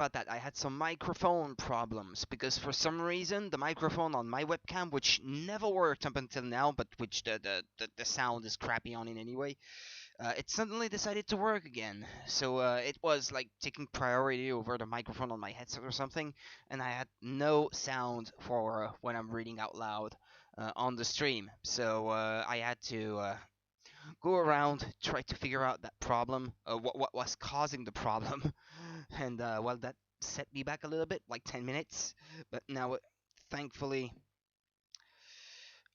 about that. I had some microphone problems because for some reason the microphone on my webcam, which never worked up until now, but which the sound is crappy on it anyway, it suddenly decided to work again. So it was like taking priority over the microphone on my headset or something, and I had no sound for when I'm reading out loud on the stream. So I had to go around, try to figure out that problem, what was causing the problem, and well, that set me back a little bit, like 10 minutes. But now, thankfully,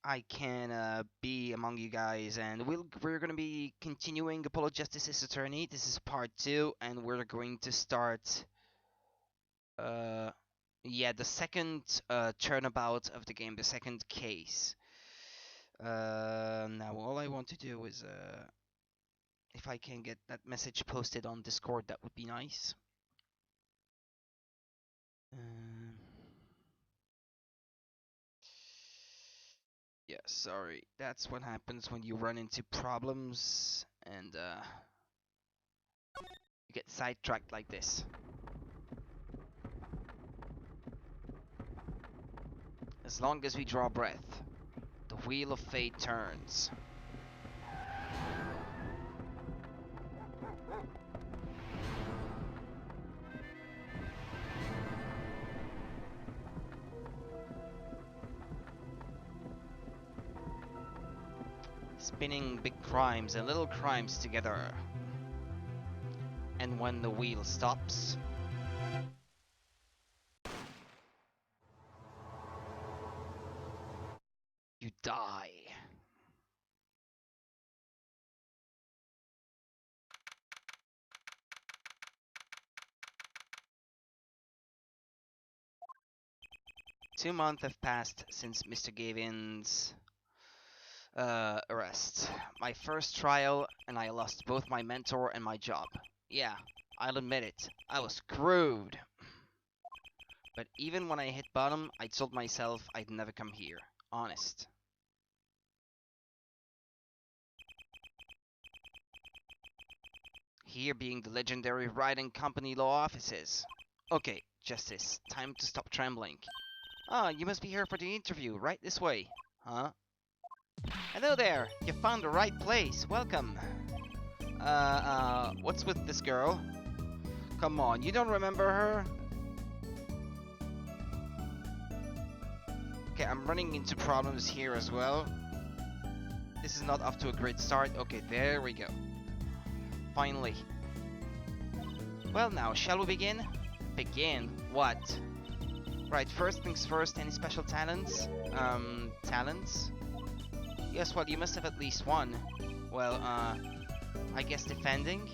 I can be among you guys, and we're gonna be continuing Apollo Justice's Attorney. This is part 2, and we're going to start. Uh, yeah, the second turnabout of the game, the second case. Now all I want to do is if I can get that message posted on Discord, that would be nice. Yeah, sorry. That's what happens when you run into problems and you get sidetracked like this. As long as we draw breath, the wheel of fate turns. Spinning big crimes and little crimes together. And when the wheel stops, you die. Two months have passed since Mr. Gavin's arrest. My first trial, and I lost both my mentor and my job. Yeah, I'll admit it. I was screwed. But even when I hit bottom, I told myself I'd never come here. Honest. Here being the legendary Writing Company law offices. Okay, Justice, time to stop trembling. Ah, you must be here for the interview, right this way. Huh? Hello there, you found the right place, welcome. What's with this girl? Come on, you don't remember her? Okay, I'm running into problems here as well. This is not off to a great start. Okay, there we go. Finally. Well now, shall we begin? Begin? What? Right, first things first, any special talents? Talents? Yes, well, you must have at least one. Well, I guess defending?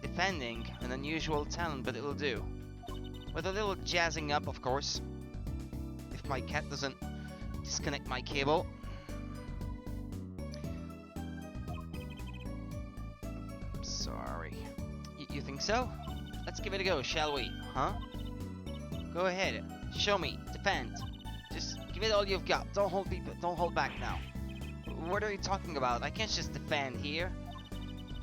Defending, an unusual talent, but it'll do. With a little jazzing up, of course. If my cat doesn't disconnect my cable. Sorry. You think so? Let's give it a go, shall we? Huh? Go ahead. Show me. Defend. Just give it all you've got. Don't hold back now. What are you talking about? I can't just defend here.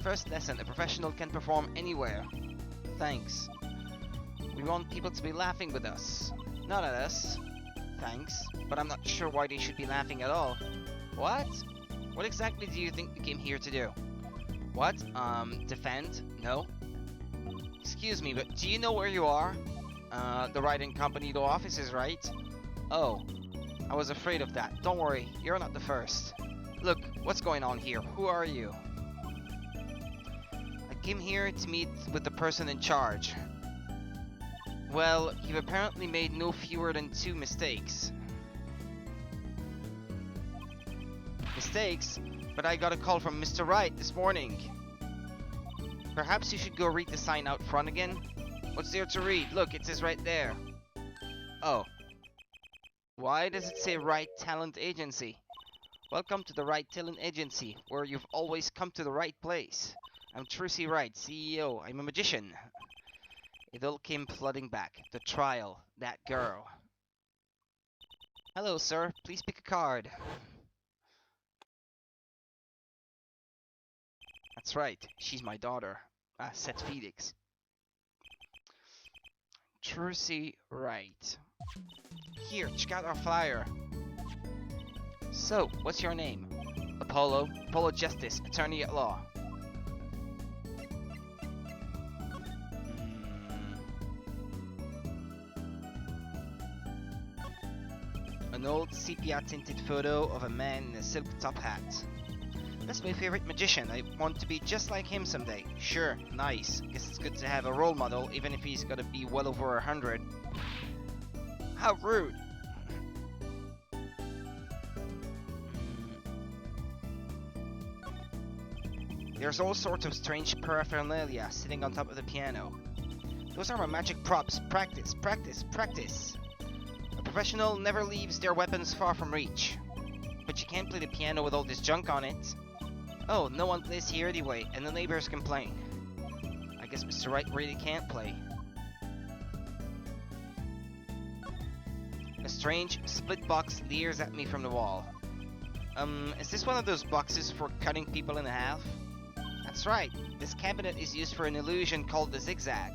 First lesson, a professional can perform anywhere. Thanks. We want people to be laughing with us. Not at us. Thanks. But I'm not sure why they should be laughing at all. What? What exactly do you think you came here to do? What? Defend? No? Excuse me, but do you know where you are? The Writing Company law offices, right? Oh, I was afraid of that. Don't worry, you're not the first. Look, what's going on here? Who are you? I came here to meet with the person in charge. Well, you've apparently made no fewer than 2 mistakes. Mistakes? But I got a call from Mr. Wright this morning. Perhaps you should go read the sign out front again? What's there to read? Look, it says right there. Oh. Why does it say Wright Talent Agency? Welcome to the Wright Talent Agency, where you've always come to the right place. I'm Trucy Wright, CEO. I'm a magician. It all came flooding back. The trial. That girl. Hello, sir. Please pick a card. That's right. She's my daughter. Seth Felix. Trucy right. Here, check out our flyer. So, what's your name? Apollo. Apollo Justice, attorney at law. An old sepia-tinted photo of a man in a silk top hat. That's my favorite magician. I want to be just like him someday. Sure, nice. Guess it's good to have a role model, even if he's gotta be well over 100. How rude. There's all sorts of strange paraphernalia sitting on top of the piano. Those are my magic props. Practice, practice, practice. A professional never leaves their weapons far from reach. But you can't play the piano with all this junk on it. Oh, no one plays here anyway, and the neighbors complain. I guess Mr. Wright really can't play. A strange split box leers at me from the wall. Is this one of those boxes for cutting people in half? That's right, this cabinet is used for an illusion called the zigzag.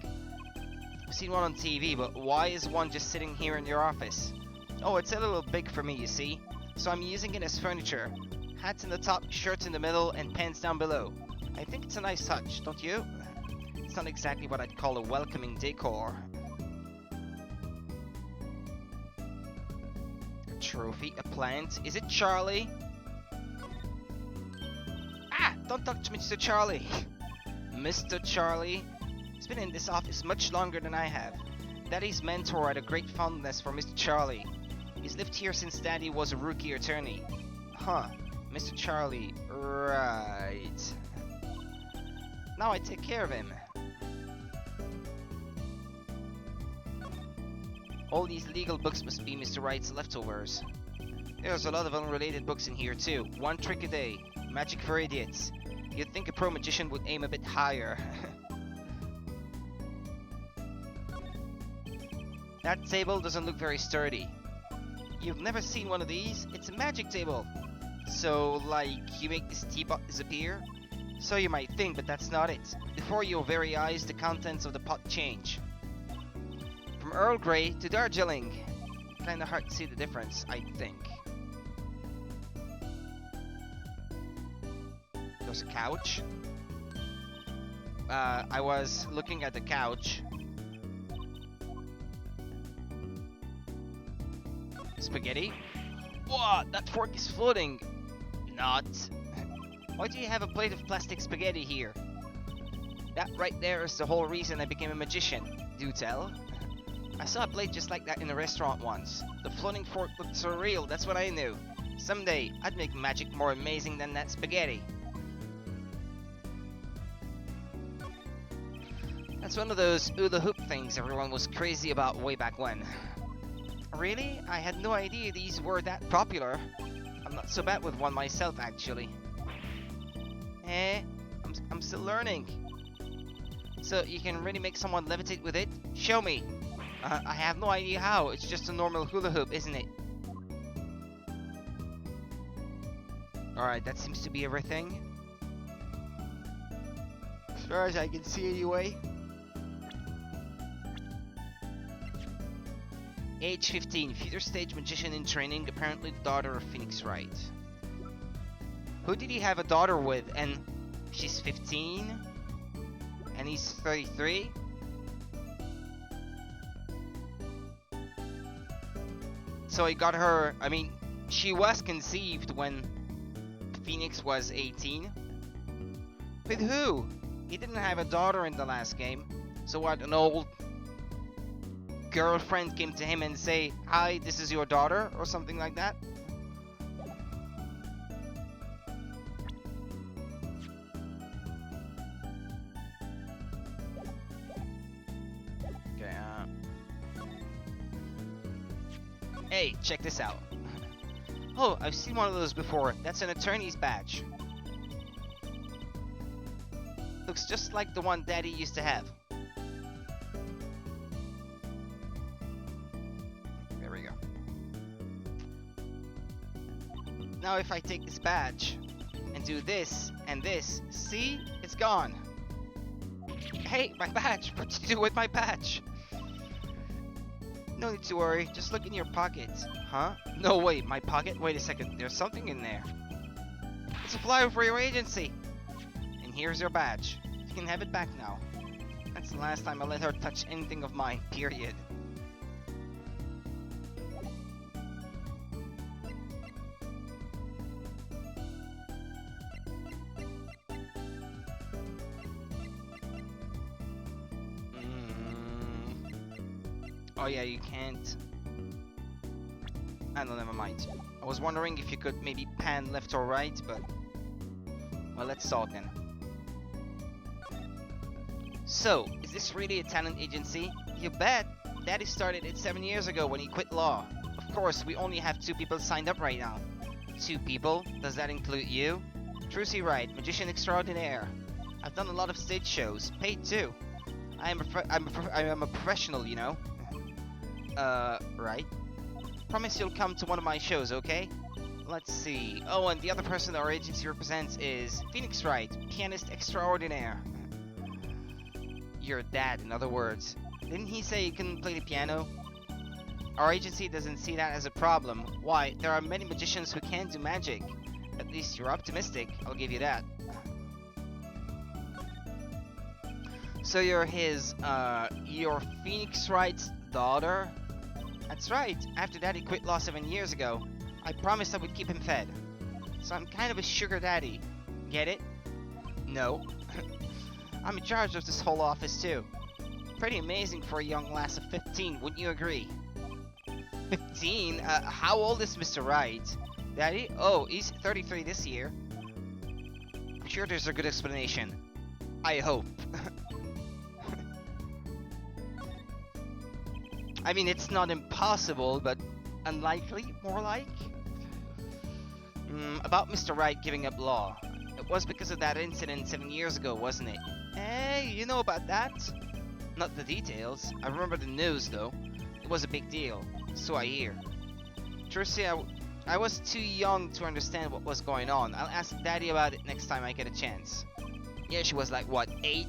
I've seen one on TV, but why is one just sitting here in your office? Oh, it's a little big for me, you see, so I'm using it as furniture. Hats in the top, shirts in the middle, and pants down below. I think it's a nice touch, don't you? It's not exactly what I'd call a welcoming decor. A trophy, a plant. Is it Charlie? Ah! Don't touch Mr. Charlie! Mr. Charlie? He's been in this office much longer than I have. Daddy's mentor had a great fondness for Mr. Charlie. He's lived here since Daddy was a rookie attorney. Huh. Mr. Charlie, right. Now I take care of him. All these legal books must be Mr. Wright's leftovers. There's a lot of unrelated books in here too. One trick a day. Magic for idiots. You'd think a pro magician would aim a bit higher. That table doesn't look very sturdy. You've never seen one of these? It's a magic table. So, like, you make this teapot disappear? So you might think, but that's not it. Before your very eyes, the contents of the pot change. From Earl Grey to Darjeeling. Kinda hard to see the difference, I think. There's a couch. I was looking at the couch. Spaghetti? What? That fork is floating. Not. Why do you have a plate of plastic spaghetti here? That right there is the whole reason I became a magician. Do tell. I saw a plate just like that in a restaurant once. The floating fork looked so real, that's what I knew. Someday, I'd make magic more amazing than that spaghetti. That's one of those hula hoop things everyone was crazy about way back when. Really? I had no idea these were that popular. I'm not so bad with one myself, actually. I'm still learning. So you can really make someone levitate with it? Show me. I have no idea how. It's just a normal hula hoop, isn't it? Alright, that seems to be everything. As far as I can see anyway. Age 15, future stage magician in training, apparently the daughter of Phoenix Wright. Who did he have a daughter with? And she's 15? And he's 33? So he got her, I mean, she was conceived when Phoenix was 18. With who? He didn't have a daughter in the last game. So what, an old girlfriend came to him and say, "Hi, this is your daughter," or something like that? Okay, Hey, check this out. Oh, I've seen one of those before. That's an attorney's badge. Looks just like the one Daddy used to have. There we go. Now if I take this badge and do this and this, see? It's gone. Hey, my badge! What did you do with my badge? No need to worry, just look in your pockets. Huh? No, wait, my pocket? Wait a second, there's something in there. It's a flyer for your agency. And here's your badge. You can have it back now. That's the last time I let her touch anything of mine, period. Oh yeah, you can't. Ah, no, never mind. I was wondering if you could maybe pan left or right, but... Well, let's start then. So, is this really a talent agency? You bet! Daddy started it 7 years ago when he quit law. Of course, we only have 2 people signed up right now. 2 people? Does that include you? Trucy Wright, magician extraordinaire. I've done a lot of stage shows, paid too. I am a professional, you know. Right. Promise you'll come to one of my shows, okay? Let's see. Oh, and the other person our agency represents is Phoenix Wright, pianist extraordinaire. Your dad, in other words. Didn't he say you couldn't play the piano? Our agency doesn't see that as a problem. Why? There are many magicians who can do magic. At least you're optimistic, I'll give you that. So you're your Phoenix Wright's daughter? That's right. After Daddy quit law 7 years ago, I promised I would keep him fed. So I'm kind of a sugar daddy. Get it? No. I'm in charge of this whole office too. Pretty amazing for a young lass of 15, wouldn't you agree? 15? How old is Mr. Wright? Daddy? Oh, he's 33 this year. I'm sure there's a good explanation. I hope. I mean, it's not impossible, but unlikely, more like? About Mr. Wright giving up law. It was because of that incident 7 years ago, wasn't it? Hey, you know about that? Not the details. I remember the news, though. It was a big deal. So I hear. Trucy, I was too young to understand what was going on. I'll ask Daddy about it next time I get a chance. Yeah, she was like, what, 8?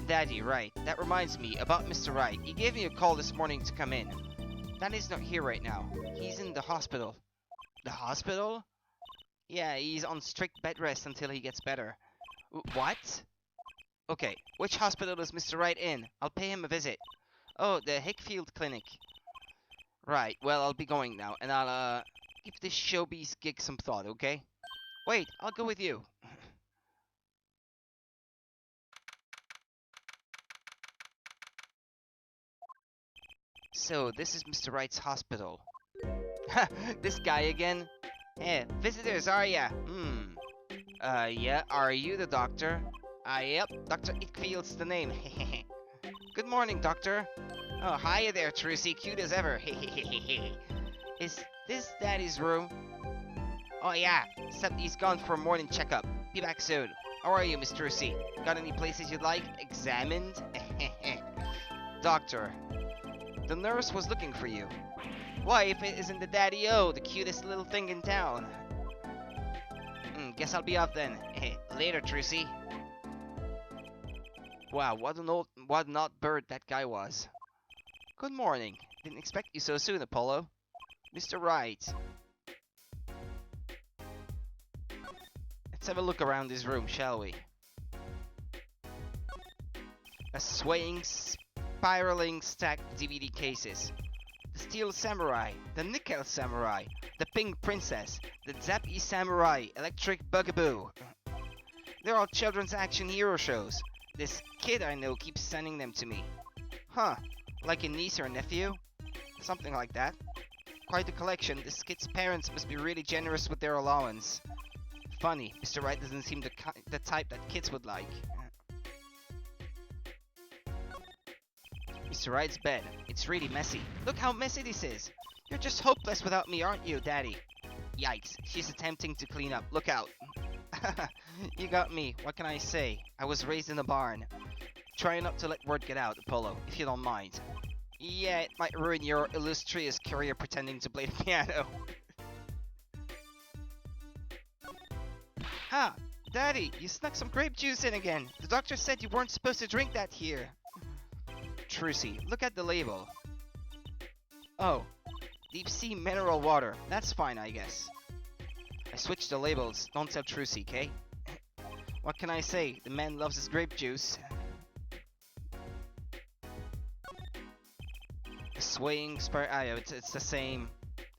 Daddy, right. That reminds me, about Mr. Wright. He gave me a call this morning to come in. Daddy's not here right now. He's in the hospital. The hospital? Yeah, he's on strict bed rest until he gets better. What? Okay, which hospital is Mr. Wright in? I'll pay him a visit. Oh, the Hickfield Clinic. Right, well, I'll be going now, and I'll, give this showbiz gig some thought, okay? Wait, I'll go with you. So, this is Mr. Wright's hospital. Ha! This guy again? Eh, visitors, are ya? Yeah, are you the doctor? Yep, Dr. Ickfield's the name. Good morning, doctor. Oh, hiya there, Trucy, cute as ever. Is this Daddy's room? Oh yeah, except he's gone for a morning checkup. Be back soon. How are you, Miss Trucy? Got any places you'd like examined? Doctor, the nurse was looking for you. Why, if it isn't the Daddy-O, the cutest little thing in town. Guess I'll be off then. Later, Trucy. Wow, what an odd bird that guy was. Good morning. Didn't expect you so soon, Apollo. Mr. Wright. Let's have a look around this room, shall we? A swaying, spiraling stack of DVD cases. The Steel Samurai, the Nickel Samurai, the Pink Princess, the Zappy Samurai, Electric Bugaboo. They're all children's action hero shows. This kid I know keeps sending them to me. Huh, like a niece or a nephew? Something like that. Quite a collection. This kid's parents must be really generous with their allowance. Funny, Mr. Wright doesn't seem the type that kids would like. Mr. Wright's bed. It's really messy. Look how messy this is. You're just hopeless without me, aren't you, Daddy? Yikes, she's attempting to clean up. Look out. You got me. What can I say? I was raised in a barn. Try not to let word get out, Apollo, if you don't mind. Yeah, it might ruin your illustrious career pretending to play the piano. Ha! Daddy, you snuck some grape juice in again. The doctor said you weren't supposed to drink that here. Trucy, look at the label. Oh, deep sea mineral water. That's fine, I guess. I switched the labels. Don't tell Trucy, okay? What can I say? The man loves his grape juice. Swaying spur. Ah, yeah, it's the same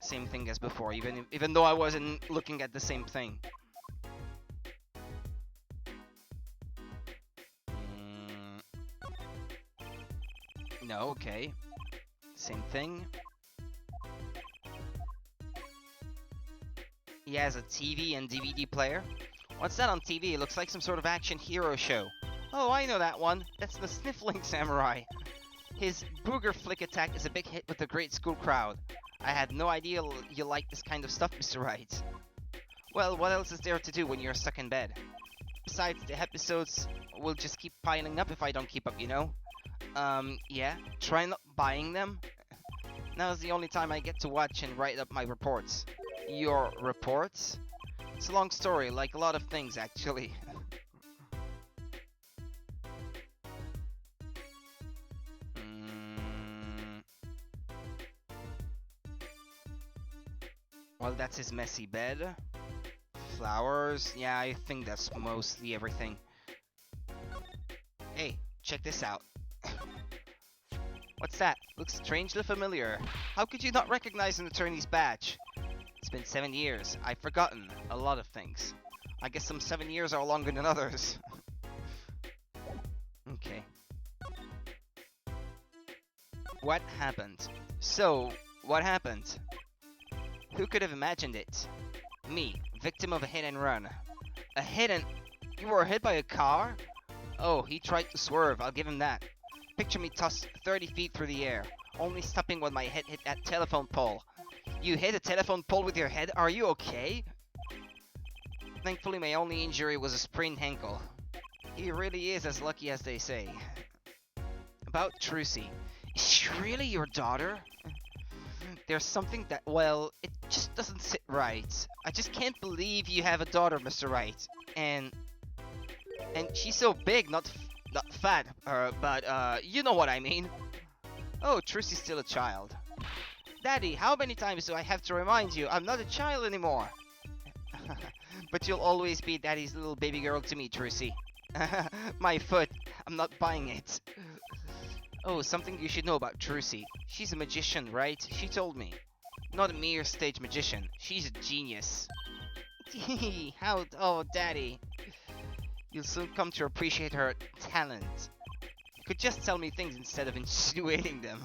thing as before. Even though I wasn't looking at the same thing. No, okay. Same thing. He has a TV and DVD player. What's that on TV? It looks like some sort of action hero show. Oh, I know that one. That's the Sniffling Samurai. His booger flick attack is a big hit with the grade school crowd. I had no idea you like this kind of stuff, Mr. Wright. Well, what else is there to do when you're stuck in bed? Besides, the episodes will just keep piling up if I don't keep up, you know? Yeah, try not buying them. Now's the only time I get to watch and write up my reports. Your reports? It's a long story, like a lot of things, actually. Well, that's his messy bed. Flowers, yeah, I think that's mostly everything. Hey, check this out. What's that? Looks strangely familiar. How could you not recognize an attorney's badge? It's been 7 years. I've forgotten a lot of things. I guess some 7 years are longer than others. Okay. What happened? So, what happened? Who could have imagined it? Me, victim of a hit and run. A hit and... You were hit by a car? Oh, he tried to swerve, I'll give him that. Picture me tossed 30 feet through the air, only stopping when my head hit that telephone pole. You hit a telephone pole with your head? Are you okay? Thankfully, my only injury was a sprained ankle. He really is as lucky as they say. About Trucy. Is she really your daughter? There's something that, well, it just doesn't sit right. I just can't believe you have a daughter, Mr. Wright. And she's so big, not fat, but you know what I mean. Oh, Trucy's still a child. Daddy, how many times do I have to remind you? I'm not a child anymore. But you'll always be Daddy's little baby girl to me, Trucy. My foot. I'm not buying it. Oh, something you should know about Trucy. She's a magician, right? She told me. Not a mere stage magician. She's a genius. How? Oh, Daddy. You'll soon come to appreciate her talent. You could just tell me things instead of insinuating them.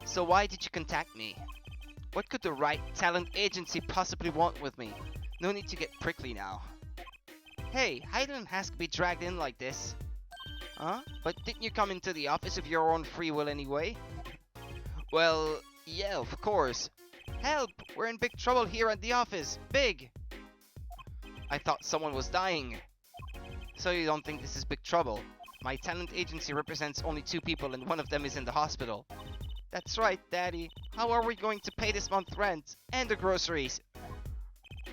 So why did you contact me? What could the right talent agency possibly want with me? No need to get prickly now. Hey, I didn't ask to be dragged in like this. Huh? But didn't you come into the office of your own free will anyway? Well, yeah, of course. Help! We're in big trouble here at the office. Big! I thought someone was dying. So you don't think this is big trouble? My talent agency represents only 2 people and one of them is in the hospital. That's right, Daddy. How are we going to pay this month's rent? And the groceries?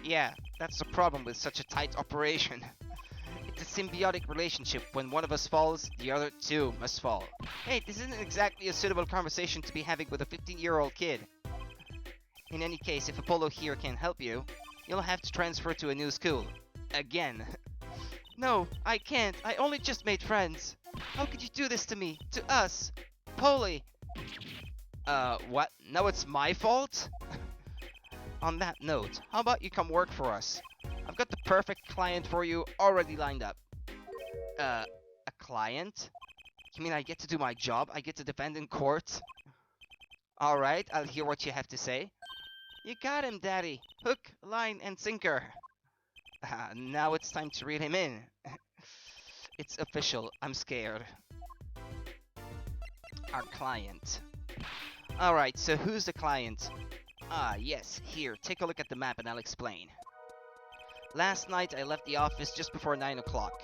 Yeah, that's the problem with such a tight operation. It's a symbiotic relationship. When one of us falls, the other 2 must fall. Hey, this isn't exactly a suitable conversation to be having with a 15-year-old kid. In any case, if Apollo here can't help you, you'll have to transfer to a new school. Again. No, I can't. I only just made friends. How could you do this to me? To us? Polly! What? Now it's my fault? On that note, how about you come work for us? I've got the perfect client for you already lined up. A client? You mean I get to do my job? I get to defend in court? Alright, I'll hear what you have to say. You got him, Daddy. Hook, line, and sinker. Now it's time to reel him in. It's official. I'm scared. Our client. Alright, so who's the client? Ah, yes. Here, take a look at the map and I'll explain. Last night, I left the office just before 9 o'clock.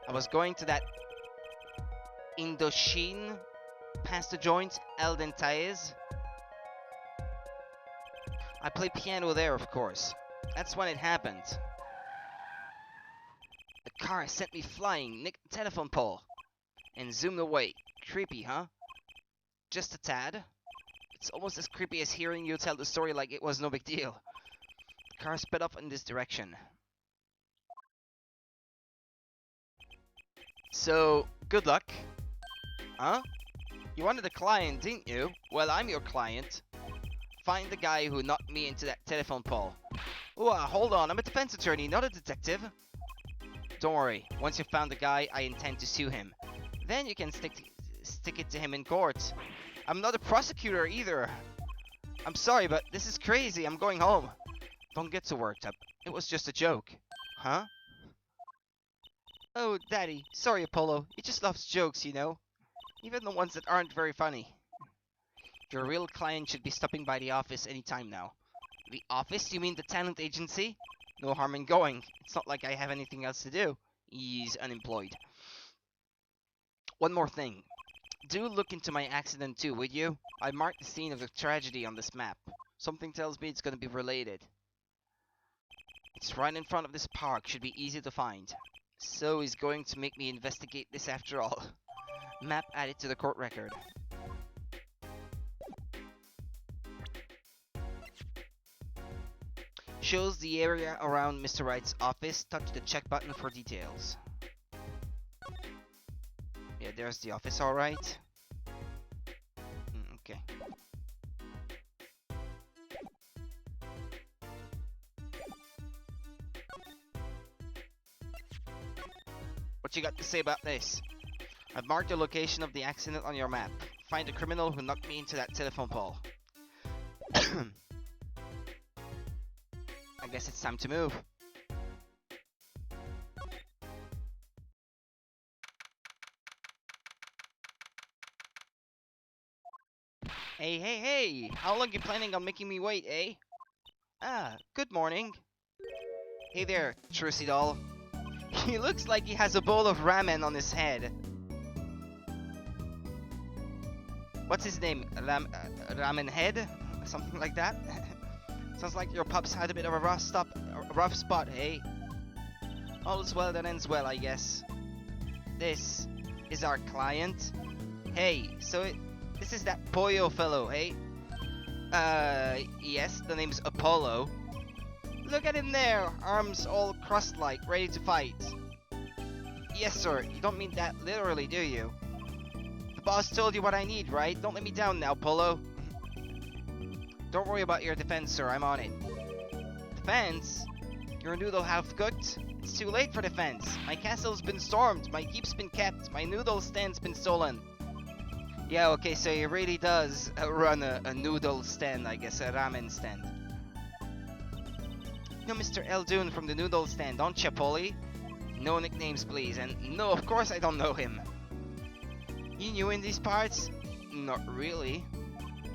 I was going to that Indochine past the joint, El Dentaez. I play piano there, of course. That's when it happened. The car sent me flying, nicked the telephone pole. and zoomed away. Creepy, huh? Just a tad. It's almost as creepy as hearing you tell the story like it was no big deal. The car sped off in this direction. So, good luck. Huh? You wanted a client, didn't you? Well, I'm your client. Find the guy who knocked me into that telephone pole. Ooh, hold on, I'm a defense attorney, not a detective. Don't worry, once you've found the guy, I intend to sue him. Then you can stick it to him in court. I'm not a prosecutor either. I'm sorry, but this is crazy. I'm going home. Don't get so worked up. It was just a joke. Huh? Oh, Daddy. Sorry, Apollo. He just loves jokes, you know. Even the ones that aren't very funny. Your real client should be stopping by the office anytime now. The office? You mean the talent agency? No harm in going. It's not like I have anything else to do. He's unemployed. One more thing. Do look into my accident too, would you? I marked the scene of the tragedy on this map. Something tells me it's gonna be related. It's right in front of this park, should be easy to find. So he's going to make me investigate this after all. Map added to the court record. Shows the area around Mr. Wright's office. Touch the check button for details. Yeah, there's the office, alright. Okay. What you got to say about this? I've marked the location of the accident on your map. Find the criminal who knocked me into that telephone pole. I guess it's time to move. Hey! How long you planning on making me wait, eh? Ah, good morning. Hey there, Trucy doll. He looks like he has a bowl of ramen on his head. What's his name? Ramen Head? Something like that? Sounds like your pups had a bit of a rough spot, hey? All's well that ends well, I guess. This is our client. Hey, this is that Pollo fellow, hey? Yes, the name's Apollo. Look at him there, arms all crossed-like, ready to fight. Yes, sir, you don't mean that literally, do you? The boss told you what I need, right? Don't let me down now, Polo. Don't worry about your defense, sir, I'm on it. Defense? Your noodle half-cooked? It's too late for defense. My castle's been stormed, my keep's been kept, my noodle stand's been stolen. Yeah, okay, so he really does run a noodle stand, I guess, a ramen stand. You know Mr. Eldoon from the noodle stand, don't you, Polly? No nicknames, please, and no, of course I don't know him. You new in these parts? Not really.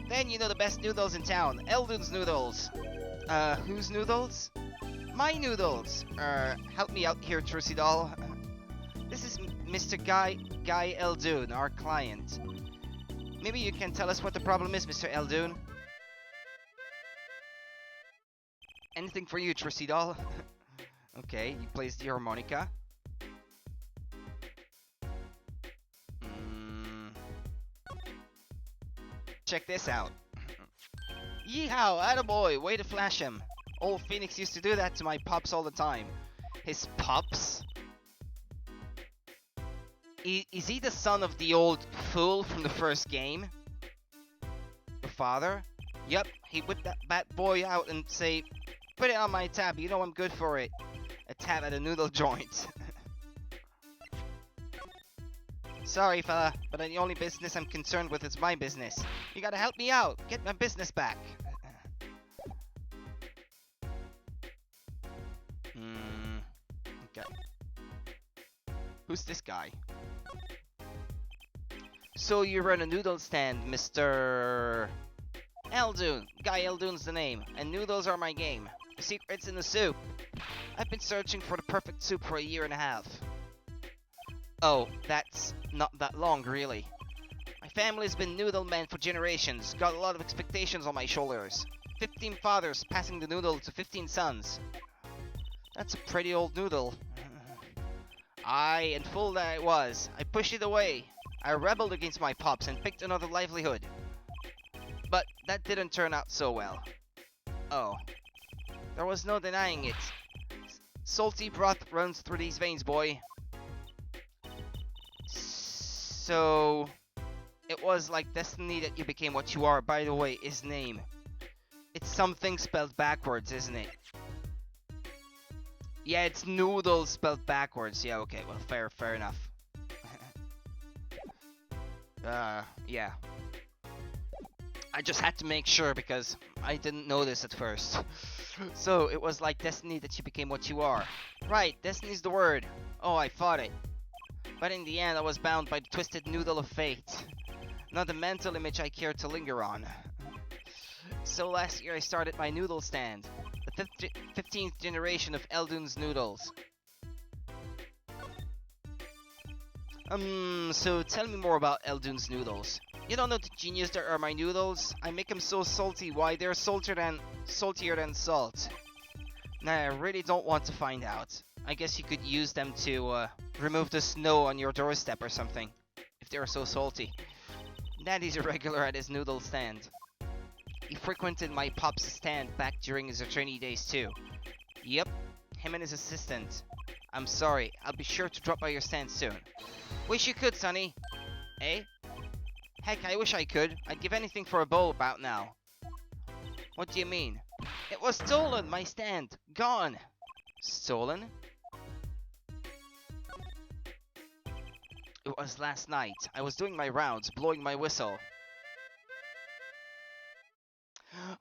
Then you know the best noodles in town, Eldoon's noodles. Whose noodles? My noodles! Help me out here, Trucy doll. This is Mr. Guy Eldoon, our client. Maybe you can tell us what the problem is, Mr. Eldoon. Anything for you, Trucy doll. Okay, you plays the harmonica. Check this out. Yeehaw, attaboy, way to flash him. Old Phoenix used to do that to my pups all the time. His pups? Is he the son of the old fool from the first game? Your father? Yup, he whipped that bad boy out and say, put it on my tab, you know I'm good for it. A tab at a noodle joint. Sorry, fella, but the only business I'm concerned with is my business. You gotta help me out, get my business back. Okay. Who's this guy? So you run a noodle stand, Mr. Eldoon. Guy Eldoon's the name, and noodles are my game. The secret's in the soup. I've been searching for the perfect soup for a year and a half. Oh, that's not that long, really. My family's been noodle men for generations. Got a lot of expectations on my shoulders. 15 fathers passing the noodle to 15 sons. That's a pretty old noodle. Aye, and fool that I was, I pushed it away. I rebelled against my pops and picked another livelihood. But that didn't turn out so well. Oh, there was no denying it. Salty broth runs through these veins, boy. So, it was like destiny that you became what you are. By the way, his name. It's something spelled backwards, isn't it? Yeah, it's noodles spelled backwards. Yeah, okay, well, fair enough. Yeah. I just had to make sure because I didn't know this at first. So, it was like destiny that you became what you are. Right, destiny's the word. Oh, I fought it. But in the end, I was bound by the twisted noodle of fate. Not a mental image I care to linger on. So last year I started my noodle stand. The 15th generation of Eldun's noodles. So tell me more about Eldun's noodles. You don't know the genius that are my noodles? I make them so salty, why they're saltier than salt. Nah, I really don't want to find out. I guess you could use them to remove the snow on your doorstep or something. If they're so salty. Daddy's a regular at his noodle stand. He frequented my pop's stand back during his attorney days too. Yep, him and his assistant. I'm sorry, I'll be sure to drop by your stand soon. Wish you could, Sonny. Eh? Heck, I wish I could. I'd give anything for a bowl about now. What do you mean? It was stolen, my stand. Gone. Stolen? It was last night. I was doing my rounds, blowing my whistle.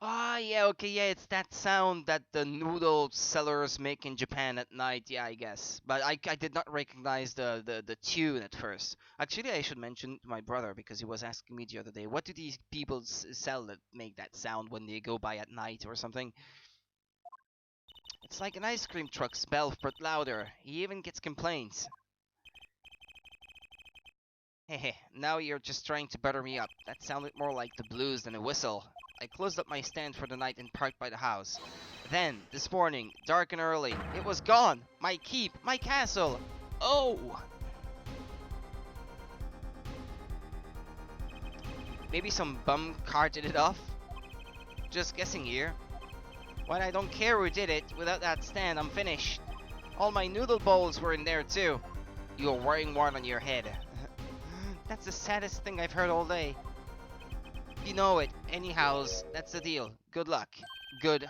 Ah, yeah, okay, yeah, it's that sound that the noodle sellers make in Japan at night, yeah, I guess. But I did not recognize the tune at first. Actually, I should mention to my brother, because he was asking me the other day, what do these people sell that make that sound when they go by at night or something? It's like an ice cream truck's bell, but louder. He even gets complaints. Hehe, now you're just trying to butter me up. That sounded more like the blues than a whistle. I closed up my stand for the night and parked by the house. Then, this morning, dark and early, it was gone! My keep! My castle! Oh! Maybe some bum carted it off? Just guessing here. Well, I don't care who did it. Without that stand, I'm finished. All my noodle bowls were in there too. You're wearing one on your head. That's the saddest thing I've heard all day. You know it. Anyhows, that's the deal. Good luck. Good,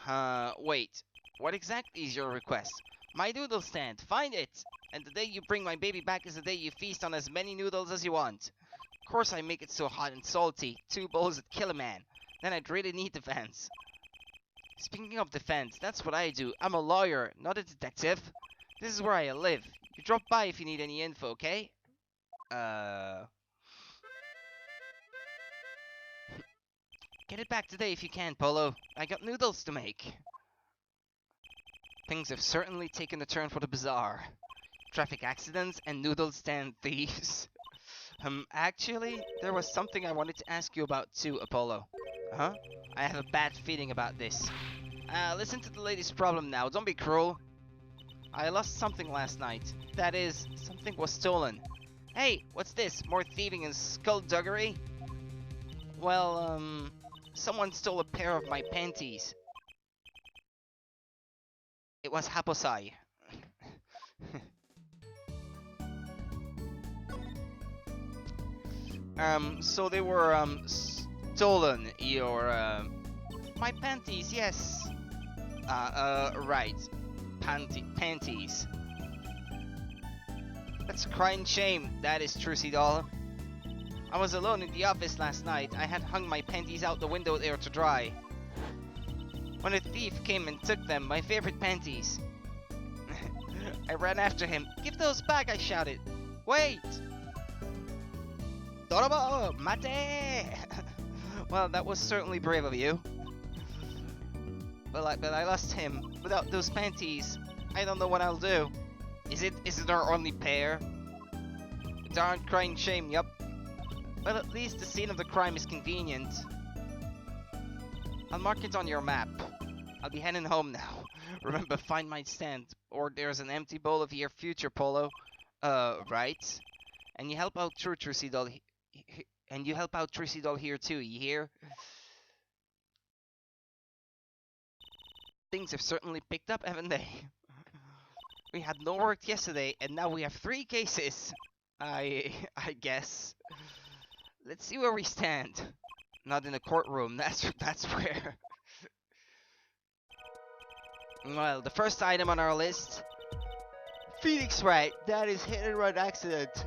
wait. What exactly is your request? My noodle stand. Find it! And the day you bring my baby back is the day you feast on as many noodles as you want. Of course I make it so hot and salty. 2 bowls would kill a man. Then I'd really need defense. Speaking of defense, that's what I do. I'm a lawyer, not a detective. This is where I live. You drop by if you need any info, okay? Get it back today if you can, Polo. I got noodles to make. Things have certainly taken a turn for the bizarre. Traffic accidents and noodle stand thieves. Actually, there was something I wanted to ask you about too, Apollo. Huh? I have a bad feeling about this. Listen to the latest problem now, don't be cruel. I lost something last night. That is, something was stolen. Hey, what's this? More thieving and skullduggery? Well, someone stole a pair of my panties. It was Haposai. So they were, stolen. My panties, yes. Right. Panties. That's a crying shame, that is Trucy Doll. I was alone in the office last night. I had hung my panties out the window there to dry. When a thief came and took them, my favorite panties. I ran after him. Give those back, I shouted. Wait! Dorobo! Mate! Well, that was certainly brave of you. But I lost him. Without those panties, I don't know what I'll do. Is it our only pair? Darn crying shame, yup. Well, at least the scene of the crime is convenient. I'll mark it on your map. I'll be heading home now. Remember, find my stand, or there's an empty bowl of your future, Polo. Right. And you help out Trucy Doll. And you help out Trucy Doll here too. You hear? Things have certainly picked up, haven't they? We had no work yesterday, and now we have 3 cases. I guess. Let's see where we stand. Not in a courtroom. That's where. Well, the first item on our list, Phoenix Wright. That is hit and run accident.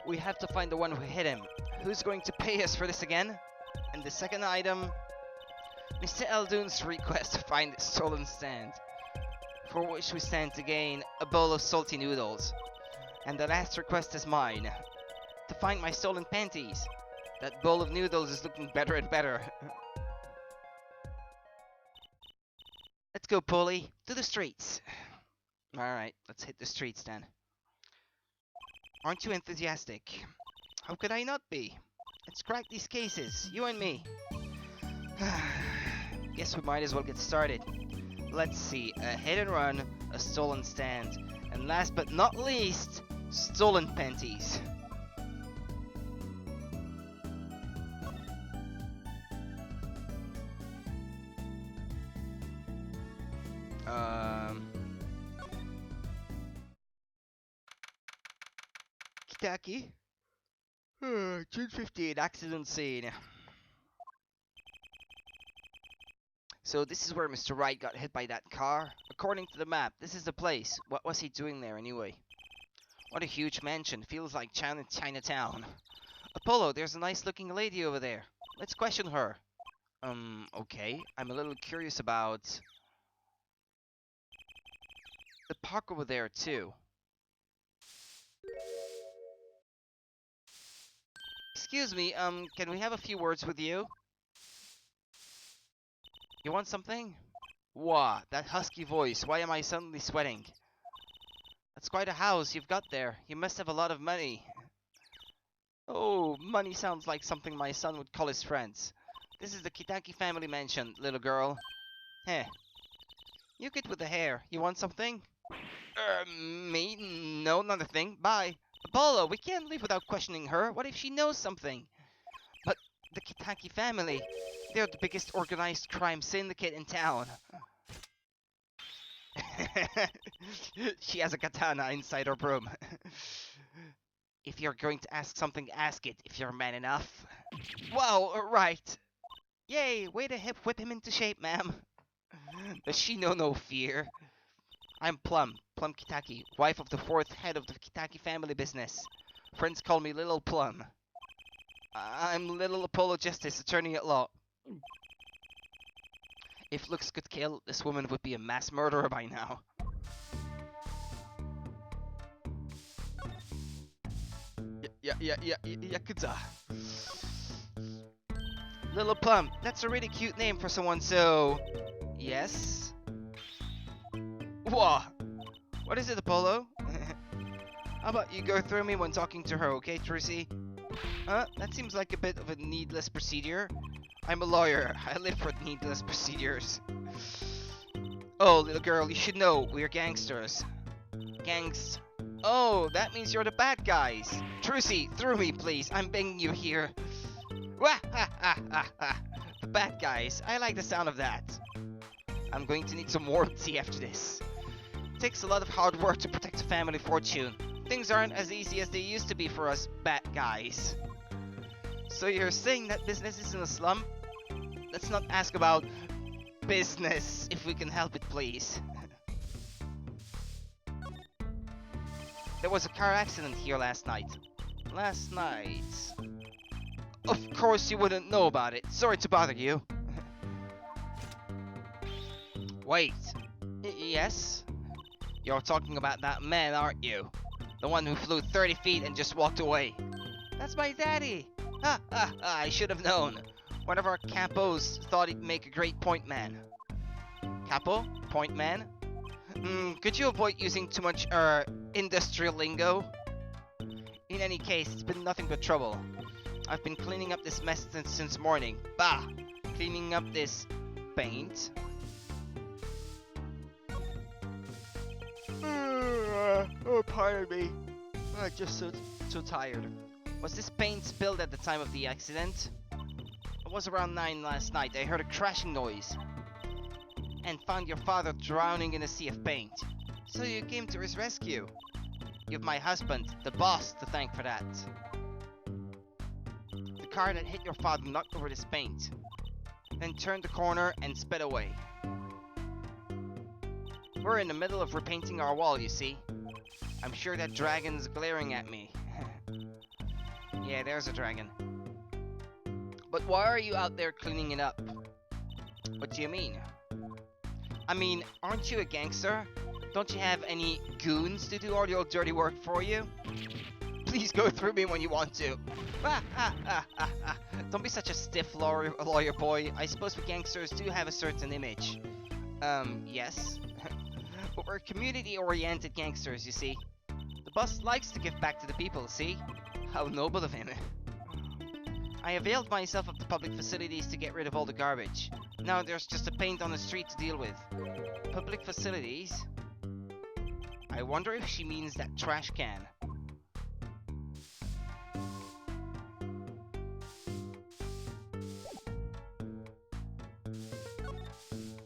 We have to find the one who hit him. Who's going to pay us for this again? And the second item, Mr. Eldoon's request to find the stolen stand, for which we stand to gain a bowl of salty noodles. And the last request is mine, to find my stolen panties. That bowl of noodles is looking better and better. Let's go, Polly, to the streets. Alright, let's hit the streets then. Aren't you enthusiastic? How could I not be? Let's crack these cases, you and me. Guess we might as well get started. Let's see, a hit and run, a stolen stand, and last but not least, stolen panties. Kitaki? June 15, accident scene. So this is where Mr. Wright got hit by that car. According to the map, this is the place. What was he doing there anyway? What a huge mansion. Feels like Chinatown. Apollo, there's a nice looking lady over there. Let's question her. Okay. I'm a little curious about the park over there too. Excuse me, can we have a few words with you? You want something? Wah, that husky voice, why am I suddenly sweating? That's quite a house you've got there. You must have a lot of money. Oh, money sounds like something my son would call his friends. This is the Kitaki family mansion, little girl. Heh. You kid with the hair, you want something? Me? No, not a thing. Bye. Apollo, we can't leave without questioning her. What if she knows something? But the Kitaki family, they're the biggest organized crime syndicate in town. She has a katana inside her broom. If you're going to ask something, ask it, if you're man enough. Wow, right. Yay, way to whip him into shape, ma'am. Does she know no fear? I'm Plum Kitaki, wife of the 4th head of the Kitaki family business. Friends call me Little Plum. I'm Little Apollo Justice, attorney at law. If looks could kill, this woman would be a mass murderer by now. Yakuza. Little Plum, that's a really cute name for someone so... Yes? Whoa! What is it, Apollo? How about you go through me when talking to her, okay, Trucy? That seems like a bit of a needless procedure. I'm a lawyer. I live for needless procedures. Oh, little girl, you should know, we're gangsters. Oh, that means you're the bad guys. Trucy, through me, please. I'm begging you here. Wah ha ha ha ha. The bad guys. I like the sound of that. I'm going to need some warm tea after this. It takes a lot of hard work to protect a family fortune. Things aren't as easy as they used to be for us bad guys. So you're saying that business is in a slump? Let's not ask about business if we can help it, please. There was a car accident here last night. Of course you wouldn't know about it. Sorry to bother you. Wait. Yes? You're talking about that man, aren't you? The one who flew 30 feet and just walked away. That's my daddy. I should have known. One of our capos thought he'd make a great point man. Capo? Point man? Could you avoid using too much, industrial lingo? In any case, it's been nothing but trouble. I've been cleaning up this mess since morning. Bah! Cleaning up this paint. Oh, pardon me. I'm just so tired. Was this paint spilled at the time of the accident? It was around 9 last night. I heard a crashing noise and found your father drowning in a sea of paint. So you came to his rescue. You have my husband, the boss, to thank for that. The car that hit your father knocked over this paint, then turned the corner and sped away. We're in the middle of repainting our wall, you see. I'm sure that dragon's glaring at me. Yeah, there's a dragon. But why are you out there cleaning it up? What do you mean? I mean, aren't you a gangster? Don't you have any goons to do all your dirty work for you? Please go through me when you want to. Don't be such a stiff lawyer boy. I suppose we gangsters do have a certain image. Yes. But we're community-oriented gangsters, you see. The boss likes to give back to the people, see? How noble of him. I availed myself of the public facilities to get rid of all the garbage. Now there's just a paint on the street to deal with. Public facilities? I wonder if she means that trash can.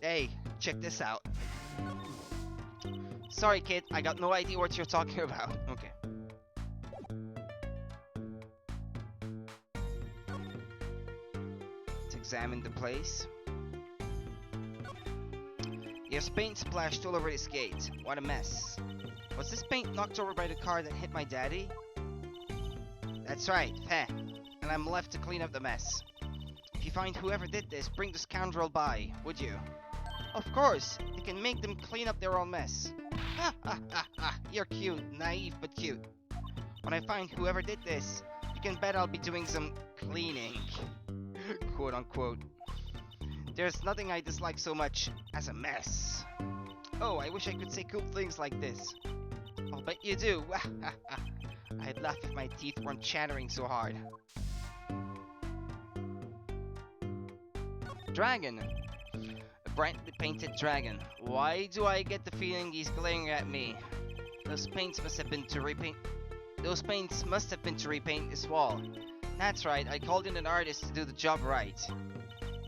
Hey, check this out. Sorry, kid, I got no idea what you're talking about. Okay. Let's examine the place. There's paint splashed all over this gate. What a mess. Was this paint knocked over by the car that hit my daddy? That's right, heh. And I'm left to clean up the mess. If you find whoever did this, bring the scoundrel by, would you? Of course! You can make them clean up their own mess. Ha ha ha ha! You're cute, naive but cute. When I find whoever did this, you can bet I'll be doing some cleaning. Quote unquote. There's nothing I dislike so much as a mess. Oh, I wish I could say cool things like this. I'll bet you do. I'd laugh if my teeth weren't chattering so hard. Dragon. A brightly painted dragon. Why do I get the feeling he's glaring at me? Those paints must have been to repaint this wall. That's right, I called in an artist to do the job right.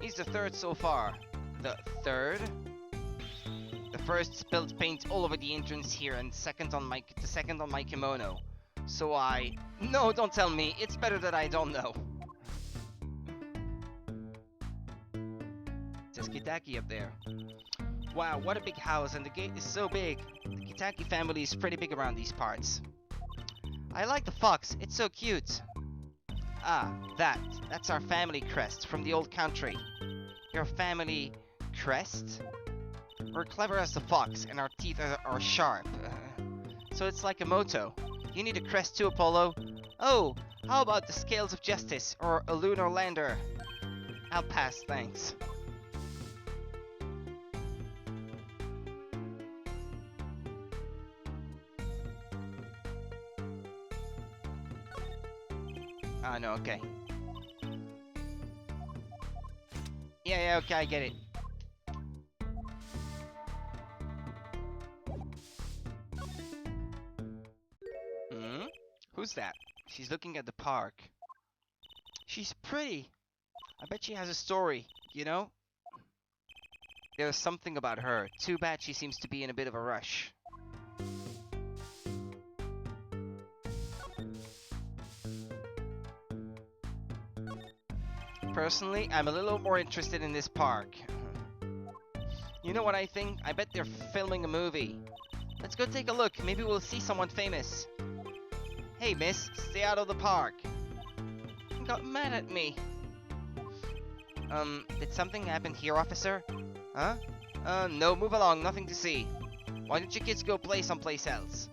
He's the third so far. The third? The first spilled paint all over the entrance here, and the second on my kimono. So No, don't tell me. It's better that I don't know. There's Kitaki up there. Wow, what a big house, and the gate is so big. The Kitaki family is pretty big around these parts. I like the fox. It's so cute. Ah, that's our family crest from the old country. Your family crest? We're clever as the fox, and our teeth are sharp. So it's like a motto. You need a crest too, Apollo. Oh, how about the scales of justice, or a lunar lander? I'll pass, thanks. Ah, no, okay. Yeah, okay, I get it. Who's that? She's looking at the park. She's pretty. I bet she has a story, you know? There's something about her. Too bad she seems to be in a bit of a rush. Personally, I'm a little more interested in this park. You know what I think? I bet they're filming a movie. Let's go take a look. Maybe we'll see someone famous. Hey, miss, stay out of the park. You got mad at me. Did something happen here, officer? Huh? No, move along, nothing to see. Why don't you kids go play someplace else?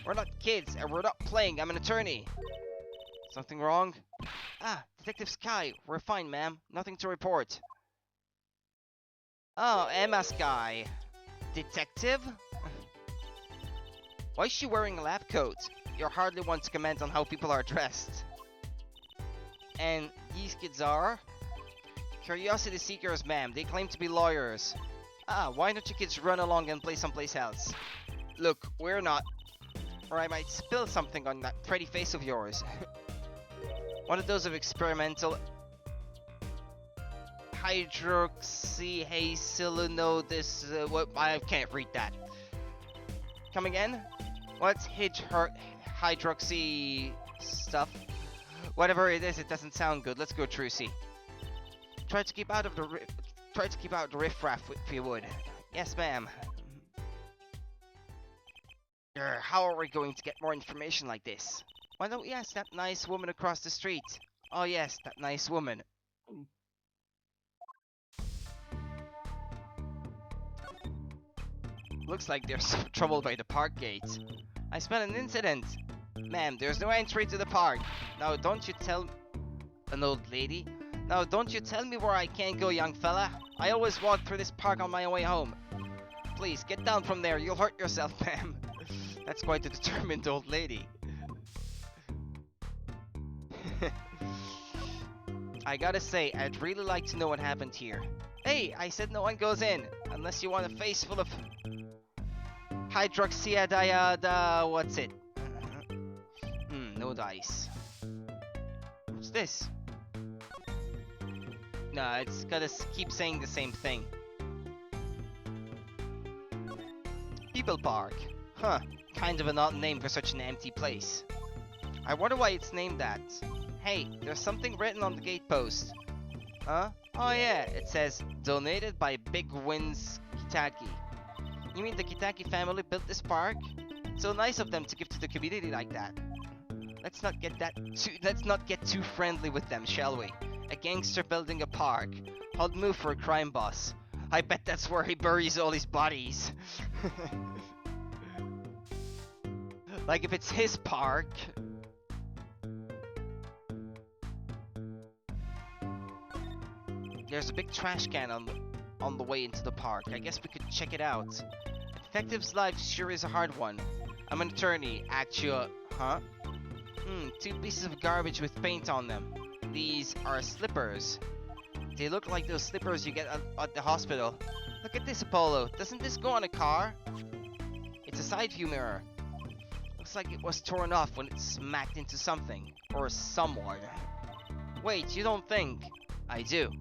We're not kids, and we're not playing, I'm an attorney. Something wrong? Ah, Detective Sky, we're fine, ma'am. Nothing to report. Oh, Emma Sky. Detective? Why is she wearing a lab coat? You're hardly one to comment on how people are dressed. And these kids are? Curiosity seekers, ma'am. They claim to be lawyers. Ah, why don't you kids run along and play someplace else? Look, we're not... or I might spill something on that pretty face of yours. One of those of experimental hydroxyhazelino. What? I can't read that. Come again? What's hydroxy stuff? Whatever it is, it doesn't sound good. Let's go, Trucy. Try to keep out of the riffraff if you would. Yes, ma'am. How are we going to get more information like this? Why don't we ask that nice woman across the street? Oh yes, that nice woman. Looks like there's some trouble by the park gate. I smell an incident. Ma'am, there's no entry to the park. Now don't you tell... An old lady? Now don't you tell me where I can't go, young fella. I always walk through this park on my way home. Please, get down from there. You'll hurt yourself, ma'am. That's quite a determined old lady. I gotta say, I'd really like to know what happened here. Hey, I said no one goes in. Unless you want a face full of... hydroxyadiada... what's it? No dice. What's this? No, it's gotta keep saying the same thing. People Park. Huh. Kind of an odd name for such an empty place. I wonder why it's named that. Hey, there's something written on the gate post. Huh? Oh yeah, it says, donated by Big Wins Kitaki. You mean the Kitaki family built this park? So nice of them to give to the community like that. Let's not get too friendly with them, shall we? A gangster building a park. Odd move for a crime boss. I bet that's where he buries all his bodies. Like if it's his park. There's a big trash can on the way into the park. I guess we could check it out. A detective's life sure is a hard one. I'm an attorney, actually. Huh? Two pieces of garbage with paint on them. These are slippers. They look like those slippers you get at the hospital. Look at this, Apollo. Doesn't this go on a car? It's a side view mirror. Looks like it was torn off when it smacked into something. Or someone. Wait, you don't think? I do.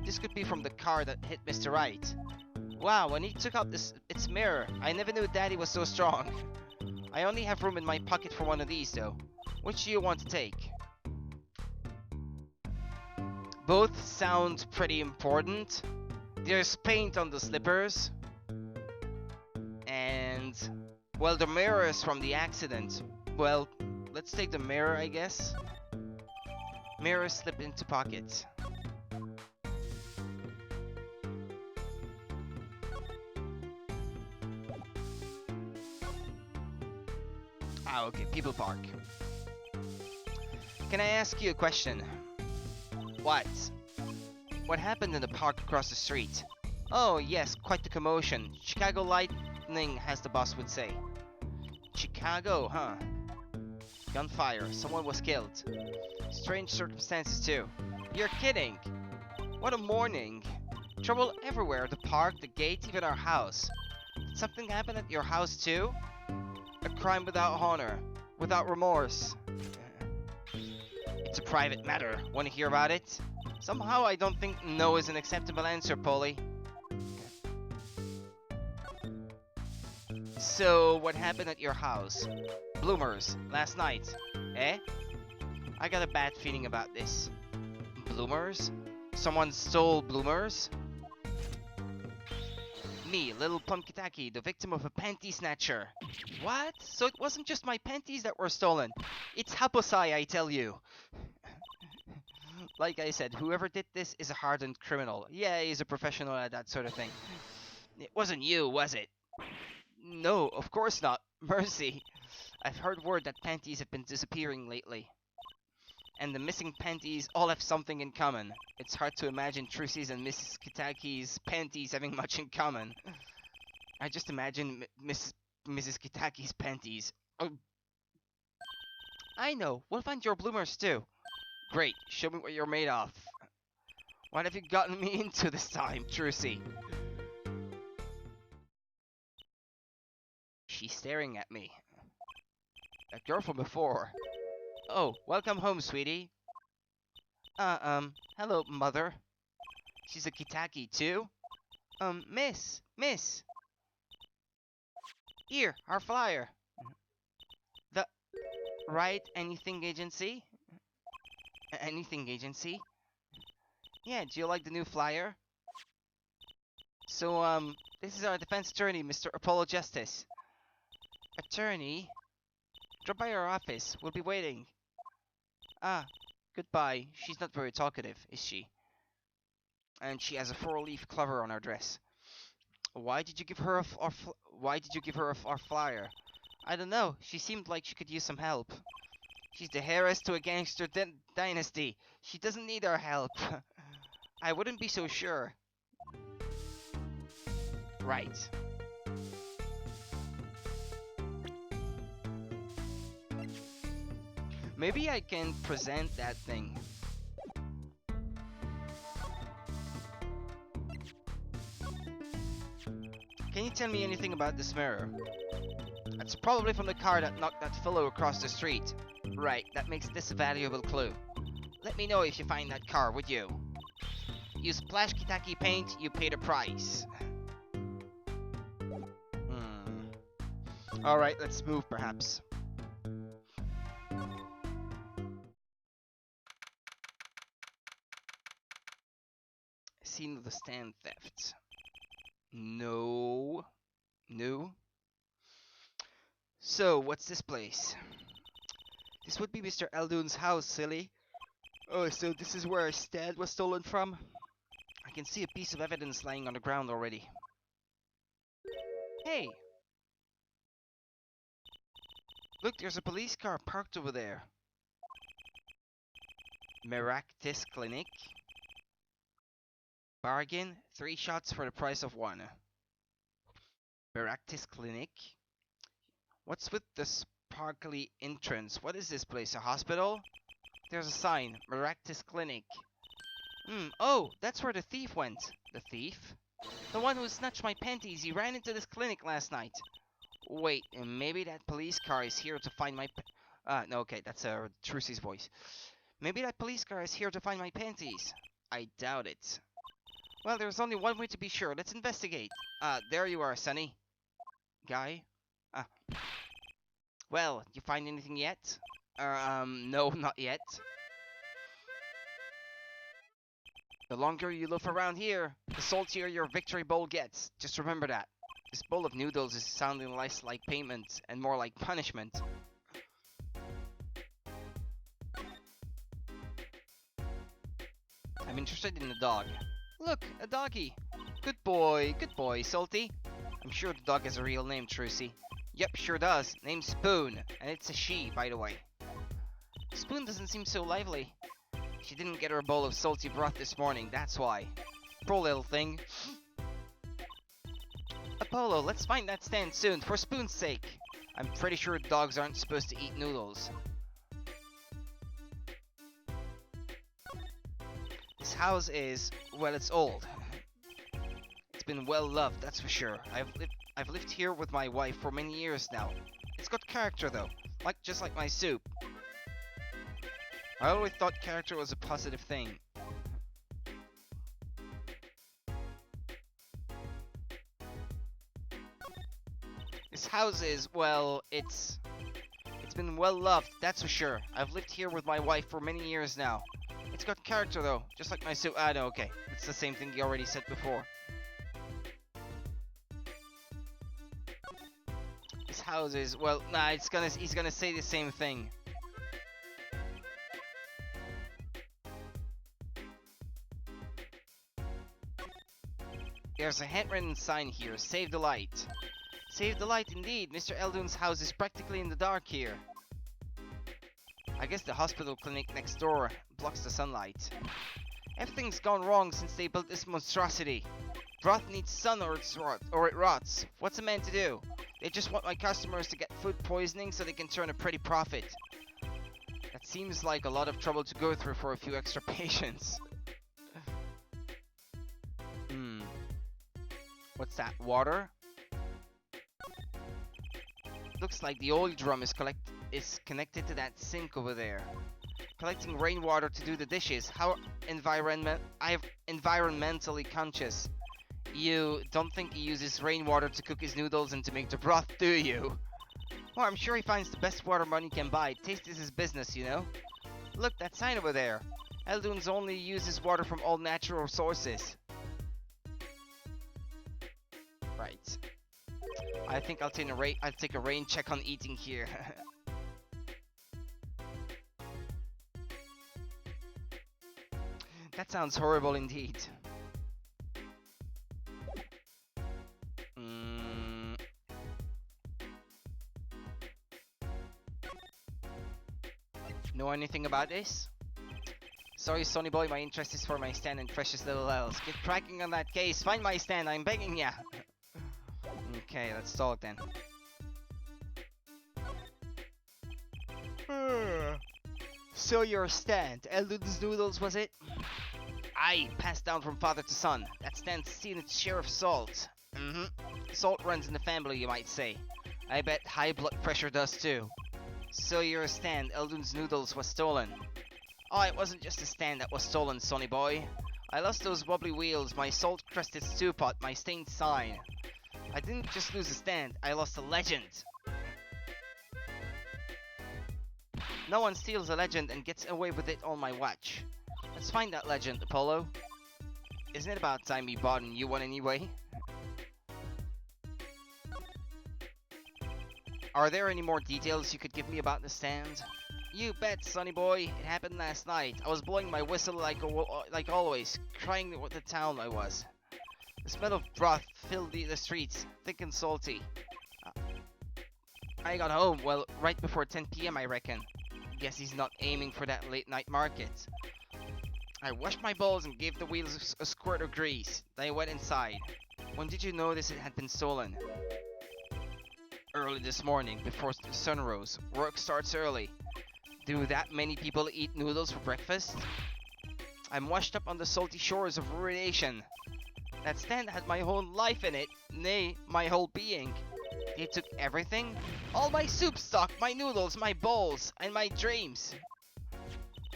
This could be from the car that hit Mr. Wright. Wow, when he took out its mirror, I never knew Daddy was so strong. I only have room in my pocket for one of these, though. Which do you want to take? Both sound pretty important. There's paint on the slippers. And... well, the mirror is from the accident. Well, let's take the mirror, I guess. Mirror slipped into pocket. Ah, okay, People Park. Can I ask you a question? What? What happened in the park across the street? Oh, yes, quite the commotion. Chicago Lightning, as the boss would say. Chicago, huh? Gunfire, someone was killed. Strange circumstances, too. You're kidding! What a morning! Trouble everywhere, the park, the gate, even our house. Did something happen at your house, too? A crime without honor, without remorse. It's a private matter. Want to hear about it? Somehow I don't think no is an acceptable answer, Polly. So, what happened at your house? Bloomers, last night. Eh? I got a bad feeling about this. Bloomers? Someone stole Bloomers? Me, little Pumpkitaki, the victim of a panty snatcher. What? So it wasn't just my panties that were stolen. It's Haposai, I tell you. Like I said, whoever did this is a hardened criminal. Yeah, he's a professional at that sort of thing. It wasn't you, was it? No, of course not. Mercy. I've heard word that panties have been disappearing lately. And the missing panties all have something in common. It's hard to imagine Trucy's and Mrs. Kitaki's panties having much in common. I just imagine Mrs. Kitaki's panties. Oh. I know, we'll find your bloomers too. Great, show me what you're made of. What have you gotten me into this time, Trucy? She's staring at me. That girl from before. Oh, welcome home, sweetie. Hello, mother. She's a Kitaki, too? Miss. Here, our flyer. The Right Anything Agency? Anything Agency? Yeah, do you like the new flyer? So, this is our defense attorney, Mr. Apollo Justice. Attorney? Drop by our office. We'll be waiting. Ah, goodbye. She's not very talkative, is she? And she has a four-leaf clover on her dress. Why did you give her our flyer? I don't know. She seemed like she could use some help. She's the heiress to a gangster dynasty. She doesn't need our help. I wouldn't be so sure. Right. Maybe I can present that thing. Can you tell me anything about this mirror? It's probably from the car that knocked that fellow across the street. Right, that makes this a valuable clue. Let me know if you find that car, would you? Use Splash Kitaki paint, you pay the price. Alright, let's move perhaps. Scene of the stand theft. No. So, what's this place? This would be Mr. Eldoon's house, silly. Oh, so this is where our stand was stolen from? I can see a piece of evidence lying on the ground already. Hey! Look, there's a police car parked over there. Meractis Clinic. Bargain, 3 shots for the price of 1. Meractis Clinic? What's with the sparkly entrance? What is this place, a hospital? There's a sign, Meractis Clinic. Oh, that's where the thief went. The thief? The one who snatched my panties, he ran into this clinic last night. Wait, maybe that police car is here to find my no, okay, that's Trucy's voice. Maybe that police car is here to find my panties. I doubt it. Well, there's only one way to be sure. Let's investigate. There you are, Sonny. Guy? Well, you find anything yet? No, not yet. The longer you loaf around here, the saltier your victory bowl gets. Just remember that. This bowl of noodles is sounding less like payment and more like punishment. I'm interested in the dog. Look, a doggy. Good boy, Salty. I'm sure the dog has a real name, Trucy. Yep, sure does. Name's Spoon, and it's a she, by the way. Spoon doesn't seem so lively. She didn't get her bowl of salty broth this morning, that's why. Poor little thing. Apollo, let's find that stand soon, for Spoon's sake. I'm pretty sure dogs aren't supposed to eat noodles. This house is, well, it's old. It's been well loved, that's for sure. I've lived here with my wife for many years now. It's got character though, just like my soup. I always thought character was a positive thing. This house is, well, it's been well loved, that's for sure. I've lived here with my wife for many years now. It's got character though, just like my soup. No, okay. It's the same thing you already said before. This house is, well, nah, he's gonna say the same thing. There's a handwritten sign here, save the light. Save the light indeed, Mr. Eldoon's house is practically in the dark here. I guess the hospital clinic next door blocks the sunlight. Everything's gone wrong since they built this monstrosity. Broth needs sun or it rots. What's a man to do? They just want my customers to get food poisoning so they can turn a pretty profit. That seems like a lot of trouble to go through for a few extra patients. What's that, water? Looks like the oil drum is is connected to that sink over there. Collecting rainwater to do the dishes. How environmentally conscious. You don't think he uses rainwater to cook his noodles and to make the broth, do you? Well, I'm sure he finds the best water money can buy. Taste is his business, you know? Look, that sign over there. Eldunes only uses water from all natural sources. Right. I think I'll take a rain check on eating here. That sounds horrible indeed. Know anything about this? Sorry, Sonny boy, my interest is for my stand and precious little elves. Get cracking on that case. Find my stand, I'm begging ya. Okay, let's talk then. So your stand, Eldune's noodles, was it? Aye, passed down from father to son. That stand's seen its share of salt. Salt runs in the family, you might say. I bet high blood pressure does too. So your stand, Eldune's noodles, was stolen. Oh, it wasn't just a stand that was stolen, sonny boy. I lost those wobbly wheels, my salt-crusted stew pot, my stained sign. I didn't just lose a stand, I lost a legend. No one steals a legend and gets away with it on my watch. Let's find that legend, Apollo. Isn't it about time we bought a new one anyway? Are there any more details you could give me about the stand? You bet, sonny boy. It happened last night. I was blowing my whistle like always, crying what the town I was. The smell of broth filled the streets, thick and salty. I got home, well, right before 10 p.m. I reckon. Guess he's not aiming for that late night market. I washed my bowls and gave the wheels a squirt of grease. Then I went inside. When did you notice it had been stolen? Early this morning, before the sun rose. Work starts early. Do that many people eat noodles for breakfast? I'm washed up on the salty shores of ruination. That stand had my whole life in it, nay, my whole being. They took everything? All my soup stock, my noodles, my bowls, and my dreams.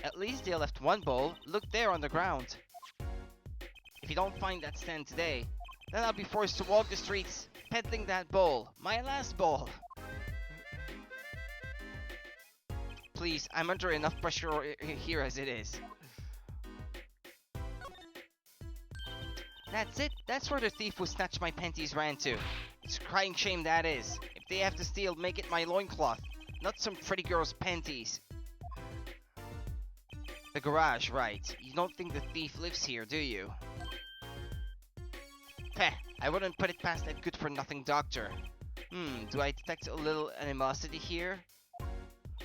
At least they left one bowl. Look there on the ground. If you don't find that stand today, then I'll be forced to walk the streets, peddling that bowl, my last bowl. Please, I'm under enough pressure here as it is. That's it. That's where the thief who snatched my panties ran to. It's a crying shame that is. If they have to steal, make it my loincloth, not some pretty girl's panties. The garage, right. You don't think the thief lives here, do you? Peh, I wouldn't put it past that good-for-nothing doctor. Do I detect a little animosity here?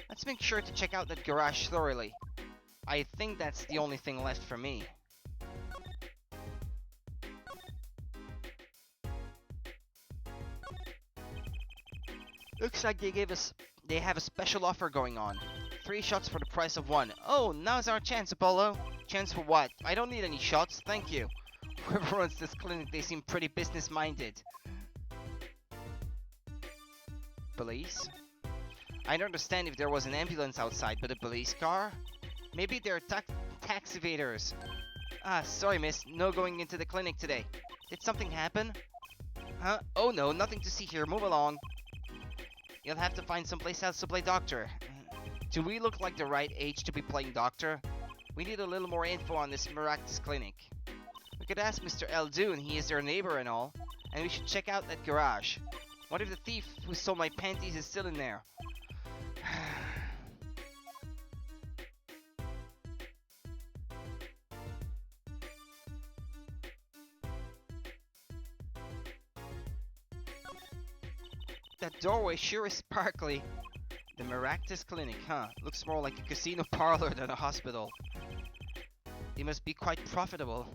Let's make sure to check out that garage thoroughly. I think that's the only thing left for me. Looks like they have a special offer going on. 3 shots for the price of 1. Oh, now's our chance, Apollo. Chance for what? I don't need any shots, thank you. Whoever runs this clinic, they seem pretty business-minded. Police? I'd understand if there was an ambulance outside, but a police car? Maybe they're tax evaders. Ah, sorry miss, no going into the clinic today. Did something happen? Huh? Oh no, nothing to see here, move along. You'll have to find someplace else to play doctor. Do we look like the right age to be playing doctor? We need a little more info on this Maractus clinic. We could ask Mr. Eldune, he is their neighbor and all. And we should check out that garage. What if the thief who stole my panties is still in there? That doorway sure is sparkly. The Maractus Clinic, huh? Looks more like a casino parlor than a hospital. They must be quite profitable.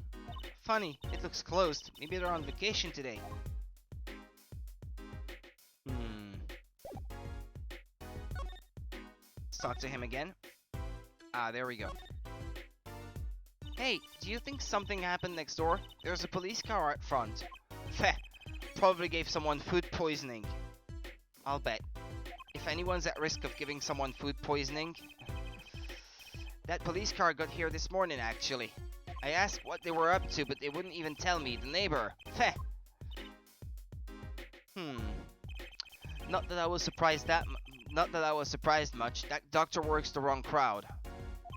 Funny, it looks closed. Maybe they're on vacation today. Let's talk to him again. Ah, there we go. Hey, do you think something happened next door? There's a police car out front. Feh, probably gave someone food poisoning. I'll bet. If if anyone's at risk of giving someone food poisoning. That police car got here this morning, actually. I asked what they were up to, but they wouldn't even tell me. The neighbor. Heh. Not that I was surprised much. That doctor works the wrong crowd.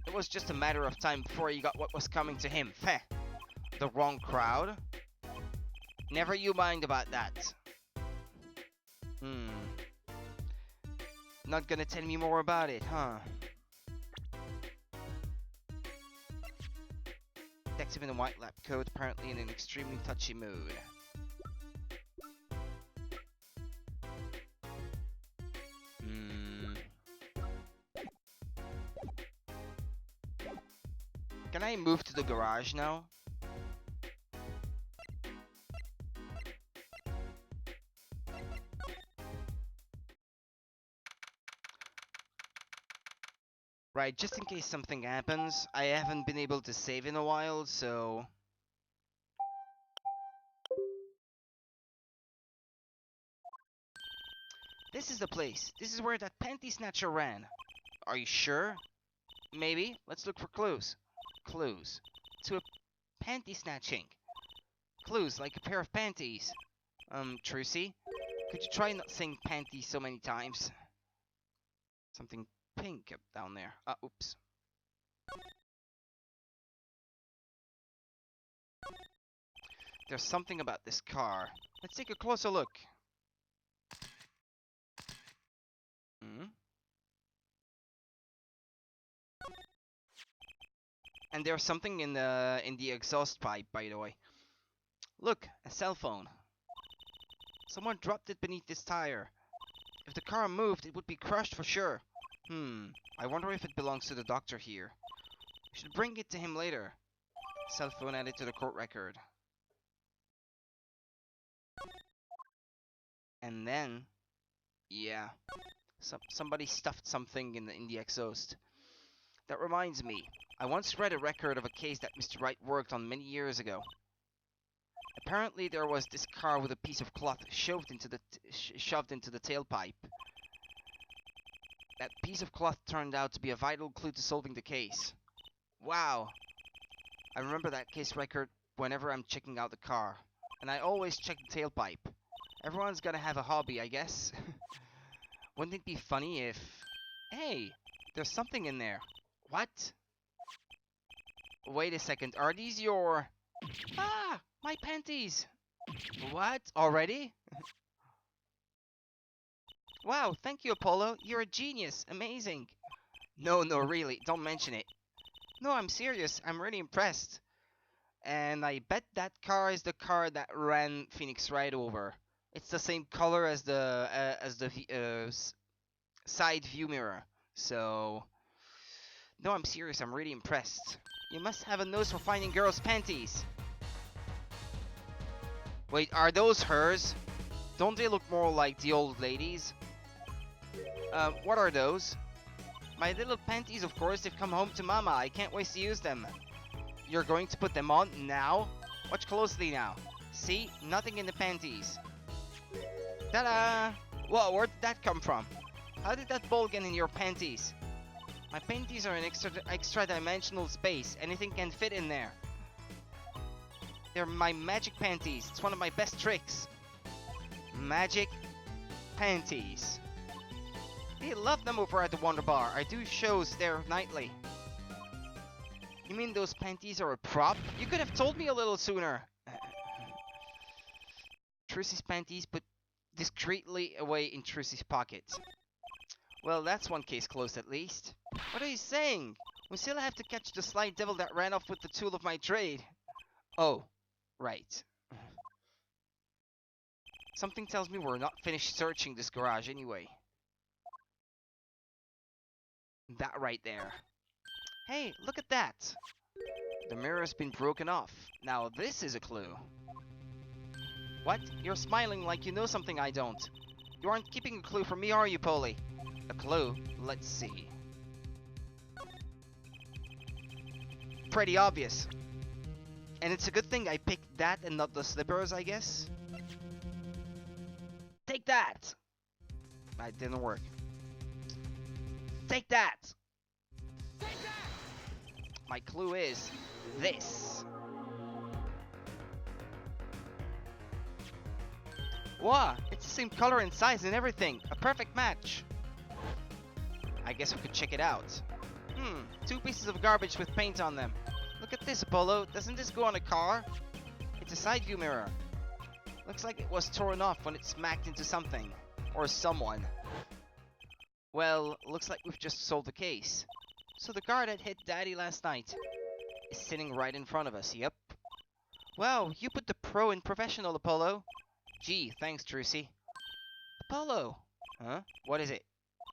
It was just a matter of time before he got what was coming to him. Heh. The wrong crowd? Never you mind about that. Not gonna tell me more about it, huh? Detective in a white lab coat, apparently in an extremely touchy mood. Can I move to the garage now? Right, just in case something happens. I haven't been able to save in a while, so... This is the place. This is where that panty snatcher ran. Are you sure? Maybe. Let's look for clues. Clues. To a panty snatching. Clues, like a pair of panties. Trucy? Could you try not saying panties so many times? Something pink up down there. Oops. There's something about this car. Let's take a closer look. And there's something in the exhaust pipe, by the way. Look, a cell phone. Someone dropped it beneath this tire. If the car moved, it would be crushed for sure. I wonder if it belongs to the doctor here. Should bring it to him later. Cell phone added to the court record. And then, yeah, somebody stuffed something in the exhaust. That reminds me, I once read a record of a case that Mr. Wright worked on many years ago. Apparently, there was this car with a piece of cloth shoved into the tailpipe. That piece of cloth turned out to be a vital clue to solving the case. Wow. I remember that case record whenever I'm checking out the car. And I always check the tailpipe. Everyone's gotta have a hobby, I guess. Wouldn't it be funny if... Hey, there's something in there. What? Wait a second, are these your... Ah! My panties! What? Already? Wow, thank you, Apollo. You're a genius. Amazing. No, really. Don't mention it. No, I'm serious. I'm really impressed. And I bet that car is the car that ran Phoenix Wright over. It's the same color as the side view mirror. So... No, I'm serious. I'm really impressed. You must have a nose for finding girls' panties. Wait, are those hers? Don't they look more like the old ladies? What are those? My little panties, of course. They've come home to Mama. I can't wait to use them. You're going to put them on now? Watch closely now. See? Nothing in the panties. Ta-da! Whoa, where did that come from? How did that ball get in your panties? My panties are in extra dimensional space. Anything can fit in there. They're my magic panties. It's one of my best tricks. Magic panties. They love them over at the Wonder Bar. I do shows there nightly. You mean those panties are a prop? You could have told me a little sooner. Trucy's panties put discreetly away in Trucy's pocket. Well, that's one case closed at least. What are you saying? We still have to catch the sly devil that ran off with the tool of my trade. Oh, right. Something tells me we're not finished searching this garage anyway. That right there. Hey, look at that! The mirror's been broken off. Now this is a clue. What? You're smiling like you know something I don't. You aren't keeping a clue from me, are you, Polly? A clue? Let's see. Pretty obvious. And it's a good thing I picked that and not the slippers, I guess. Take that! That didn't work. Take that! My clue is this. Wow, it's the same color and size and everything. A perfect match. I guess we could check it out. 2 pieces of garbage with paint on them. Look at this, Apollo. Doesn't this go on a car? It's a side view mirror. Looks like it was torn off when it smacked into something. Or someone. Well, looks like we've just solved the case. So the car that hit Daddy last night is sitting right in front of us, yep. Wow, you put the pro in professional, Apollo. Gee, thanks, Trucy. Apollo! Huh? What is it?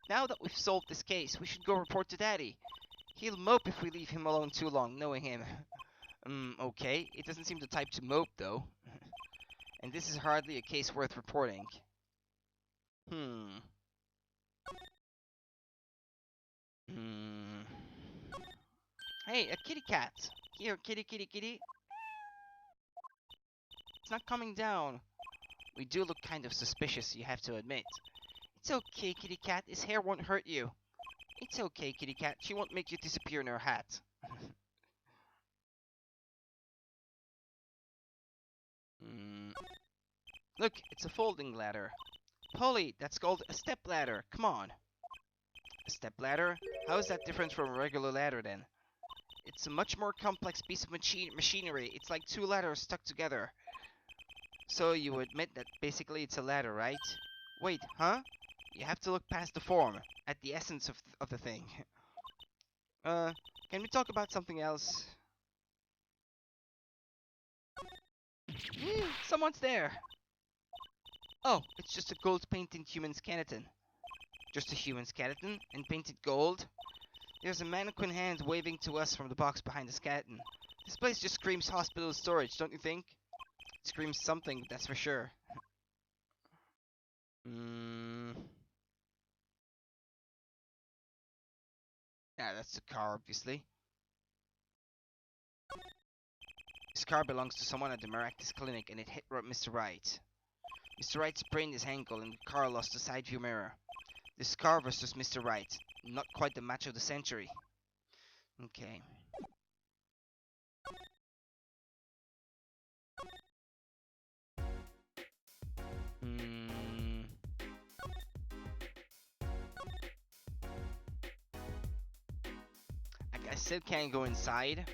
Now that we've solved this case, we should go report to Daddy. He'll mope if we leave him alone too long, knowing him. Okay. It doesn't seem the type to mope, though. And this is hardly a case worth reporting. Hey, a kitty cat! Here, kitty, kitty, kitty. It's not coming down. We do look kind of suspicious, you have to admit. It's okay, kitty cat. His hair won't hurt you. It's okay, kitty cat. She won't make you disappear in her hat. Look, it's a folding ladder. Polly, that's called a step ladder. Come on. A step ladder? How is that different from a regular ladder then? It's a much more complex piece of machinery. It's like 2 ladders stuck together. So you admit that basically it's a ladder, right? Wait, huh? You have to look past the form, at the essence of the thing. Can we talk about something else? Someone's there! Oh, it's just a gold-painted human skeleton. Just a human skeleton, and painted gold? There's a mannequin hand waving to us from the box behind the skeleton. This place just screams hospital storage, don't you think? It screams something, that's for sure. Yeah, that's the car, obviously. This car belongs to someone at the Maractus Clinic, and it hit Mr. Wright. Mr. Wright sprained his ankle, and the car lost the side view mirror. This car versus Mr. Wright. Not quite the match of the century. Okay. I still can't go inside.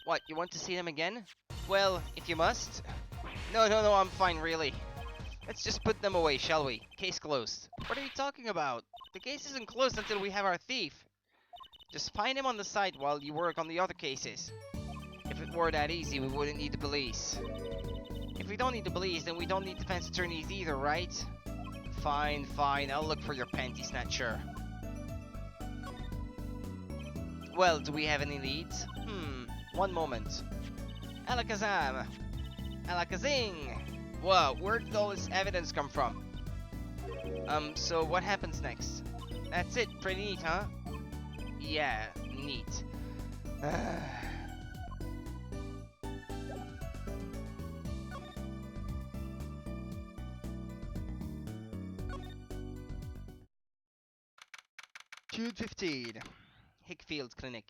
What, you want to see them again? Well, if you must. No, I'm fine, really. Let's just put them away, shall we? Case closed. What are you talking about? The case isn't closed until we have our thief. Just find him on the side while you work on the other cases. If it were that easy, we wouldn't need the police. If we don't need the police, then we don't need defense attorneys either, right? Fine, I'll look for your panty snatcher. Well, do we have any leads? One moment. Alakazam! Alakazing! Whoa, where did all this evidence come from? So what happens next? That's it, pretty neat, huh? Yeah, neat. June 15. Hickfield Clinic.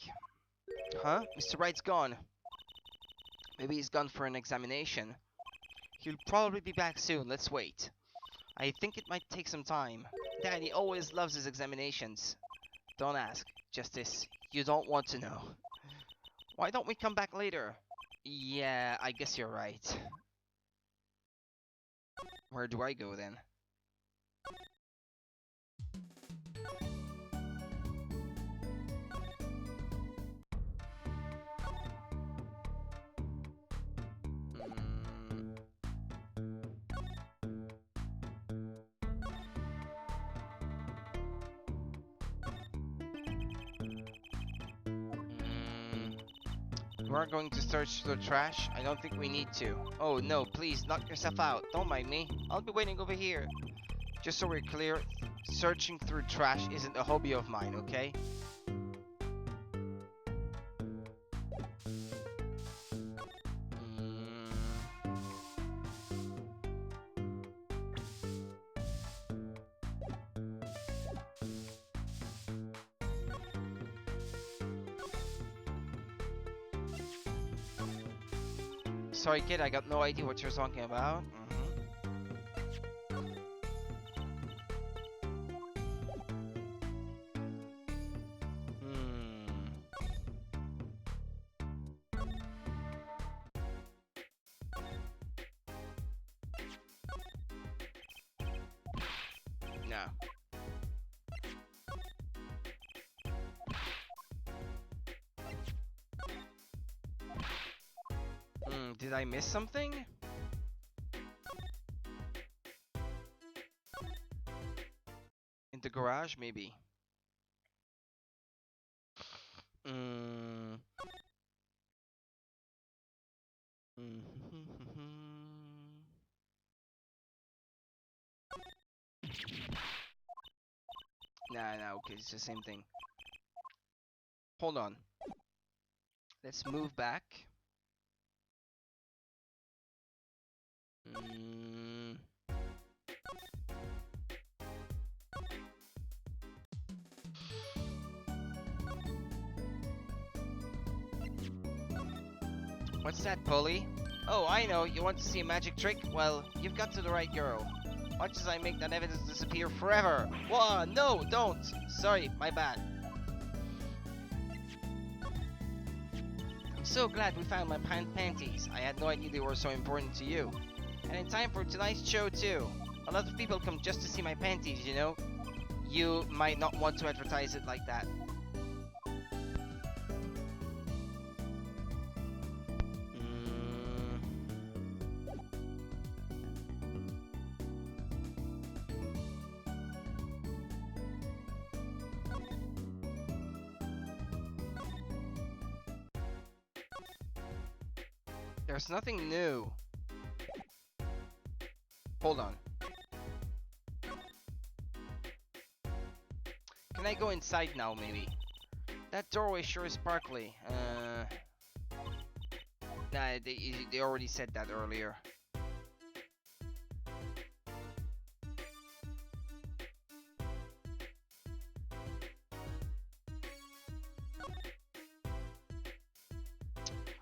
Huh? Mr. Wright's gone. Maybe he's gone for an examination. He'll probably be back soon, let's wait. I think it might take some time. Daddy always loves his examinations. Don't ask, just this. You don't want to know. Why don't we come back later? Yeah, I guess you're right. Where do I go then? We're going to search the trash? I don't think we need to. Oh no, please, knock yourself out. Don't mind me. I'll be waiting over here. Just so we're clear, searching through trash isn't a hobby of mine, okay? Sorry, kid, I got no idea what you're talking about. Hmm. No. Did I miss something? In the garage, maybe. Mm. Nah, okay, it's the same thing. Hold on. Let's move back. Mm. What's that, Polly? Oh, I know. You want to see a magic trick? Well, you've got to the right girl. Watch as I make that evidence disappear forever. Whoa, no, don't. Sorry, my bad. I'm so glad we found my panties. I had no idea they were so important to you. And in time for tonight's show too. A lot of people come just to see my panties, you know? You might not want to advertise it like that. There's nothing new. Hold on. Can I go inside now, maybe? That doorway sure is sparkly. Nah, they already said that earlier.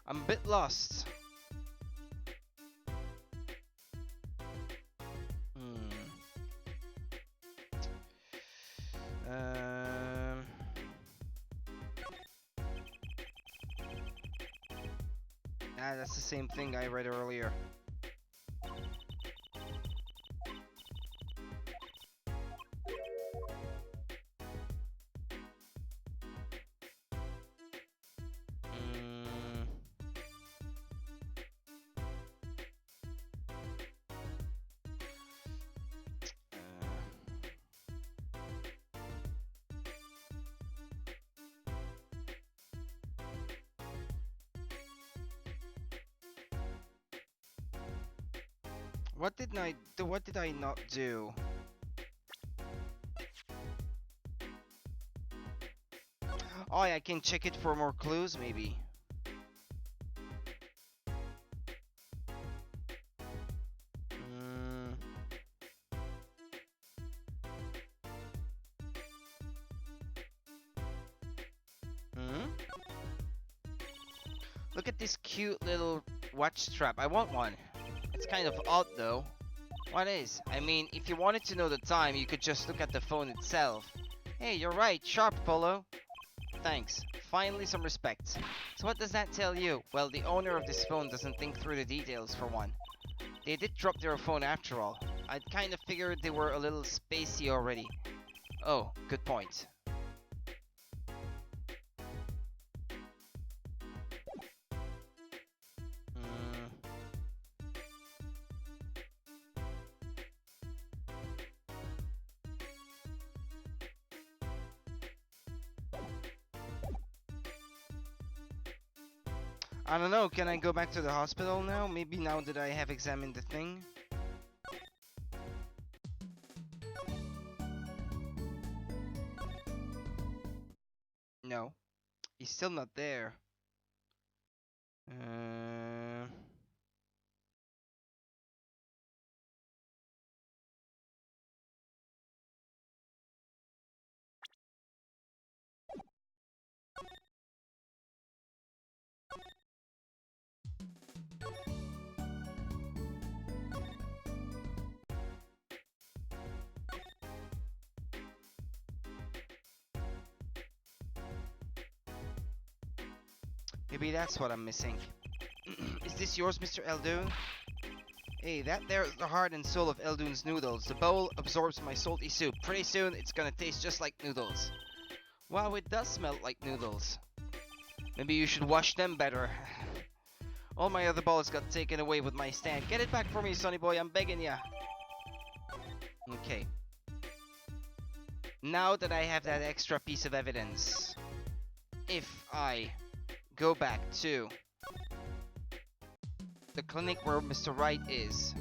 I'm a bit lost. That's the same thing I read earlier. What did I do? What did I not do? Oh, I can check it for more clues, maybe. Look at this cute little watch strap. I want one. It's kind of odd though. What is? I mean, if you wanted to know the time, you could just look at the phone itself. Hey, you're right. Sharp, Polo. Thanks. Finally some respect. So what does that tell you? Well, the owner of this phone doesn't think through the details for one. They did drop their phone after all. I'd kind of figured they were a little spacey already. Oh, good point. I don't know, can I go back to the hospital now? Maybe now that I have examined the thing? No, he's still not there. Maybe that's what I'm missing. Is this yours, Mr. Eldoon? Hey, that there's the heart and soul of Eldoon's noodles. The bowl absorbs my salty soup. Pretty soon, it's gonna taste just like noodles. Wow, it does smell like noodles. Maybe you should wash them better. All my other balls got taken away with my stand. Get it back for me, sonny boy, I'm begging ya. Okay. Now that I have that extra piece of evidence, if I go back to the clinic where Mr. Wright is.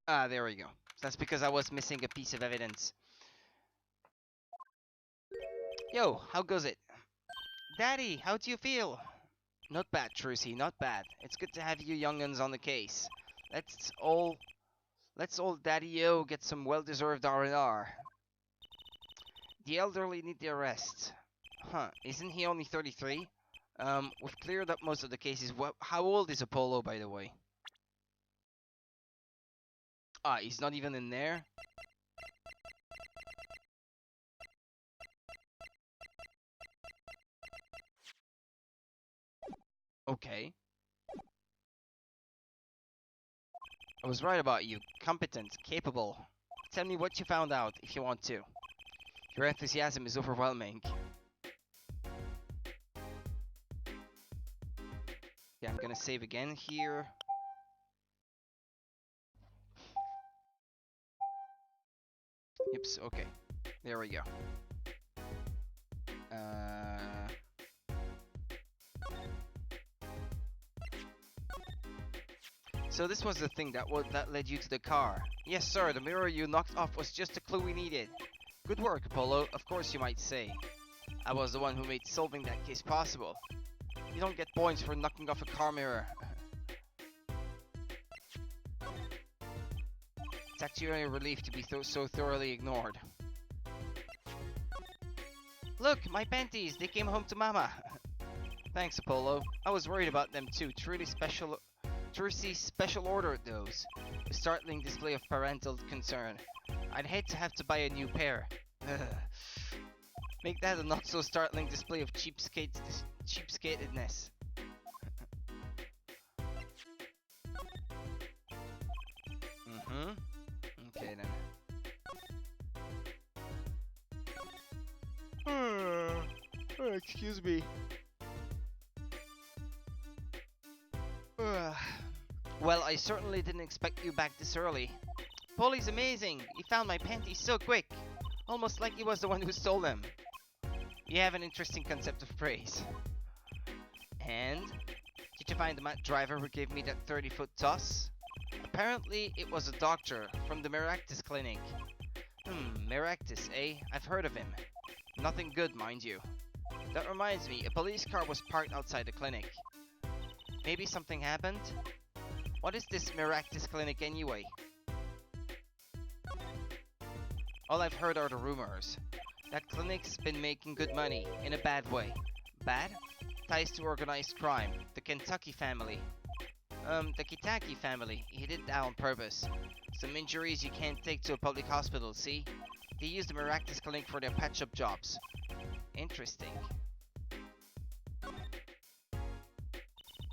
Ah, there we go. That's because I was missing a piece of evidence. Yo, how goes it? Daddy, how do you feel? Not bad, Trucy, not bad. It's good to have you young'uns on the case. Let's all Daddy-O get some well-deserved R&R. The elderly need the arrest. Huh, isn't he only 33? We've cleared up most of the cases. How old is Apollo, by the way? Ah, he's not even in there? Okay. I was right about you. Competent, capable. Tell me what you found out, if you want to. Your enthusiasm is overwhelming. Yeah, I'm gonna save again here. Oops, okay. There we go. So this was the thing that led you to the car. Yes, sir, the mirror you knocked off was just the clue we needed. Good work, Apollo, of course you might say. I was the one who made solving that case possible. You don't get points for knocking off a car mirror. It's actually a relief to be so thoroughly ignored. Look, my panties, they came home to Mama. Thanks, Apollo. I was worried about them too. Truly special ordered those. A startling display of parental concern. I'd hate to have to buy a new pair. Make that a not so startling display of cheapskatedness. Okay then. Excuse me. Well, I certainly didn't expect you back this early. Polly's amazing. He found my panties so quick. Almost like he was the one who stole them. You have an interesting concept of praise. And? Did you find the driver who gave me that 30-foot toss? Apparently, it was a doctor from the Meractus clinic. Meractus, eh? I've heard of him. Nothing good, mind you. That reminds me, a police car was parked outside the clinic. Maybe something happened? What is this Meractus clinic anyway? All I've heard are the rumors. That clinic's been making good money, in a bad way. Bad? Ties to organized crime. The Kentucky family. The Kitaki family. He did that on purpose. Some injuries you can't take to a public hospital, see? They use the Meractus clinic for their pet shop jobs. Interesting.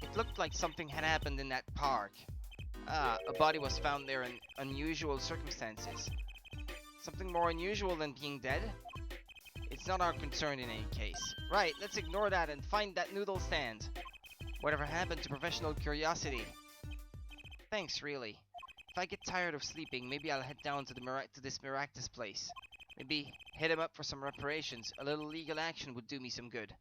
It looked like something had happened in that park. A body was found there in unusual circumstances. Something more unusual than being dead? It's not our concern in any case. Right, let's ignore that and find that noodle stand. Whatever happened to professional curiosity? Thanks, really. If I get tired of sleeping, maybe I'll head down to this Meractus place. Maybe hit him up for some reparations. A little legal action would do me some good.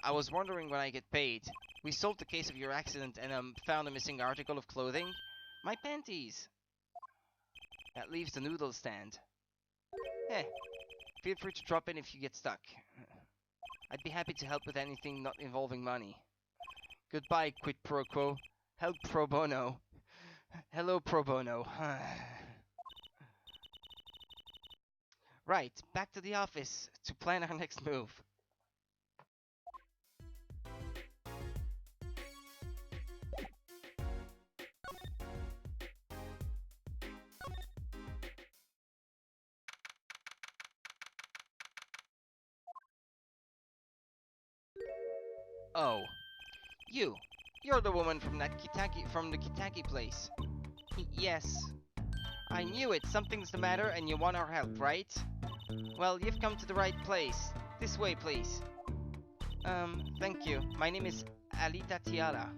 I was wondering when I get paid. We solved the case of your accident and found a missing article of clothing. My panties! That leaves the noodle stand. Feel free to drop in if you get stuck. I'd be happy to help with anything not involving money. Goodbye, quid pro quo. Help pro bono. Hello, pro bono. Right, back to the office to plan our next move. Oh, you. You're the woman from the Kitaki place. Yes. I knew it. Something's the matter and you want our help, right? Well, you've come to the right place. This way, please. Thank you. My name is Alita Tiala.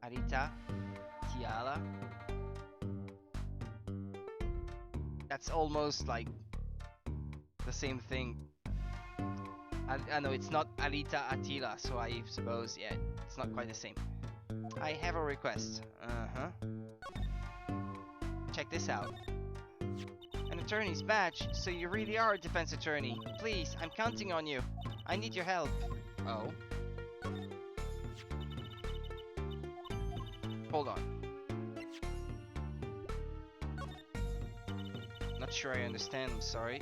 Alita Tiala? That's almost like the same thing. I know it's not Alita Atila, so I suppose, yeah, it's not quite the same. I have a request. Uh-huh. Check this out. An attorney's badge, so you really are a defense attorney. Please, I'm counting on you. I need your help. Oh. Hold on. Not sure I understand, I'm sorry.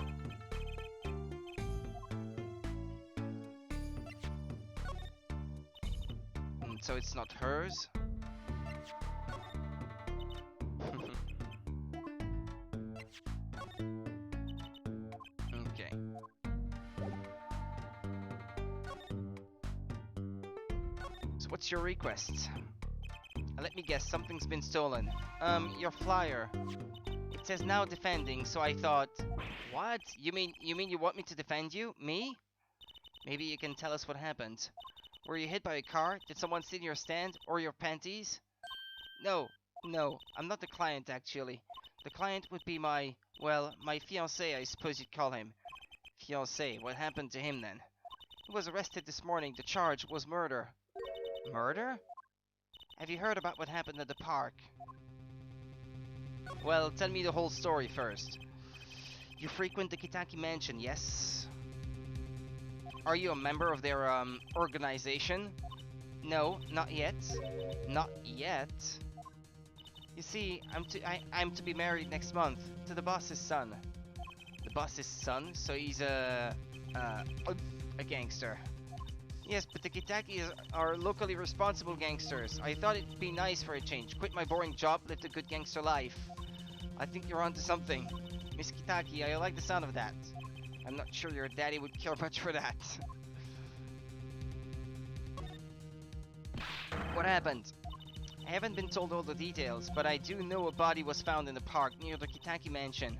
So it's not hers? Okay. So what's your request? Let me guess, something's been stolen. Your flyer. It says now defending, so I thought... What? You mean you want me to defend you? Me? Maybe you can tell us what happened. Were you hit by a car? Did someone steal your stand? Or your panties? No, I'm not the client actually. The client would be my fiancé, I suppose you'd call him. Fiancé, what happened to him then? He was arrested this morning. The charge was murder. Murder? Have you heard about what happened at the park? Well, tell me the whole story first. You frequent the Kitaki mansion, yes? Are you a member of their, organization? No, not yet. Not yet? You see, I'm to be married next month to the boss's son. The boss's son? So he's a gangster. Yes, but the Kitaki are locally responsible gangsters. I thought it'd be nice for a change. Quit my boring job, live a good gangster life. I think you're onto something. Miss Kitaki, I like the sound of that. I'm not sure your daddy would care much for that. What happened? I haven't been told all the details, but I do know a body was found in the park near the Kitaki mansion.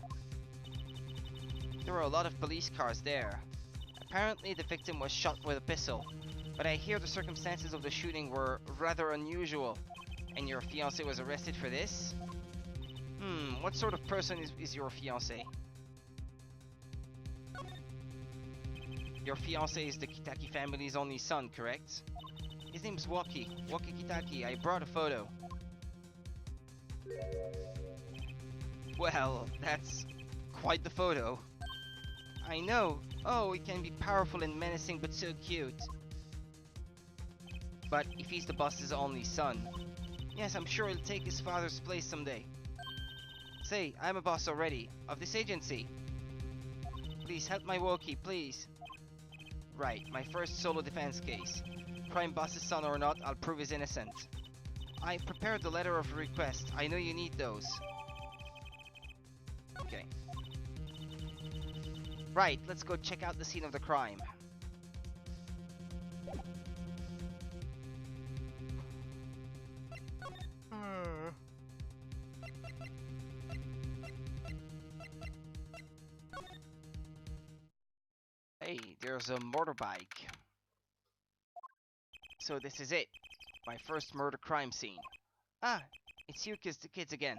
There were a lot of police cars there. Apparently the victim was shot with a pistol, but I hear the circumstances of the shooting were rather unusual. And your fiancé was arrested for this? What sort of person is your fiancé? Your fiancé is the Kitaki family's only son, correct? His name's Waki Kitaki. I brought a photo. Well, that's quite the photo. I know. Oh, he can be powerful and menacing, but so cute. But if he's the boss's only son, yes, I'm sure he'll take his father's place someday. Say, I'm a boss already, of this agency. Please help my Wookie, please. Right, my first solo defense case. Crime boss's son or not, I'll prove he's innocent. I prepared the letter of request. I know you need those. Okay. Right, let's go check out the scene of the crime. Hey, there's a motorbike. So this is it. My first murder crime scene. Ah, it's you kids again.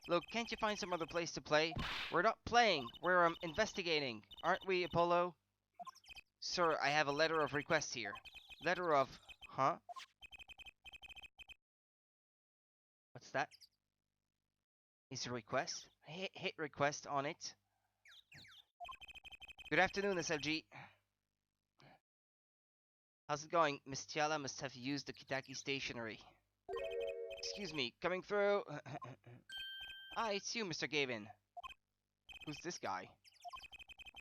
Look, can't you find some other place to play? We're not playing, we're investigating. Aren't we, Apollo? Sir, I have a letter of request here. Letter of... Huh? What's that? Is a request? Hit request on it. Good afternoon, SFG. How's it going? Miss Tiala must have used the Kitaki stationery. Excuse me, coming through. Ah, it's you, Mr. Gavin. Who's this guy?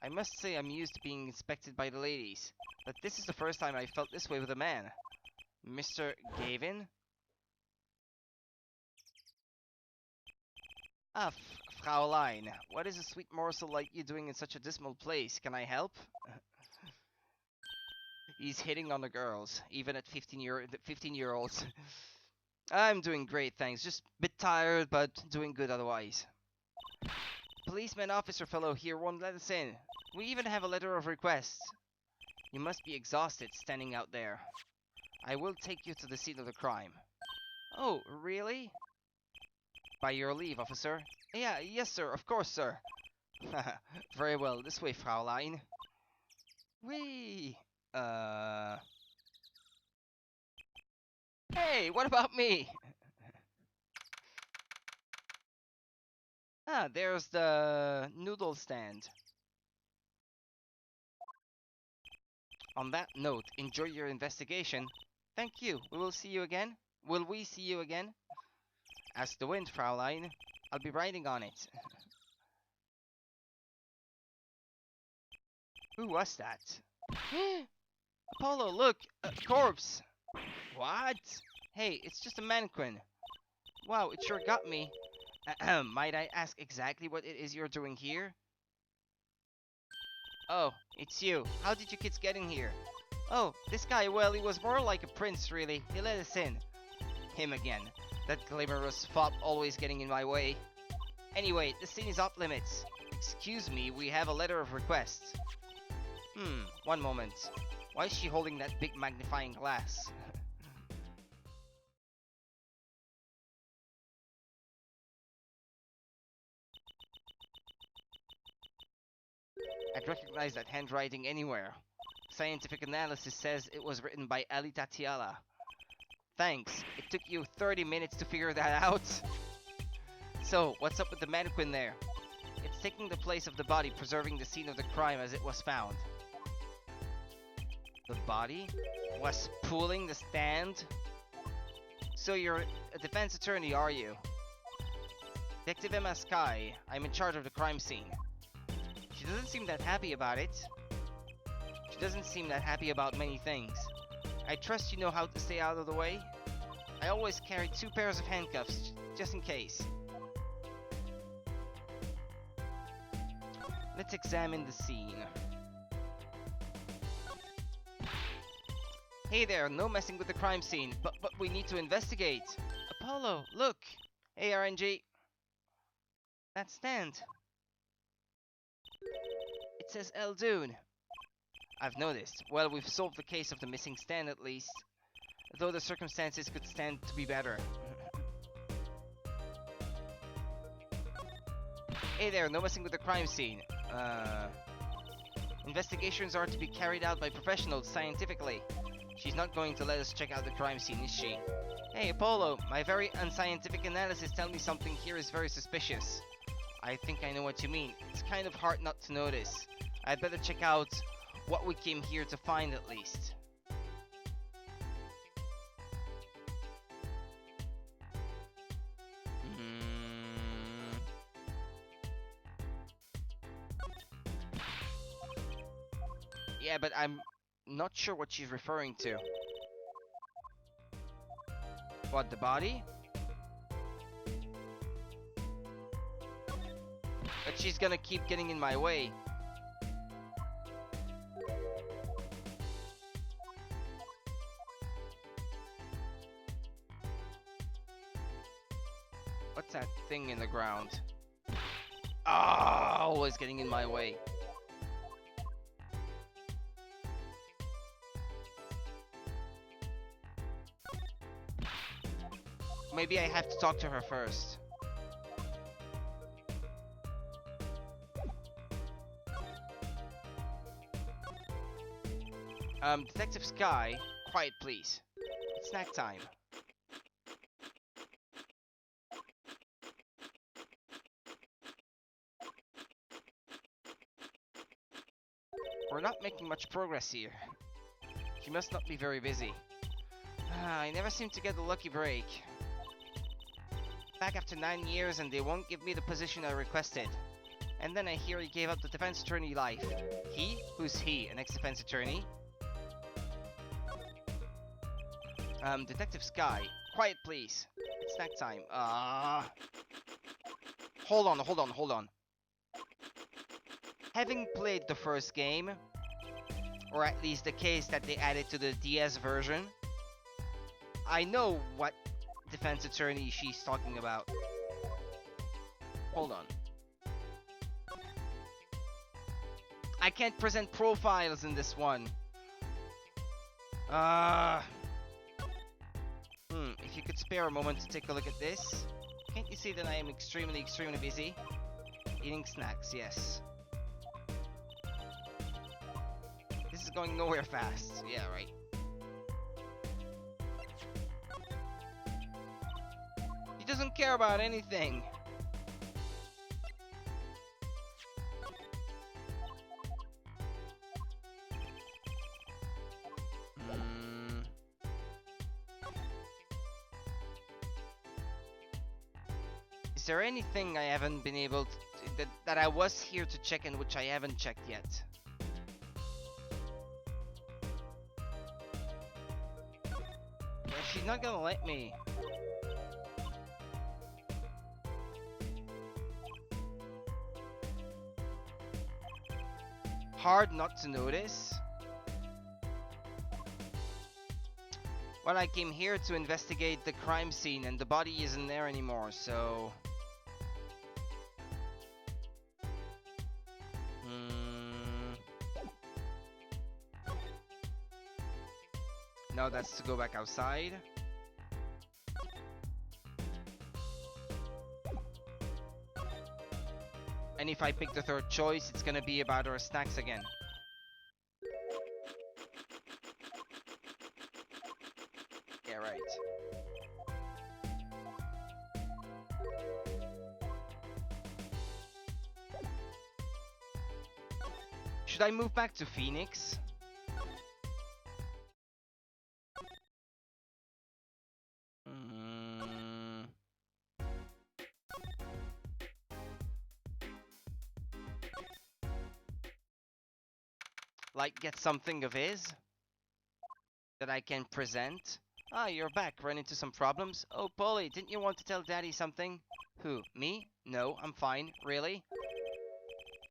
I must say I'm used to being inspected by the ladies, but this is the first time I felt this way with a man. Mr. Gavin? Ah, Fraulein, what is a sweet morsel like you doing in such a dismal place? Can I help? He's hitting on the girls, even at 15-year-olds. I'm doing great, thanks. Just a bit tired, but doing good otherwise. Policeman officer fellow here won't let us in. We even have a letter of request. You must be exhausted standing out there. I will take you to the scene of the crime. Oh, really? By your leave, officer. Yeah, yes, sir. Of course, sir. Very well. This way, Fraulein. Whee! Hey, what about me? Ah, there's the noodle stand. On that note, enjoy your investigation. Thank you. We will see you again. Will we see you again? Ask the wind, Fraulein. I'll be riding on it. Who was that? Apollo, look! A corpse! What? Hey, it's just a mannequin. Wow, it sure got me. Might I ask exactly what it is you're doing here? Oh, it's you. How did you kids get in here? Oh, this guy, well, he was more like a prince, really. He let us in. Him again. That glamorous fop always getting in my way. Anyway, the scene is off limits. Excuse me, we have a letter of request. One moment. Why is she holding that big magnifying glass? I'd recognize that handwriting anywhere. Scientific analysis says it was written by Ali Tatiala. Thanks. It took you 30 minutes to figure that out? So, what's up with the mannequin there? It's taking the place of the body, preserving the scene of the crime as it was found. The body was pulling the stand? So you're a defense attorney, are you? Detective Emma Sky. I'm in charge of the crime scene. She doesn't seem that happy about it. She doesn't seem that happy about many things. I trust you know how to stay out of the way. I always carry 2 pairs of handcuffs, just in case. Let's examine the scene. Hey there, no messing with the crime scene, but we need to investigate. Apollo, look! Hey RNG. That stand. It says Eldoon. I've noticed. Well, we've solved the case of the missing stand at least. Though the circumstances could stand to be better. Hey there, no messing with the crime scene. Investigations are to be carried out by professionals scientifically. She's not going to let us check out the crime scene, is she? Hey, Apollo, my very unscientific analysis tells me something here is very suspicious. I think I know what you mean. It's kind of hard not to notice. I'd better check out what we came here to find at least. Yeah, but I'm not sure what she's referring to. What, the body? But she's gonna keep getting in my way. What's that thing in the ground? Ah, always getting in my way. Maybe I have to talk to her first. Detective Sky, quiet please. It's snack time. We're not making much progress here. She must not be very busy. I never seem to get a lucky break. Back after 9 years and they won't give me the position I requested. And then I hear he gave up the defense attorney life. He? Who's he? An ex-defense attorney? Detective Sky, quiet please. It's snack time. Hold on. Having played the first game, Or at least the case that they added to the DS version. I know what defense attorney she's talking about. Hold on. I can't present profiles in this one. If you could spare a moment to take a look at this. Can't you see that I am extremely busy? Eating snacks, yes. This is going nowhere fast. Yeah, right. He doesn't care about anything. Is there anything I haven't been able to, that I was here to check in which I haven't checked yet? Yeah, she's not gonna let me. Hard not to notice. Well, I came here to investigate the crime scene and the body isn't there anymore, so... No, that's to go back outside. And if I pick the third choice, it's gonna be about our snacks again. Yeah, right. Should I move back to Phoenix? Like, get something of his that I can present? Ah, you're back. Run into some problems? Oh, Polly, didn't you want to tell Daddy something? Who, me? No, I'm fine. Really?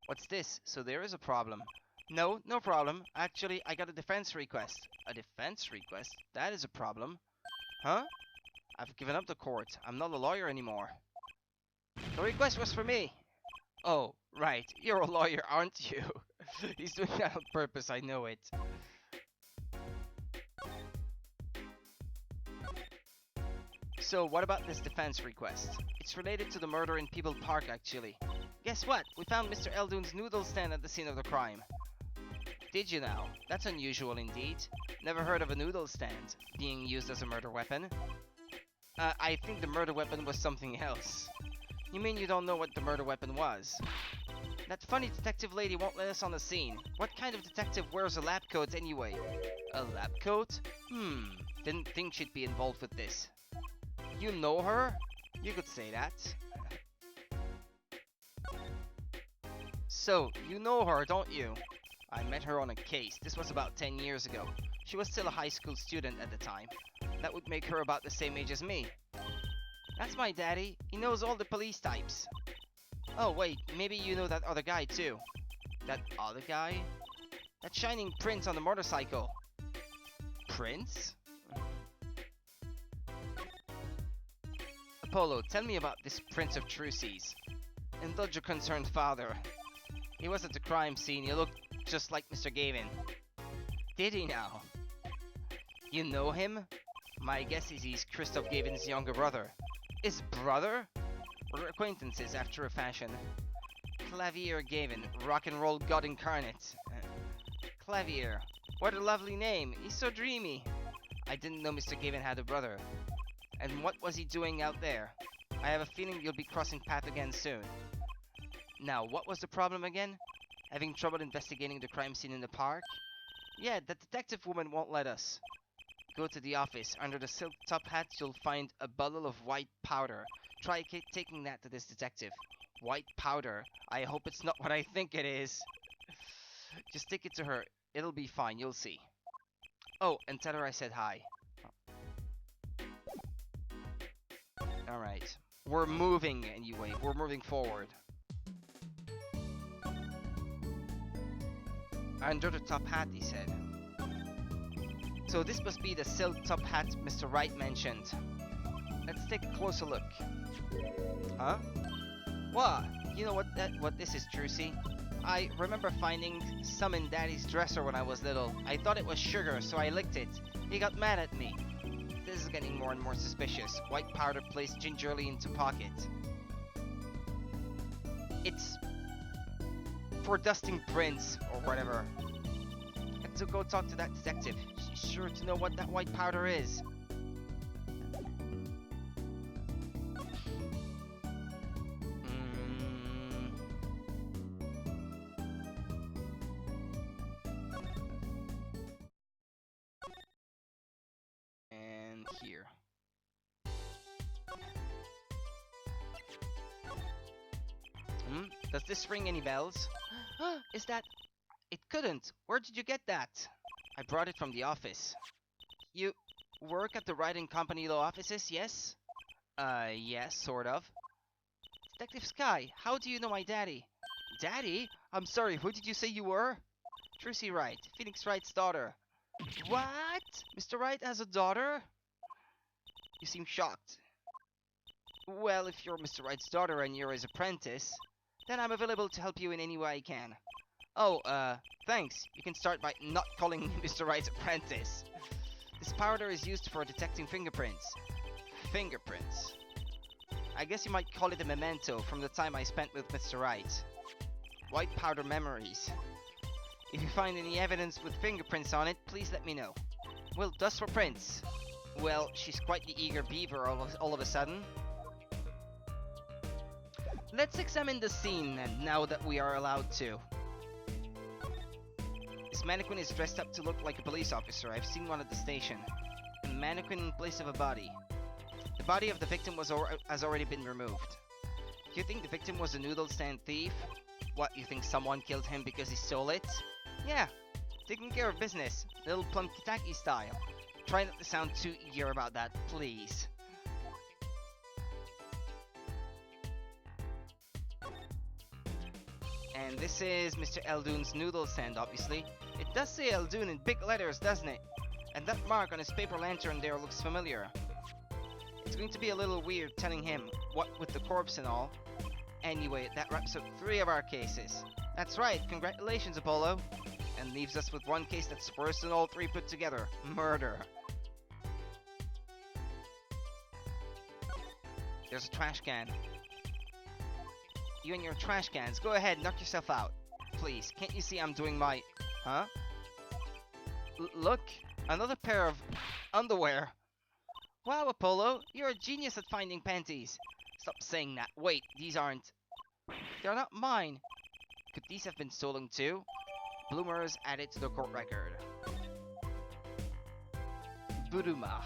What's this? So there is a problem. No, no problem. Actually, I got a defense request. A defense request? That is a problem. Huh? I've given up the court. I'm not a lawyer anymore. The request was for me. Oh, right. You're a lawyer, aren't you? He's doing that on purpose, I know it. So, what about this defense request? It's related to the murder in People Park, actually. Guess what? We found Mr. Eldoon's noodle stand at the scene of the crime. Did you now? That's unusual indeed. Never heard of a noodle stand being used as a murder weapon. I think the murder weapon was something else. You mean you don't know what the murder weapon was? That funny detective lady won't let us on the scene. What kind of detective wears a lab coat anyway? A lab coat? Didn't think she'd be involved with this. You know her? You could say that. So, you know her, don't you? I met her on a case. This was about 10 years ago. She was still a high school student at the time. That would make her about the same age as me. That's my daddy. He knows all the police types. Oh wait, maybe you know that other guy too. That other guy? That shining prince on the motorcycle. Prince? Apollo, tell me about this Prince of Truces. Indulge your concerned father. He was at the crime scene. He looked just like Mr. Gavin. Did he now? You know him? My guess is he's Christoph Gavin's younger brother. His brother? We're acquaintances after a fashion. Clavier Gavin, rock and roll god incarnate. Clavier, what a lovely name. He's so dreamy. I didn't know Mr. Gavin had a brother. And what was he doing out there? I have a feeling you'll be crossing paths again soon. Now, what was the problem again? Having trouble investigating the crime scene in the park? Yeah, the detective woman won't let us. Go to the office. Under the silk top hat, you'll find a bottle of white powder. Try taking that to this detective. White powder. I hope it's not what I think it is. Just take it to her. It'll be fine, you'll see. Oh, and tell her I said hi. Alright. We're moving anyway. We're moving forward. Under the top hat, he said. So this must be the silk top hat Mr. Wright mentioned. Let's take a closer look. Huh? What? You know what this is, Trucy? I remember finding some in Daddy's dresser when I was little. I thought it was sugar, so I licked it. He got mad at me. This is getting more and more suspicious. White powder placed gingerly into pocket. It's for dusting prints or whatever. I have to go talk to that detective. She's sure to know what that white powder is. And here. Does this ring any bells? Is that... It couldn't. Where did you get that? I brought it from the office. You work at the Wright and Company law offices, yes? Yes, sort of. Detective Sky, how do you know my daddy? Daddy? I'm sorry, who did you say you were? Trucy Wright, Phoenix Wright's daughter. What? Mr. Wright has a daughter? You seem shocked. Well, if you're Mr. Wright's daughter and you're his apprentice, then I'm available to help you in any way I can. Oh, thanks. You can start by not calling me Mr. Wright's apprentice. This powder is used for detecting fingerprints. Fingerprints. I guess you might call it a memento from the time I spent with Mr. Wright. White powder memories. If you find any evidence with fingerprints on it, please let me know. Well, dust for prints. Well, she's quite the eager beaver all of a sudden. Let's examine the scene now that we are allowed to. This mannequin is dressed up to look like a police officer. I've seen one at the station. A mannequin in place of a body. The body of the victim has already been removed. Do you think the victim was a noodle stand thief? What, you think someone killed him because he stole it? Yeah, taking care of business. Little plum Kitaki style. Try not to sound too eager about that, please. And this is Mr. Eldoon's noodle stand, obviously. It does say Eldoon in big letters, doesn't it? And that mark on his paper lantern there looks familiar. It's going to be a little weird telling him, what with the corpse and all. Anyway, that wraps up 3 of our cases. That's right, congratulations, Apollo. And leaves us with one case that's worse than all 3 put together. Murder. There's a trash can. You and your trash cans, go ahead, knock yourself out. Please, can't you see I'm doing my... Huh? Look, another pair of underwear. Wow, Apollo, you're a genius at finding panties. Stop saying that. Wait, these aren't... They're not mine. Could these have been stolen too? Bloomers added to the court record. Buruma.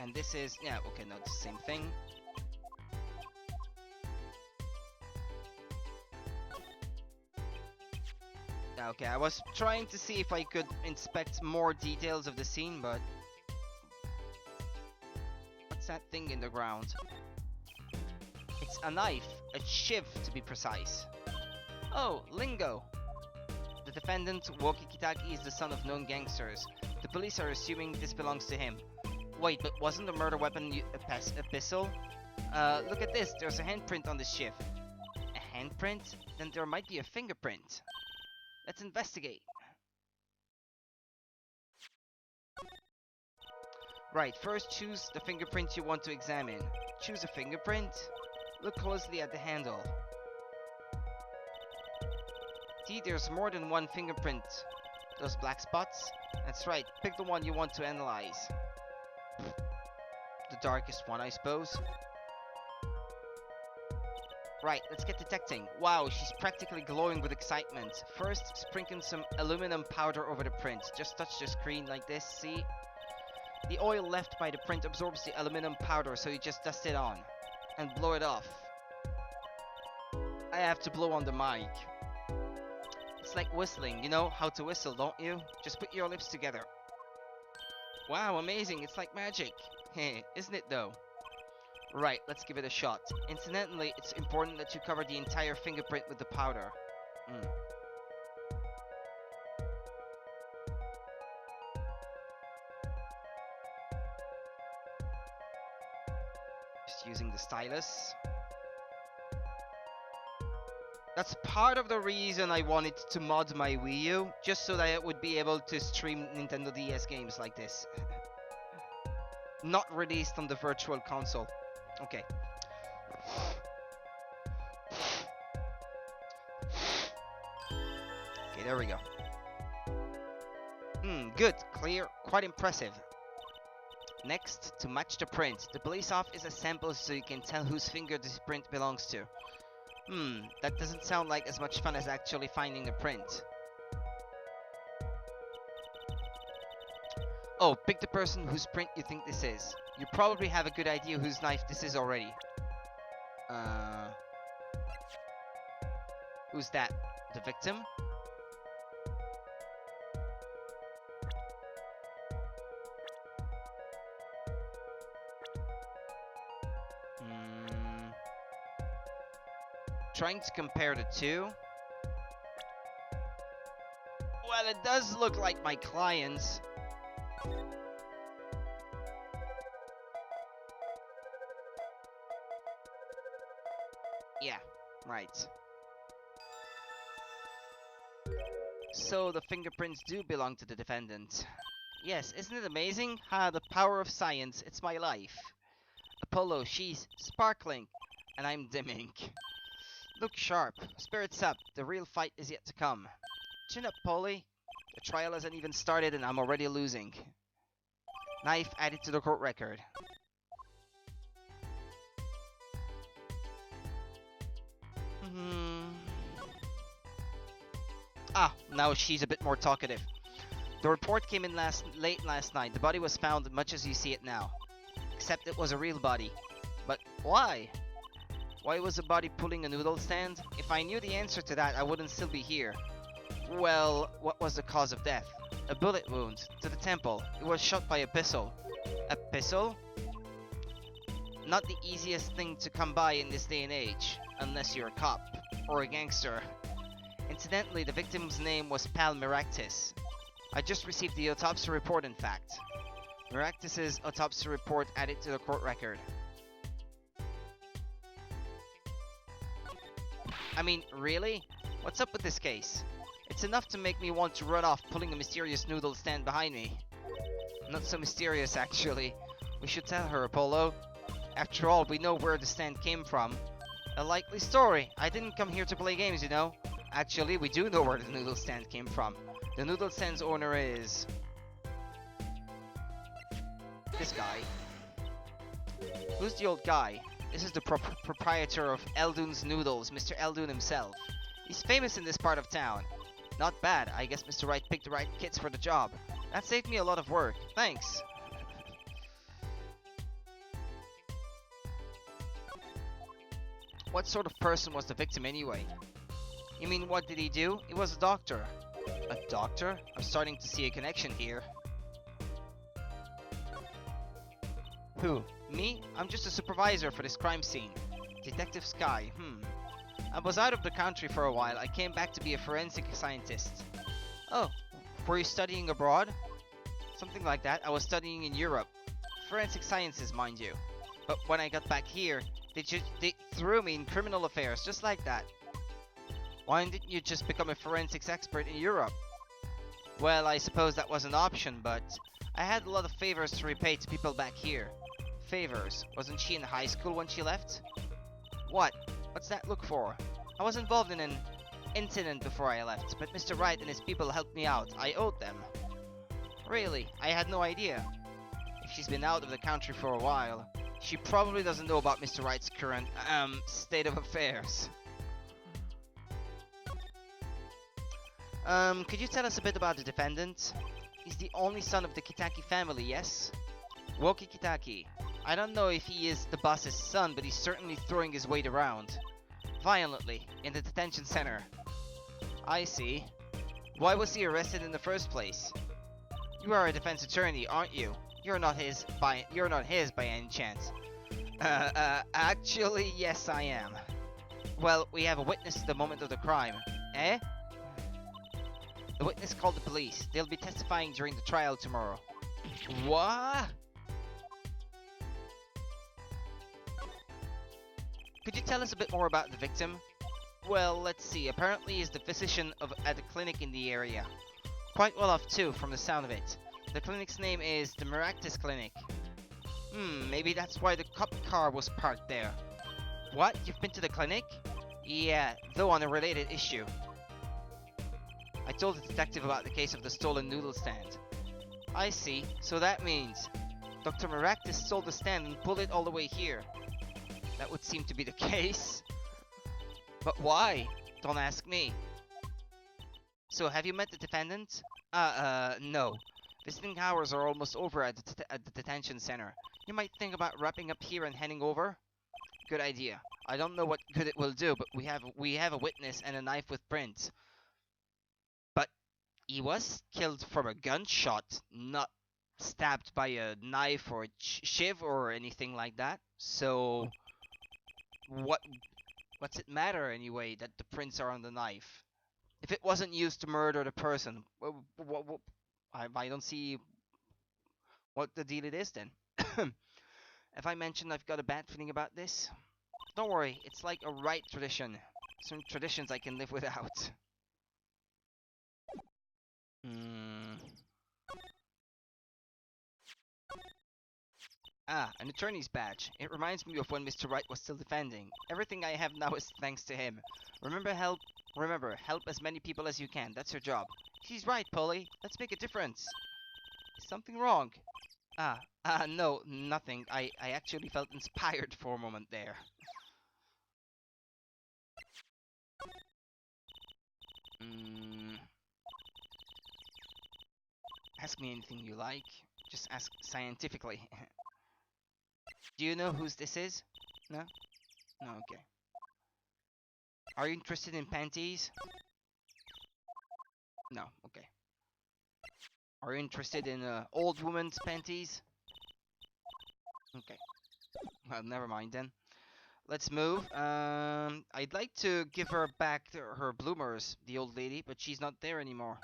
And this is... Yeah, okay, no, it's the same thing. Okay, I was trying to see if I could inspect more details of the scene, but... What's that thing in the ground? It's a knife, a shiv to be precise. Oh, lingo. The defendant, Woki Kitaki, is the son of known gangsters. The police are assuming this belongs to him. Wait, but wasn't the murder weapon a pistol? Look at this, there's a handprint on this shiv. A handprint? Then there might be a fingerprint. Let's investigate. Right, first choose the fingerprint you want to examine. Choose a fingerprint. Look closely at the handle. See, there's more than one fingerprint. Those black spots? That's right, pick the one you want to analyze. The darkest one, I suppose. Right, let's get detecting. Wow, she's practically glowing with excitement. First, sprinkle some aluminum powder over the print. Just touch the screen like this, see? The oil left by the print absorbs the aluminum powder, so you just dust it on. And blow it off. I have to blow on the mic. It's like whistling, you know how to whistle, don't you? Just put your lips together. Wow, amazing, it's like magic. Heh, isn't it though? Right, let's give it a shot. Incidentally, it's important that you cover the entire fingerprint with the powder. Just using the stylus. That's part of the reason I wanted to mod my Wii U, just so that I would be able to stream Nintendo DS games like this. Not released on the Virtual Console. Okay. Okay, there we go. Good, clear, quite impressive. Next, to match the print, the blaze off is assembled so you can tell whose finger this print belongs to. That doesn't sound like as much fun as actually finding the print. Oh, pick the person whose print you think this is. You probably have a good idea whose knife this is already. Who's that? The victim? Trying to compare the two. Well, it does look like my client's. Yeah, right. So the fingerprints do belong to the defendant. Yes, isn't it amazing? The power of science, it's my life. Apollo, she's sparkling, and I'm dimming. Look sharp, spirits up, the real fight is yet to come. Chin up, Polly. The trial hasn't even started and I'm already losing. Knife added to the court record. Now she's a bit more talkative. The report came in late last night. The body was found much as you see it now. Except it was a real body. But why? Why was the body pulling a noodle stand? If I knew the answer to that, I wouldn't still be here. Well, what was the cause of death? A bullet wound to the temple. It was shot by a pistol. A pistol? Not the easiest thing to come by in this day and age, unless you're a cop or a gangster. Incidentally, the victim's name was Pal Miractis. I just received the autopsy report, in fact. Miractis' autopsy report added to the court record. I mean, really? What's up with this case? It's enough to make me want to run off pulling a mysterious noodle stand behind me. Not so mysterious, actually. We should tell her, Apollo. After all, we know where the stand came from. A likely story. I didn't come here to play games, you know. Actually, we do know where the noodle stand came from. The noodle stand's owner is... this guy. Who's the old guy? This is the proprietor of Eldoon's Noodles, Mr. Eldoon himself. He's famous in this part of town. Not bad, I guess Mr. Wright picked the right kits for the job. That saved me a lot of work. Thanks. What sort of person was the victim anyway? You mean, what did he do? He was a doctor. A doctor? I'm starting to see a connection here. Who? Me? I'm just a supervisor for this crime scene. Detective Sky, I was out of the country for a while. I came back to be a forensic scientist. Oh, were you studying abroad? Something like that. I was studying in Europe. Forensic sciences, mind you. But when I got back here, they threw me in criminal affairs, just like that. Why didn't you just become a forensics expert in Europe? Well, I suppose that was an option, but I had a lot of favors to repay to people back here. Favors? Wasn't she in high school when she left? What? What's that look for? I was involved in an incident before I left, but Mr. Wright and his people helped me out. I owed them. Really? I had no idea. If she's been out of the country for a while, she probably doesn't know about Mr. Wright's current, state of affairs. Could you tell us a bit about the defendant? He's the only son of the Kitaki family, yes? Woki Kitaki. I don't know if he is the boss's son, but he's certainly throwing his weight around. Violently, in the detention center. I see. Why was he arrested in the first place? You are a defense attorney, aren't you? You're not his by any chance. Actually, yes, I am. Well, we have a witness at the moment of the crime. Eh? The witness called the police. They'll be testifying during the trial tomorrow. What? Could you tell us a bit more about the victim? Well, let's see. Apparently he's the physician at a clinic in the area. Quite well off too, from the sound of it. The clinic's name is the Maractus Clinic. Maybe that's why the cop car was parked there. What? You've been to the clinic? Yeah, though on a related issue. I told the detective about the case of the stolen noodle stand. I see. So that means Dr. Maractus stole the stand and pulled it all the way here. That would seem to be the case. But why? Don't ask me. So, have you met the defendant? No. Visiting hours are almost over at the detention center. You might think about wrapping up here and heading over? Good idea. I don't know what good it will do, but we have a witness and a knife with prints. But he was killed from a gunshot, not stabbed by a knife or a shiv or anything like that. So, what's it matter anyway that the prints are on the knife? If it wasn't used to murder the person, I don't see what the deal it is then. Have I mentioned I've got a bad feeling about this? Don't worry, it's like a right tradition. Some traditions I can live without. Ah, an attorney's badge. It reminds me of when Mr. Wright was still defending. Everything I have now is thanks to him. Remember, help as many people as you can. That's your job. She's right, Polly. Let's make a difference. Is something wrong? No, nothing. I actually felt inspired for a moment there. Ask me anything you like. Just ask scientifically. Do you know whose this is? No? No, okay. Are you interested in panties? No, okay. Are you interested in old woman's panties? Okay. Well, never mind then. Let's move. I'd like to give her back her bloomers, the old lady, but she's not there anymore.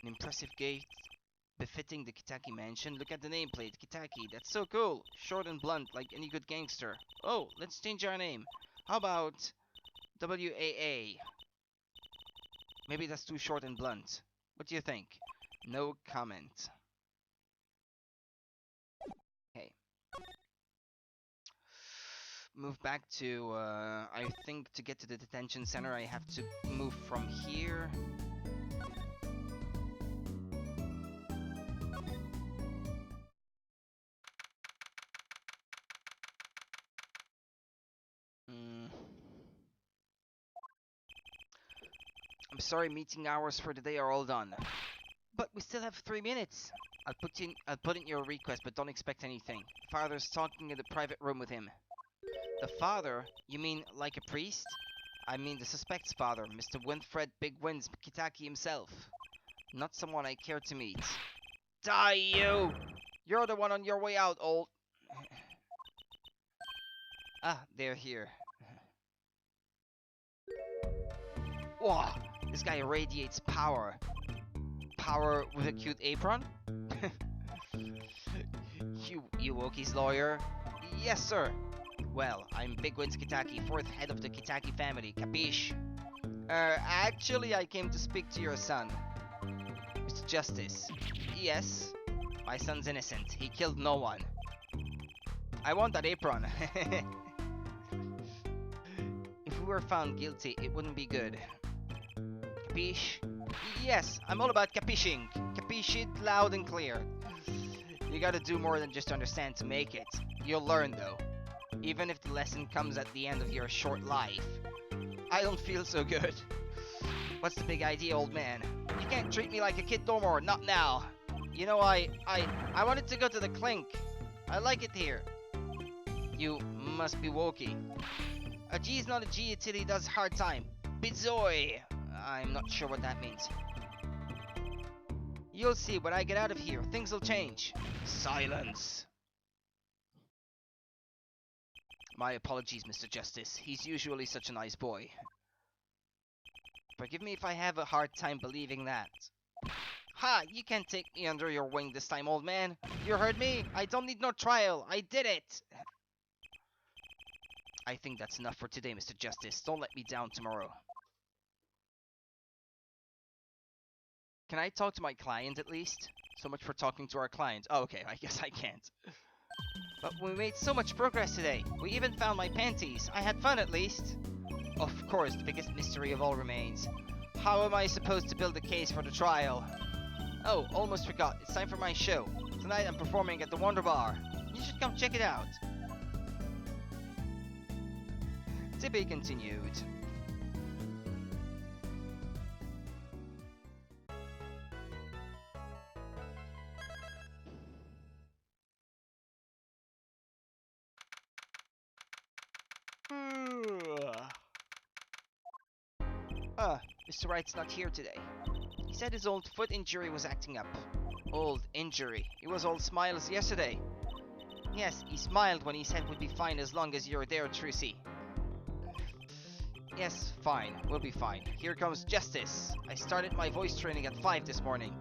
An impressive gate befitting the Kitaki mansion. Look at the nameplate, Kitaki. That's so cool. Short and blunt, like any good gangster. Oh, let's change our name. How about WAA? Maybe that's too short and blunt. What do you think? No comment. Okay. Move back to, I think to get to the detention center I have to move from here. I'm sorry, meeting hours for the day are all done. But we still have 3 minutes. I'll put in your request, but don't expect anything. Father's talking in the private room with him. The father? You mean like a priest? I mean the suspect's father, Mr. Winfred Big Wins Kitaki himself. Not someone I care to meet. Die, you! You're the one on your way out, old... Ah, they're here. Whoa! This guy radiates power. Power with a cute apron? You Wookie's lawyer? Yes, sir. Well, I'm Big Wins Kitaki, 4th head of the Kitaki family, capiche? Actually, I came to speak to your son. Mr. Justice. Yes? My son's innocent. He killed no one. I want that apron. If we were found guilty, it wouldn't be good. Capiche? Yes, I'm all about capiching. Capiche it loud and clear. You gotta do more than just understand to make it. You'll learn though. Even if the lesson comes at the end of your short life. I don't feel so good. What's the big idea, old man? You can't treat me like a kid no more, not now. You know, I wanted to go to the clink. I like it here. You must be wokey. A G is not a G until he does hard time. Bizoy! I'm not sure what that means. You'll see when I get out of here. Things will change. Silence. My apologies, Mr. Justice. He's usually such a nice boy. Forgive me if I have a hard time believing that. Ha! You can't take me under your wing this time, old man. You heard me? I don't need no trial. I did it! I think that's enough for today, Mr. Justice. Don't let me down tomorrow. Can I talk to my client at least? So much for talking to our client. Oh, okay, I guess I can't. But we made so much progress today. We even found my panties. I had fun at least. Of course, the biggest mystery of all remains. How am I supposed to build a case for the trial? Oh, almost forgot. It's time for my show. Tonight I'm performing at the Wonder Bar. You should come check it out. To be continued. Mr. Wright's not here today. He said his old foot injury was acting up. Old injury. He was all smiles yesterday. Yes, he smiled when he said we'd be fine as long as you're there, Trucy. Yes, fine. We'll be fine. Here comes Justice. I started my voice training at 5 this morning.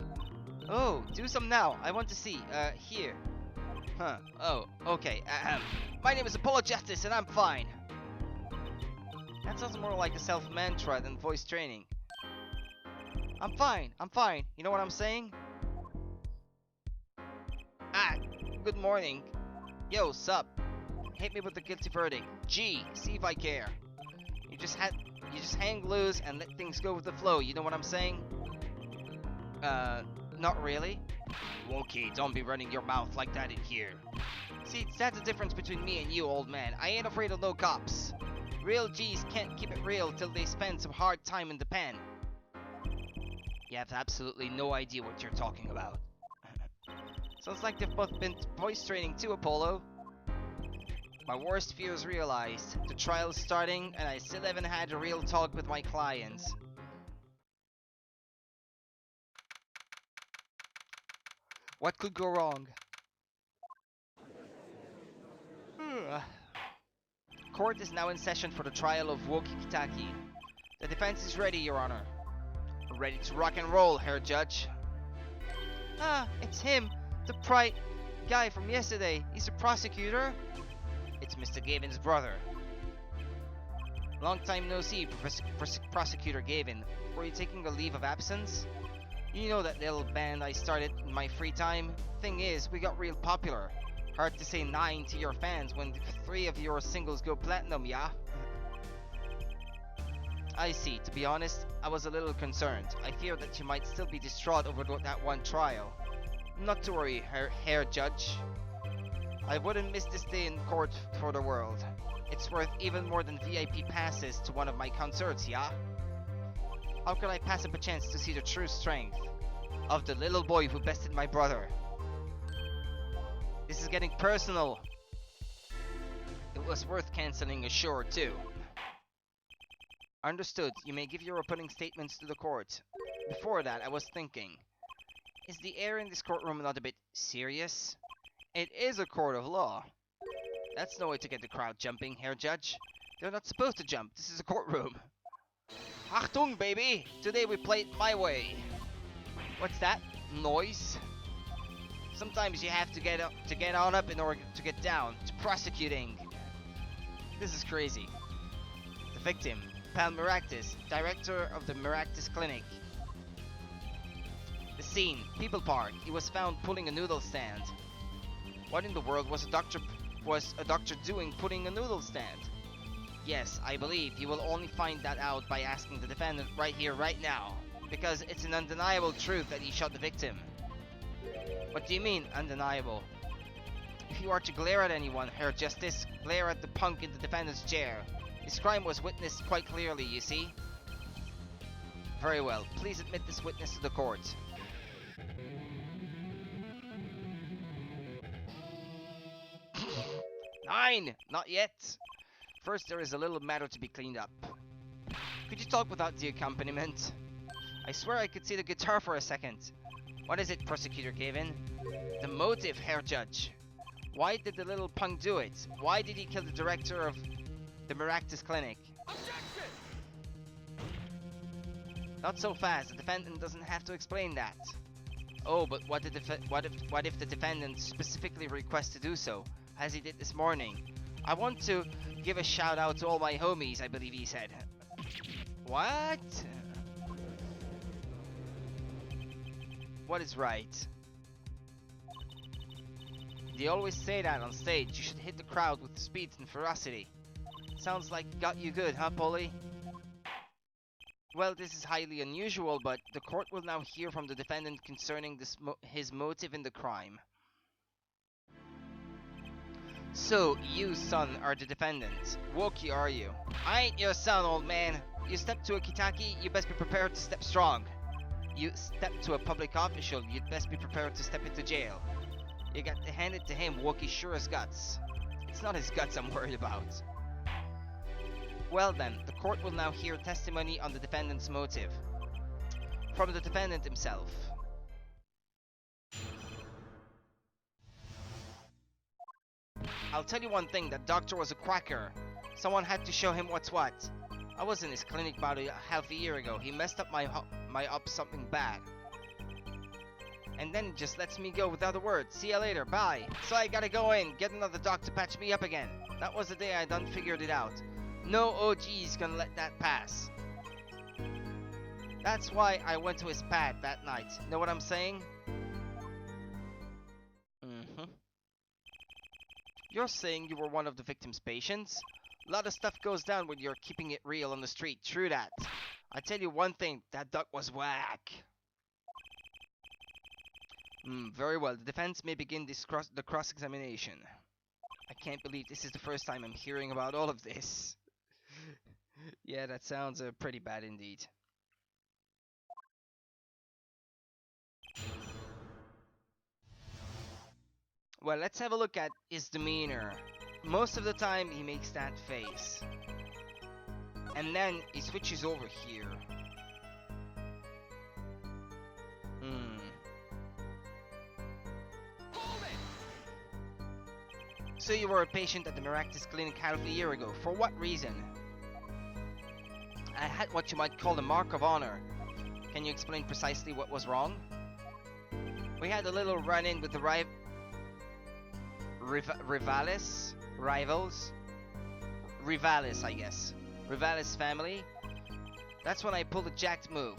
Oh, do some now. I want to see. Here. Huh. Oh, okay. My name is Apollo Justice and I'm fine. That sounds more like a self-mantra than voice training. I'm fine. I'm fine. You know what I'm saying? Ah, good morning. Yo, sup? Hit me with the guilty verdict. Gee, see if I care. You just hang loose and let things go with the flow. You know what I'm saying? Not really. Okay, don't be running your mouth like that in here. See, that's the difference between me and you, old man. I ain't afraid of no cops. Real G's can't keep it real till they spend some hard time in the pen. You have absolutely no idea what you're talking about. Sounds like they've both been voice training too, Apollo. My worst fears realized. The trial's starting and I still haven't had a real talk with my clients. What could go wrong? Court is now in session for the trial of Woki Kitaki. The defense is ready, Your Honor. Ready to rock and roll, Herr Judge. Ah, it's him, the guy from yesterday. He's a prosecutor. It's Mr. Gavin's brother. Long time no see, Prosecutor Gavin. Were you taking a leave of absence? You know that little band I started in my free time? Thing is, we got real popular. Hard to say 9 to your fans when 3 of your singles go platinum, yeah? I see. To be honest, I was a little concerned. I fear that you might still be distraught over that one trial. Not to worry, Herr Judge. I wouldn't miss this day in court for the world. It's worth even more than VIP passes to one of my concerts, yeah? How could I pass up a chance to see the true strength of the little boy who bested my brother? This is getting personal. It was worth canceling ashore too. Understood. You may give your opening statements to the court. Before that, I was thinking, is the air in this courtroom not a bit serious? It is a court of law. That's no way to get the crowd jumping, Herr Judge. They're not supposed to jump. This is a courtroom. Achtung, baby! Today we play it my way. What's that? Noise? Sometimes you have to get on up in order to get down. To prosecuting. This is crazy. The victim, Pal Miractus, director of the Miractus Clinic. The scene, People Park. He was found pulling a noodle stand. What in the world was a doctor doing putting a noodle stand? Yes, I believe you will only find that out by asking the defendant right here, right now. Because it's an undeniable truth that he shot the victim. What do you mean, undeniable? If you are to glare at anyone, Herr Justice, glare at the punk in the defendant's chair. His crime was witnessed quite clearly, you see. Very well, please admit this witness to the court. 9! Not yet. First, there is a little matter to be cleaned up. Could you talk without the accompaniment? I swear I could see the guitar for a second. What is it, Prosecutor Gavin? The motive, Herr Judge. Why did the little punk do it? Why did he kill the director of the Maractus Clinic? Objection! Not so fast. The defendant doesn't have to explain that. Oh, but what if the defendant specifically requests to do so, as he did this morning? I want to give a shout out to all my homies, I believe he said. What? What is right? They always say that on stage. You should hit the crowd with speed and ferocity. Sounds like got you good, huh, Polly? Well, this is highly unusual, but the court will now hear from the defendant concerning his motive in the crime. So, you, son, are the defendant. Woki, are you? I ain't your son, old man. You step to a Kitaki, you best be prepared to step strong. You step to a public official, you'd best be prepared to step into jail. You got to hand it to him, Woki sure as guts. It's not his guts I'm worried about. Well then, the court will now hear testimony on the defendant's motive. From the defendant himself. I'll tell you one thing, that doctor was a quacker. Someone had to show him what's what. I was in his clinic about half a year ago. He messed up my up something bad. And then just lets me go without a word. See ya later, bye. So I gotta go in, get another doc to patch me up again. That was the day I done figured it out. No OG's gonna let that pass. That's why I went to his pad that night. Know what I'm saying? You're saying you were one of the victim's patients? A lot of stuff goes down when you're keeping it real on the street, true that. I tell you one thing, that duck was whack. Very well, the defense may begin the cross-examination. I can't believe this is the first time I'm hearing about all of this. Yeah, that sounds pretty bad indeed. Well, let's have a look at his demeanor. Most of the time, he makes that face. And then, he switches over here. So you were a patient at the Maractus Clinic half a year ago. For what reason? I had what you might call a mark of honor. Can you explain precisely what was wrong? We had a little run-in with the Rivales, I guess. Rivales family. That's when I pulled a jacked move.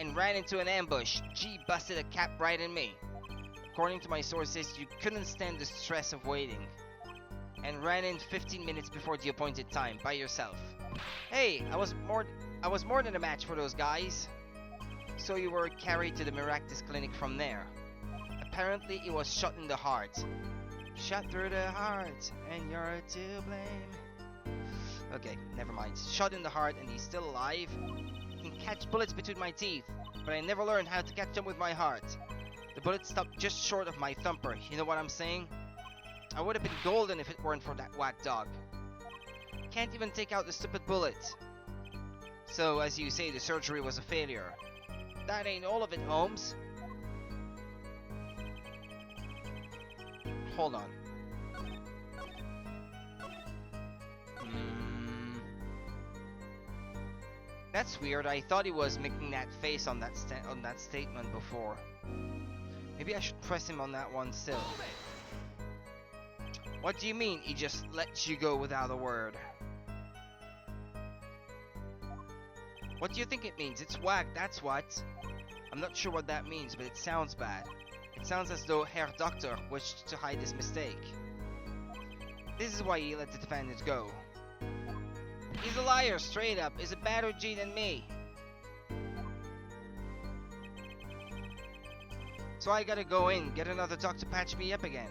And ran into an ambush. G busted a cap right in me. According to my sources, you couldn't stand the stress of waiting. And ran in 15 minutes before the appointed time, by yourself. Hey, I was more than a match for those guys. So you were carried to the Maractus Clinic from there. Apparently, it was shot in the heart. Shot through the heart, and you're to blame. Okay, never mind. Shot in the heart, and he's still alive. He can catch bullets between my teeth, but I never learned how to catch them with my heart. The bullet stopped just short of my thumper, you know what I'm saying? I would have been golden if it weren't for that whack dog. Can't even take out the stupid bullet. So, as you say, the surgery was a failure. That ain't all of it, Holmes. Hold on. That's weird. I thought he was making that face on that statement before. Maybe I should press him on that one still. What do you mean he just lets you go without a word? What do you think it means? It's whack, that's what. I'm not sure what that means, but it sounds bad. It sounds as though Herr Doctor wished to hide his mistake. This is why he let the defendant go. He's a liar, straight up. He's a badder G than me. So I gotta go in, get another doc to patch me up again.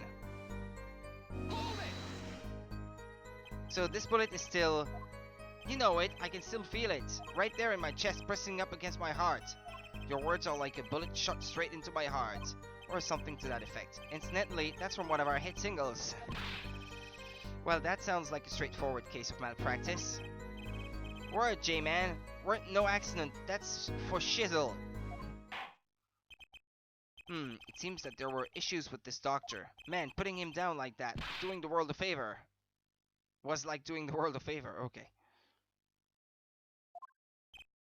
So this bullet is still... You know it, I can still feel it. Right there in my chest, pressing up against my heart. Your words are like a bullet shot straight into my heart. Or something to that effect. Incidentally, that's from one of our hit singles. Well, that sounds like a straightforward case of malpractice. Word, J-Man. Weren't no accident. That's for shizzle. It seems that there were issues with this doctor. Man, putting him down like that, doing the world a favor. Was like doing the world a favor, okay.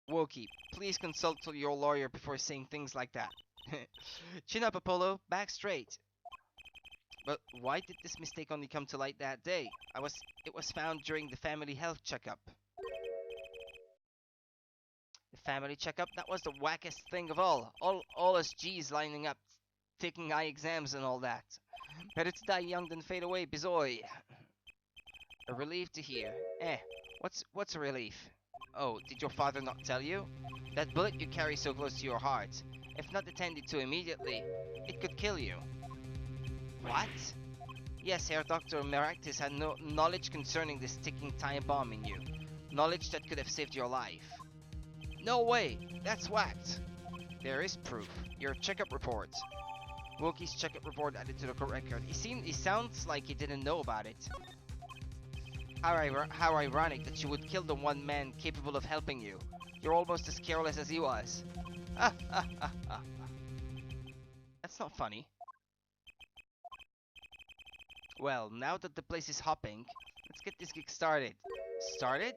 Wokey, please consult your lawyer before saying things like that. Chin up, Apollo. Back straight. But why did this mistake only come to light that day? It was found during the family health checkup. The family checkup? That was the wackest thing of all. All us G's lining up, taking eye exams and all that. Better to die young than fade away, bizoy. A relief to hear. What's a relief? Oh, did your father not tell you? That bullet you carry so close to your heart, if not attended to immediately, it could kill you. What? Yes, Herr Dr. Meraktis had no knowledge concerning this ticking time bomb in you. Knowledge that could have saved your life. No way! That's whacked! There is proof. Your checkup report. Wokey's checkup report added to the court record. He sounds like he didn't know about it. How ironic that you would kill the one man capable of helping you. You're almost as careless as he was. That's not funny. Well, now that the place is hopping, let's get this gig started. Started?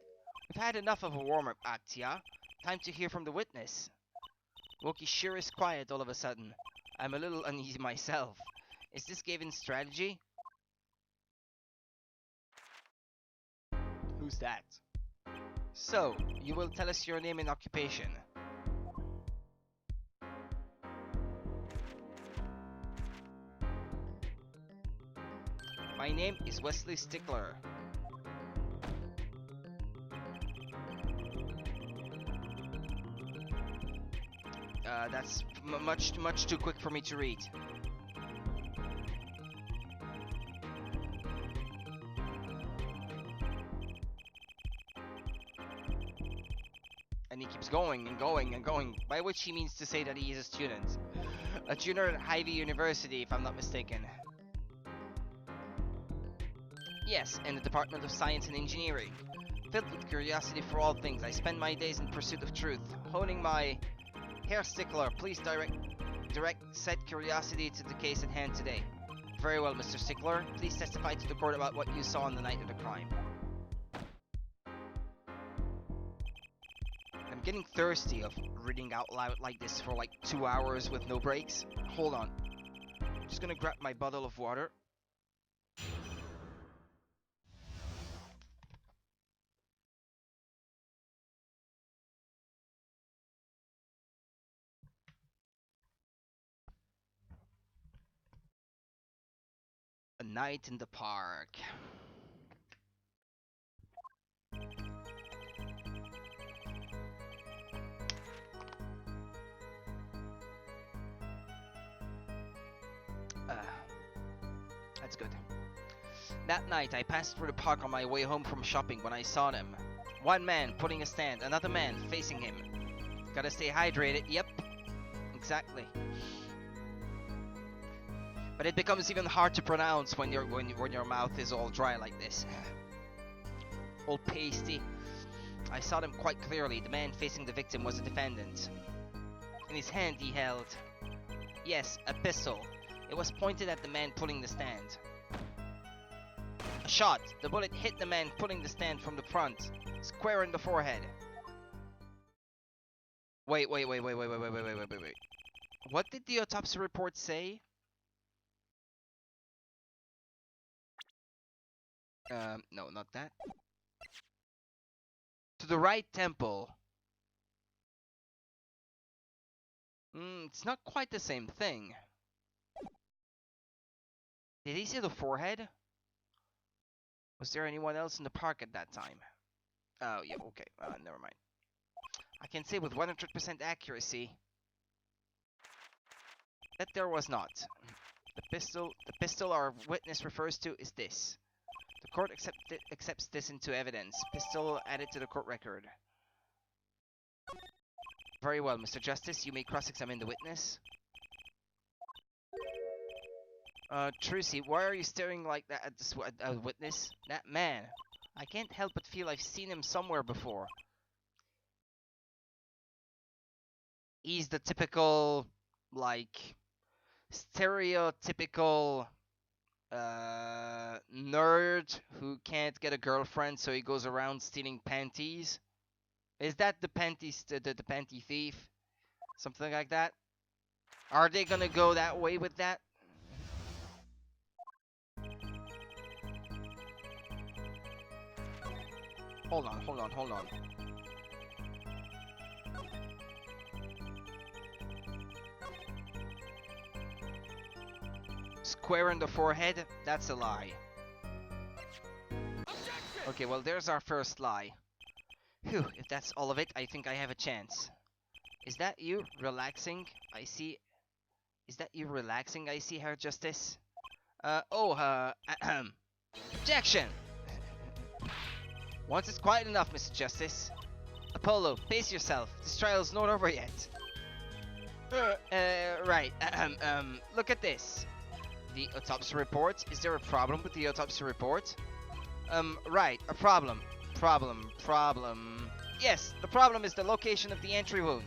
We've had enough of a warm-up act, yeah? Time to hear from the witness. Wokey sure is quiet all of a sudden. I'm a little uneasy myself. Is this Gavin's strategy? Who's that? So, you will tell us your name and occupation. My name is Wesley Stickler. That's much too quick for me to read. And he keeps going and going and going, by which he means to say that he is a student. A junior at Ivy University, if I'm not mistaken. Yes, in the Department of Science and Engineering. Filled with curiosity for all things, I spend my days in pursuit of truth, honing my... Herr Stickler, please direct said curiosity to the case at hand today. Very well, Mr. Stickler. Please testify to the court about what you saw on the night of the crime. I'm getting thirsty of reading out loud like this for like 2 hours with no breaks. Hold on. I'm just gonna grab my bottle of water. A night in the park. That's good. That night, I passed through the park on my way home from shopping when I saw them. One man putting a stand, another man facing him. Gotta stay hydrated, yep. Exactly. But it becomes even hard to pronounce when your mouth is all dry like this. All pasty. I saw them quite clearly. The man facing the victim was a defendant. In his hand he held... Yes, a pistol. It was pointed at the man pulling the stand. A shot. The bullet hit the man pulling the stand from the front, square in the forehead. Wait. What did the autopsy report say? No, not that. To the right temple. It's not quite the same thing. Did he say the forehead? Was there anyone else in the park at that time? Oh, yeah, okay. Never mind. I can say with 100% accuracy that there was not. The pistol our witness refers to is this. The court accepts this into evidence. Pistol added to the court record. Very well, Mr. Justice. You may cross-examine the witness. Trucy, why are you staring like that at this witness? That man. I can't help but feel I've seen him somewhere before. He's the typical, like, stereotypical nerd who can't get a girlfriend, so he goes around stealing panties. Is that the the panty thief? Something like that? Are they gonna go that way with that? Hold on, hold on, hold on. Square in the forehead? That's a lie. Okay, well, there's our first lie. Phew, if that's all of it, I think I have a chance. Is that you relaxing? I see. Is that you relaxing? I see, Herr Justice. Objection! Once is quiet enough, Mr. Justice. Apollo, pace yourself. This trial's not over yet. Right. Look at this. The autopsy report. Is there a problem with the autopsy report? Right. A problem. Problem. Yes, the problem is the location of the entry wound.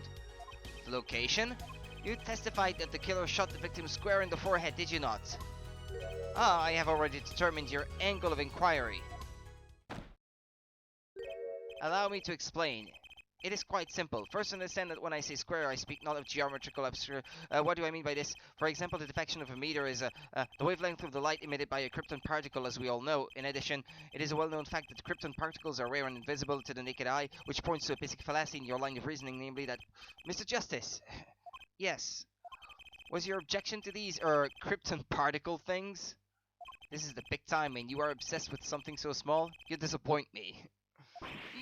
The location? You testified that the killer shot the victim square in the forehead, did you not? Ah, I have already determined your angle of inquiry. Allow me to explain. It is quite simple. First, understand that when I say square, I speak not of geometrical abstract. What do I mean by this? For example, the diffraction of a meter is the wavelength of the light emitted by a krypton particle, as we all know. In addition, it is a well-known fact that krypton particles are rare and invisible to the naked eye, which points to a basic fallacy in your line of reasoning, namely that... Mr. Justice! Yes. Was your objection to these, krypton particle things? This is the big time, and you are obsessed with something so small? You disappoint me.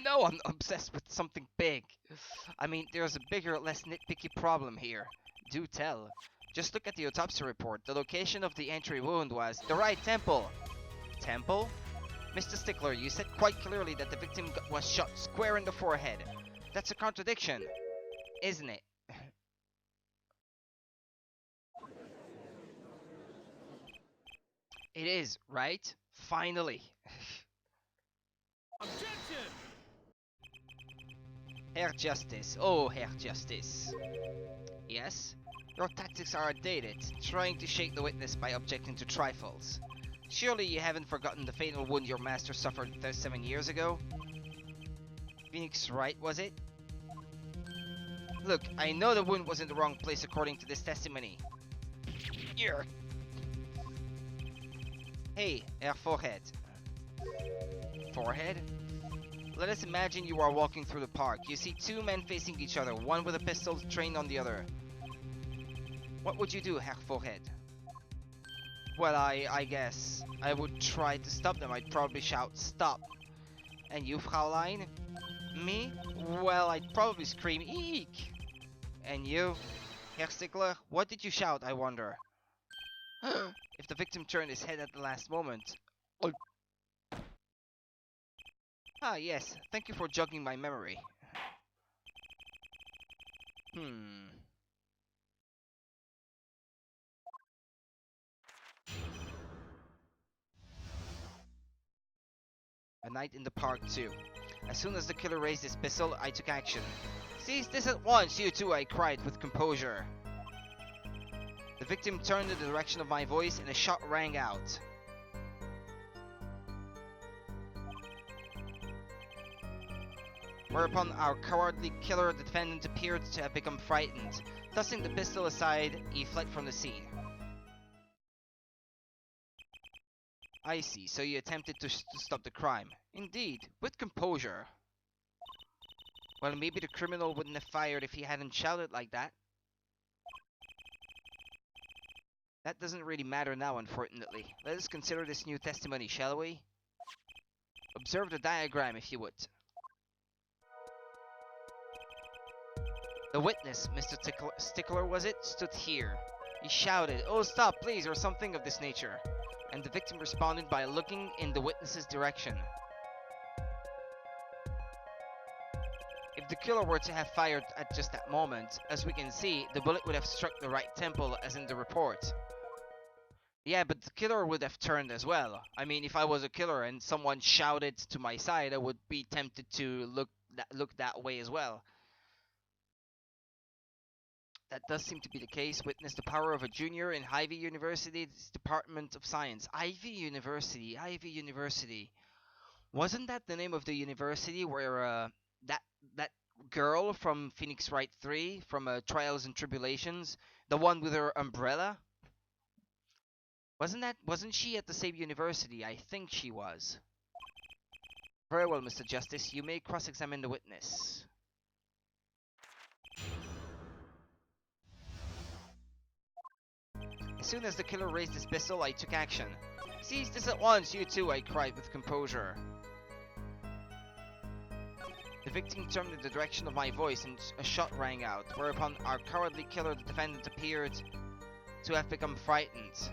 No, I'm obsessed with something big. I mean, there's a bigger, less nitpicky problem here. Do tell. Just look at the autopsy report. The location of the entry wound was the right temple. Temple? Mr. Stickler, you said quite clearly that the victim was shot square in the forehead. That's a contradiction, isn't it? It is, right? Finally. Objection! Herr Justice. Oh, Herr Justice. Yes? Your tactics are outdated, trying to shake the witness by objecting to trifles. Surely you haven't forgotten the fatal wound your master suffered 7 years ago? Phoenix Wright, was it? Look, I know the wound was in the wrong place according to this testimony. Here. Hey, Herr Forehead. Forehead? Let us imagine you are walking through the park. You see two men facing each other, one with a pistol trained on the other. What would you do, Herr Forehead? Well, I guess I would try to stop them. I'd probably shout, "Stop!" And you, Fraulein? Me? Well, I'd probably scream, "Eek!" And you, Herr Stickler? What did you shout, I wonder? If the victim turned his head at the last moment. Oh. Ah, yes. Thank you for jogging my memory. A night in the park, too. As soon as the killer raised his pistol, I took action. "Cease this at once, you two!" I cried with composure. The victim turned in the direction of my voice and a shot rang out. Whereupon our cowardly killer defendant appeared to have become frightened. Tossing the pistol aside, he fled from the scene. I see, so you attempted to stop the crime. Indeed, with composure. Well, maybe the criminal wouldn't have fired if he hadn't shouted like that. That doesn't really matter now, unfortunately. Let us consider this new testimony, shall we? Observe the diagram, if you would. The witness, Mr. Stickler was it, stood here. He shouted, "Oh, stop, please," or something of this nature. And the victim responded by looking in the witness's direction. If the killer were to have fired at just that moment, as we can see, the bullet would have struck the right temple as in the report. Yeah, but the killer would have turned as well. I mean, if I was a killer and someone shouted to my side, I would be tempted to look that way as well. That does seem to be the case. Witness the power of a junior in Ivy University's Department of Science. Ivy University, Ivy University. Wasn't that the name of the university where that that girl from Phoenix Wright 3 from Trials and Tribulations, the one with her umbrella? Wasn't she at the same university? I think she was. Very well, Mr. Justice. You may cross-examine the witness. As soon as the killer raised his pistol, I took action. Seize this at once, you two, I cried with composure. The victim turned in the direction of my voice and a shot rang out, whereupon our cowardly killer, the defendant, appeared to have become frightened.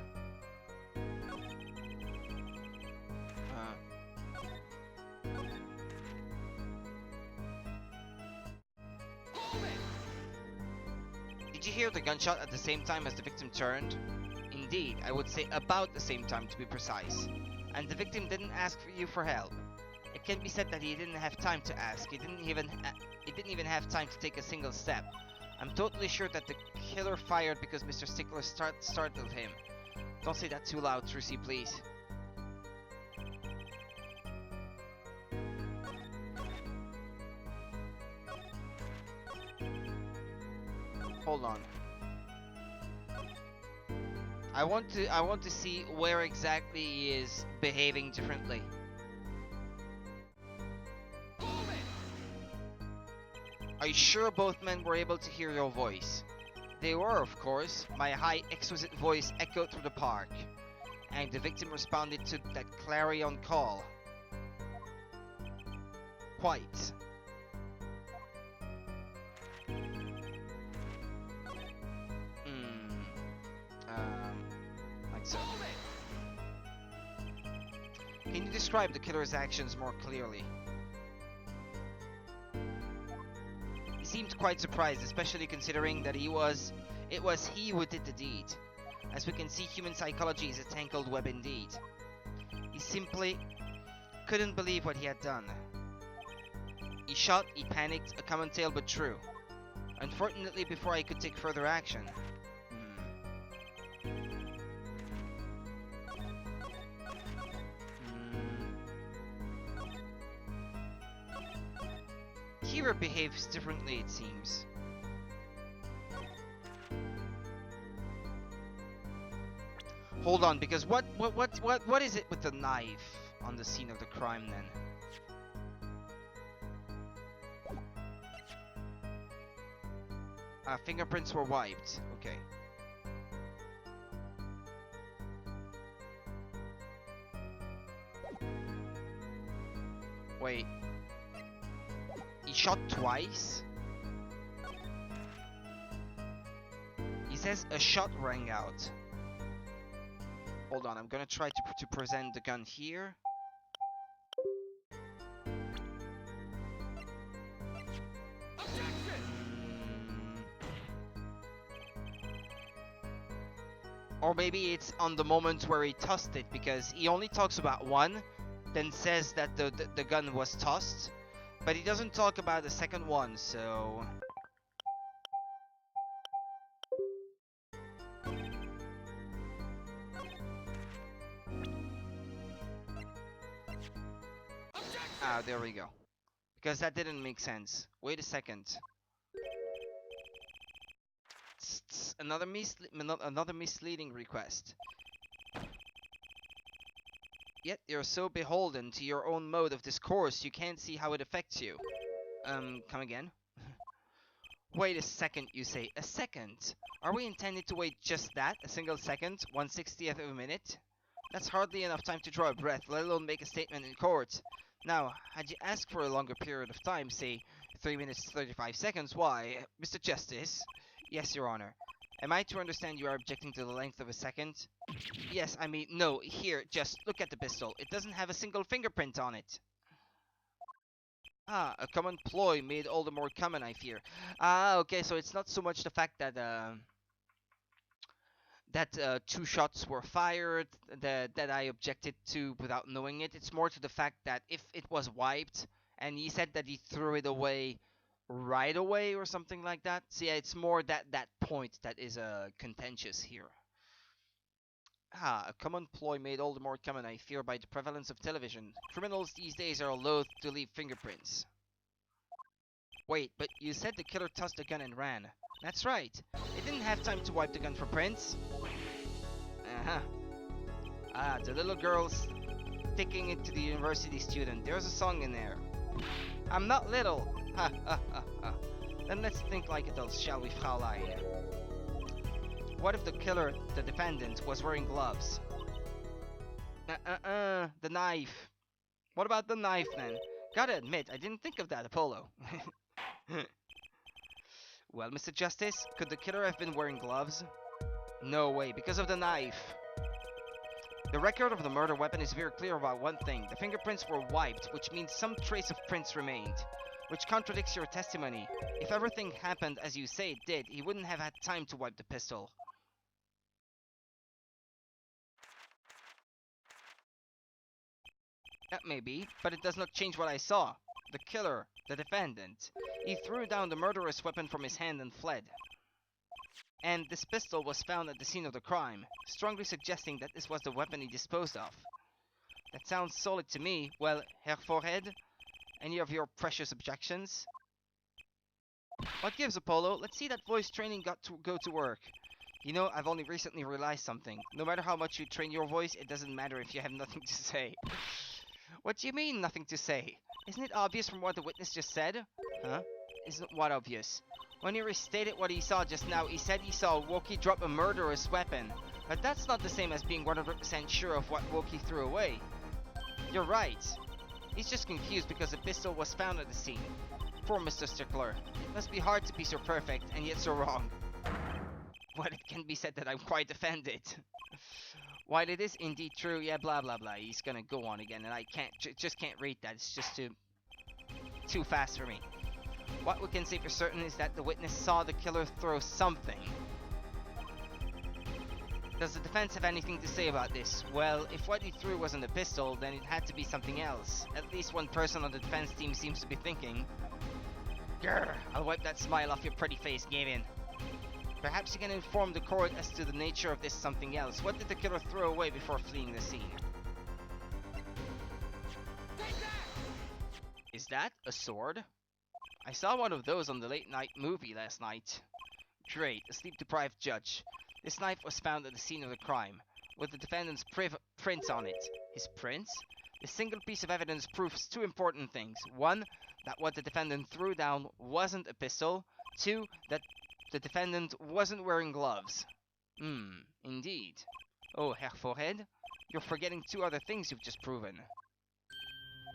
Did you hear the gunshot at the same time as the victim turned? Indeed, I would say about the same time to be precise. And the victim didn't ask for you for help. It can be said that he didn't have time to ask. He didn't even have time to take a single step. I'm totally sure that the killer fired because Mr. Stickler startled him. Don't say that too loud, Trucy, please. Hold on. I want to see where exactly he is behaving differently. Are you sure both men were able to hear your voice? They were, of course. My high, exquisite voice echoed through the park, and the victim responded to that clarion call. Quite. Like so. Can you describe the killer's actions more clearly? He seemed quite surprised, especially considering that it was he who did the deed. As we can see, human psychology is a tangled web indeed. He simply couldn't believe what he had done. He shot, he panicked, a common tale but true. Unfortunately, before I could take further action. Kira behaves differently, it seems. Hold on, because what is it with the knife on the scene of the crime then? Fingerprints were wiped. Okay. Wait. He shot twice? He says a shot rang out. Hold on, I'm gonna try to present the gun here. Or maybe it's on the moment where he tossed it, because he only talks about one, then says that the gun was tossed, but he doesn't talk about the second one, so... Ah, there we go. Because that didn't make sense. Wait a second. Another misleading request. Yet you're so beholden to your own mode of discourse, you can't see how it affects you. Come again? Wait a second, you say. A second? Are we intended to wait just that? A single second? 1/60th of a minute? That's hardly enough time to draw a breath, let alone make a statement in court. Now, had you asked for a longer period of time, say 3 minutes 35 seconds, why, Mr. Justice? Yes, Your Honor. Am I to understand you are objecting to the length of a second? Yes, I mean, no, here, just look at the pistol. It doesn't have a single fingerprint on it. Ah, a common ploy made all the more common, I fear. Ah, okay, so it's not so much the fact that that two shots were fired, that I objected to without knowing it. It's more to the fact that if it was wiped, and he said that he threw it away right away or something like that. So yeah, it's more that point that is contentious here. A common ploy made all the more common, I fear, by the prevalence of television. Criminals these days are loath to leave fingerprints. Wait, but you said the killer tossed the gun and ran. That's right. It didn't have time to wipe the gun for prints. Uh-huh. Ah, the little girl's sticking it to the university student. There's a song in there. I'm not little. Ha ha ha ha. Then let's think like adults, shall we, Fraulein? What if the killer, the defendant, was wearing gloves? The knife. What about the knife then? Gotta admit, I didn't think of that, Apollo. Well, Mr. Justice, could the killer have been wearing gloves? No way, because of the knife. The record of the murder weapon is very clear about one thing. The fingerprints were wiped, which means some trace of prints remained. Which contradicts your testimony. If everything happened as you say it did, he wouldn't have had time to wipe the pistol. That may be, but it does not change what I saw. The killer, the defendant, he threw down the murderous weapon from his hand and fled. And this pistol was found at the scene of the crime, strongly suggesting that this was the weapon he disposed of. That sounds solid to me. Well, Herr Forehead, any of your precious objections? What gives, Apollo? Let's see that voice training go to work. You know, I've only recently realized something. No matter how much you train your voice, it doesn't matter if you have nothing to say. What do you mean, nothing to say? Isn't it obvious from what the witness just said? Huh? Isn't what obvious? When he restated what he saw just now, he said he saw Wokey drop a murderous weapon. But that's not the same as being 100% sure of what Wokey threw away. You're right. He's just confused because the pistol was found at the scene. Poor Mr. Stickler. It must be hard to be so perfect and yet so wrong. Well, it can be said that I'm quite offended. While it is indeed true, yeah, blah blah blah. He's gonna go on again, and I just can't read that. It's just too fast for me. What we can say for certain is that the witness saw the killer throw something. Does the defense have anything to say about this? Well, if what he threw wasn't a pistol, then it had to be something else. At least one person on the defense team seems to be thinking. Grr, I'll wipe that smile off your pretty face, Gavin. Perhaps you can inform the court as to the nature of this something else. What did the killer throw away before fleeing the scene? Is that a sword? I saw one of those on the late night movie last night. Great, a sleep-deprived judge. This knife was found at the scene of the crime, with the defendant's prints on it. His prints? This single piece of evidence proves two important things. One, that what the defendant threw down wasn't a pistol. Two, that the defendant wasn't wearing gloves. Indeed. Oh, Herr Forehead, you're forgetting two other things you've just proven.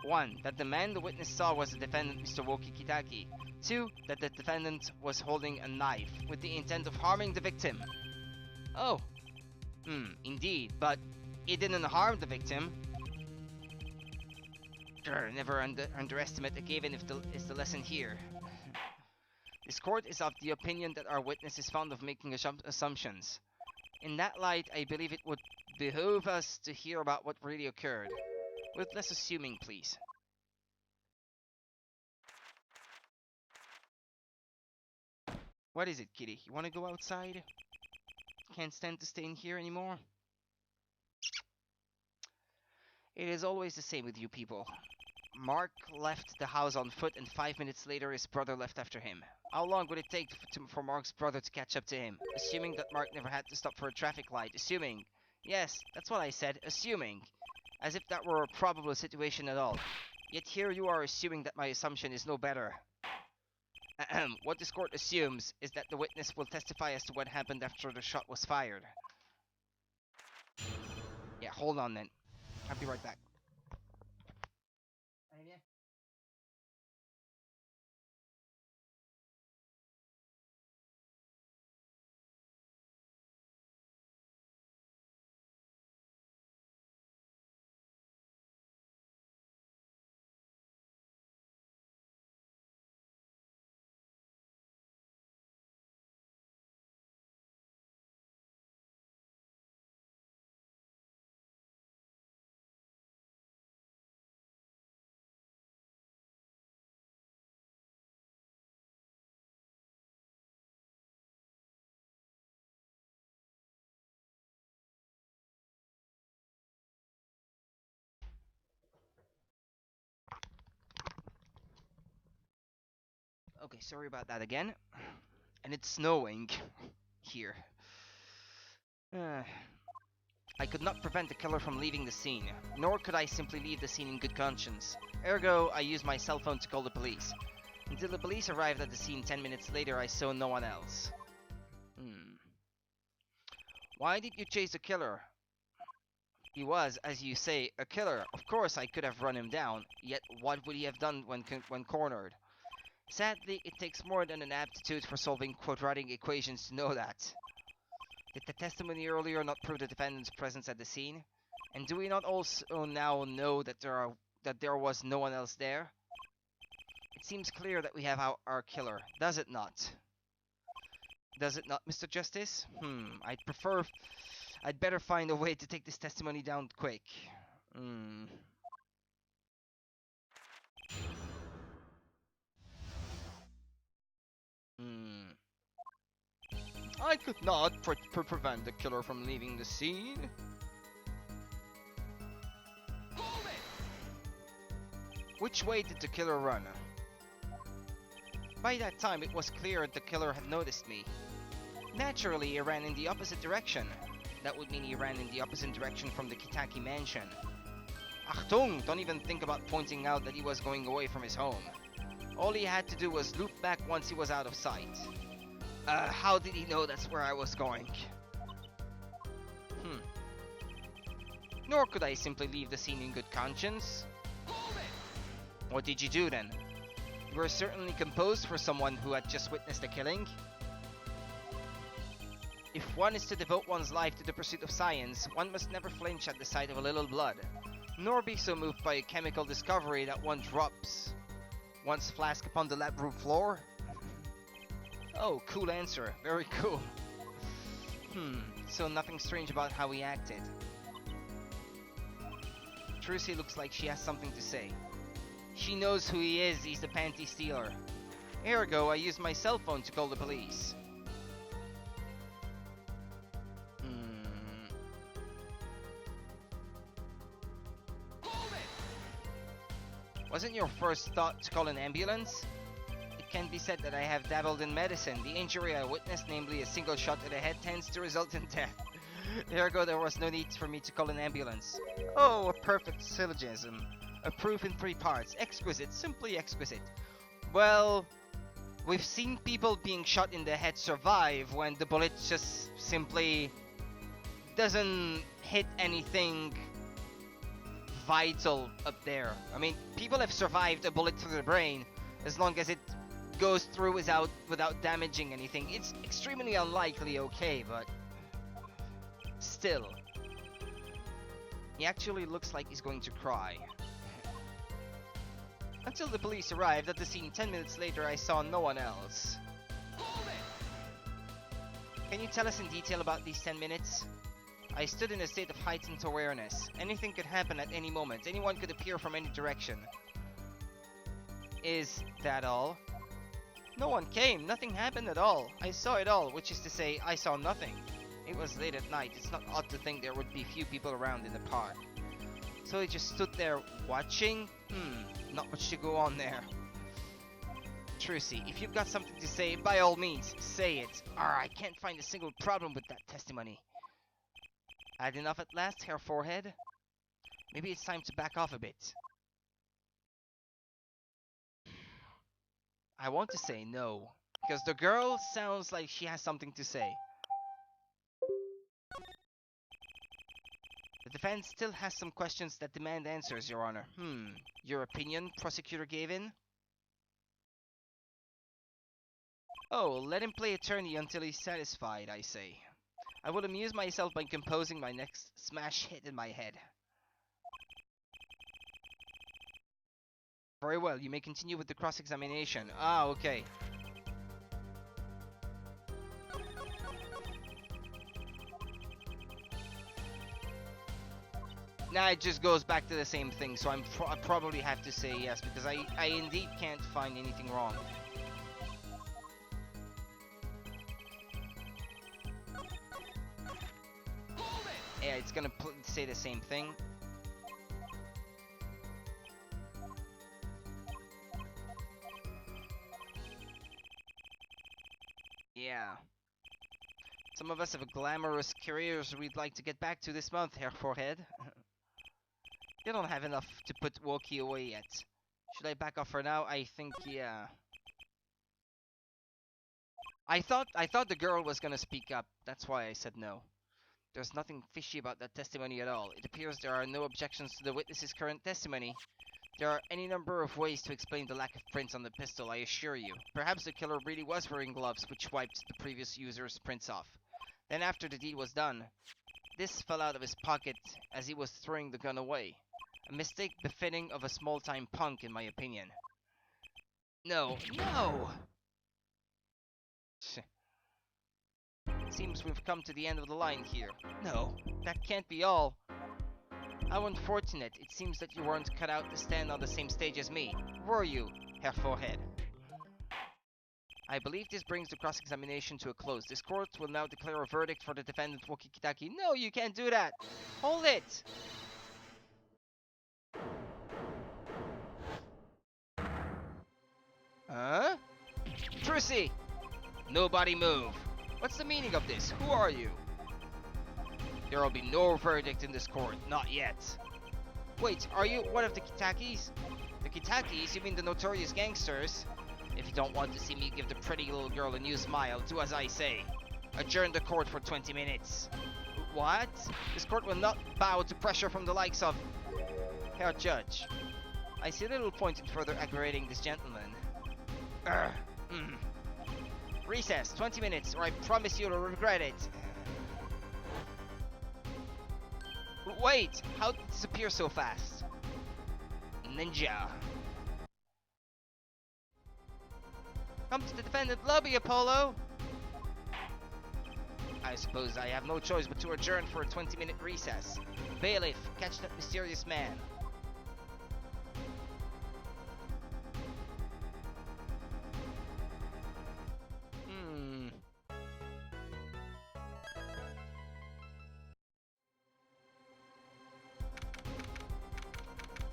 One, that the man the witness saw was the defendant, Mr. Woki Kitaki. Two, that the defendant was holding a knife with the intent of harming the victim. Oh. Indeed, but he didn't harm the victim. Never underestimate the given if is the lesson here. This court is of the opinion that our witness is fond of making assumptions. In that light, I believe it would behoove us to hear about what really occurred. With less assuming, please. What is it, Kitty? You want to go outside? Can't stand to stay in here anymore? It is always the same with you people. Mark left the house on foot, and 5 minutes later his brother left after him. How long would it take for Mark's brother to catch up to him? Assuming that Mark never had to stop for a traffic light. Assuming. Yes, that's what I said. Assuming. As if that were a probable situation at all. Yet here you are assuming that my assumption is no better. What this court assumes is that the witness will testify as to what happened after the shot was fired. Yeah, hold on then. I'll be right back. Okay, sorry about that again. And it's snowing here. Uh, I could not prevent the killer from leaving the scene, nor could I simply leave the scene in good conscience. Ergo, I used my cell phone to call the police. Until the police arrived at the scene 10 minutes later, I saw no one else. Why did you chase the killer? He was, as you say, a killer. Of course I could have run him down, yet what would he have done when cornered? Sadly, it takes more than an aptitude for solving quadratic equations to know that. Did the testimony earlier not prove the defendant's presence at the scene? And do we not also now know that there was no one else there? It seems clear that we have our killer, does it not? Does it not, Mr. Justice? I'd better find a way to take this testimony down quick. I could not prevent the killer from leaving the scene. Which way did the killer run? By that time, it was clear the killer had noticed me. Naturally, he ran in the opposite direction. That would mean he ran in the opposite direction from the Kitaki mansion. Achtung! Don't even think about pointing out that he was going away from his home. All he had to do was loop back once he was out of sight. How did he know that's where I was going? Nor could I simply leave the scene in good conscience. What did you do then? You were certainly composed for someone who had just witnessed a killing. If one is to devote one's life to the pursuit of science, one must never flinch at the sight of a little blood, nor be so moved by a chemical discovery that one drops one's flask upon the lab room floor. Oh, cool answer. Very cool. So nothing strange about how he acted. Trucy looks like she has something to say. She knows who he is, he's the panty stealer. Ergo, I used my cell phone to call the police. Wasn't your first thought to call an ambulance? It can be said that I have dabbled in medicine. The injury I witnessed, namely a single shot to the head, tends to result in death. Ergo, there was no need for me to call an ambulance. Oh, a perfect syllogism. A proof in 3 parts. Exquisite. Simply exquisite. Well, we've seen people being shot in the head survive when the bullet just simply doesn't hit anything vital up there. I mean, people have survived a bullet through the brain as long as it goes through without damaging anything. It's extremely unlikely, okay, but still. He actually looks like he's going to cry. Until the police arrived at the scene 10 minutes later, I saw no one else. Can you tell us in detail about these 10 minutes? I stood in a state of heightened awareness. Anything could happen at any moment. Anyone could appear from any direction. Is that all? No one came. Nothing happened at all. I saw it all, which is to say, I saw nothing. It was late at night. It's not odd to think there would be few people around in the park. So he just stood there watching? Not much to go on there. Trucy, if you've got something to say, by all means, say it. I can't find a single problem with that testimony. Had enough at last, Herr Forehead? Maybe it's time to back off a bit. I want to say no, because the girl sounds like she has something to say. The defense still has some questions that demand answers, Your Honor. Your opinion, prosecutor gave in? Oh, let him play attorney until he's satisfied, I say. I will amuse myself by composing my next smash hit in my head. Very well, you may continue with the cross-examination. Okay. Nah, it just goes back to the same thing, so I probably have to say yes, because I indeed can't find anything wrong. Yeah, it's gonna say the same thing. Some of us have glamorous careers we'd like to get back to this month, Herr Forehead. You don't have enough to put Wookie away yet. Should I back off for now? I think, yeah. I thought the girl was gonna speak up. That's why I said no. There's nothing fishy about that testimony at all. It appears there are no objections to the witness's current testimony. There are any number of ways to explain the lack of prints on the pistol, I assure you. Perhaps the killer really was wearing gloves which wiped the previous user's prints off. Then after the deed was done, this fell out of his pocket as he was throwing the gun away. A mistake befitting of a small-time punk, in my opinion. No. Seems we've come to the end of the line here. No, that can't be all. How unfortunate. It seems that you weren't cut out to stand on the same stage as me. Were you, Herr Forehead? I believe this brings the cross-examination to a close. This court will now declare a verdict for the defendant Wookie Kitaki. No, you can't do that! Hold it! Huh? Trucy! Nobody move. What's the meaning of this? Who are you? There will be no verdict in this court. Not yet. Wait, are you one of the Kitakis? The Kitakis? You mean the notorious gangsters? If you don't want to see me give the pretty little girl a new smile, do as I say. Adjourn the court for 20 minutes. What? This court will not bow to pressure from the likes of... Herr Judge. I see little point in further aggravating this gentleman. Recess, 20 minutes, or I promise you'll regret it. Wait, how did it disappear so fast? Ninja. Come to the defendant lobby, Apollo! I suppose I have no choice but to adjourn for a 20-minute recess. Bailiff, catch that mysterious man.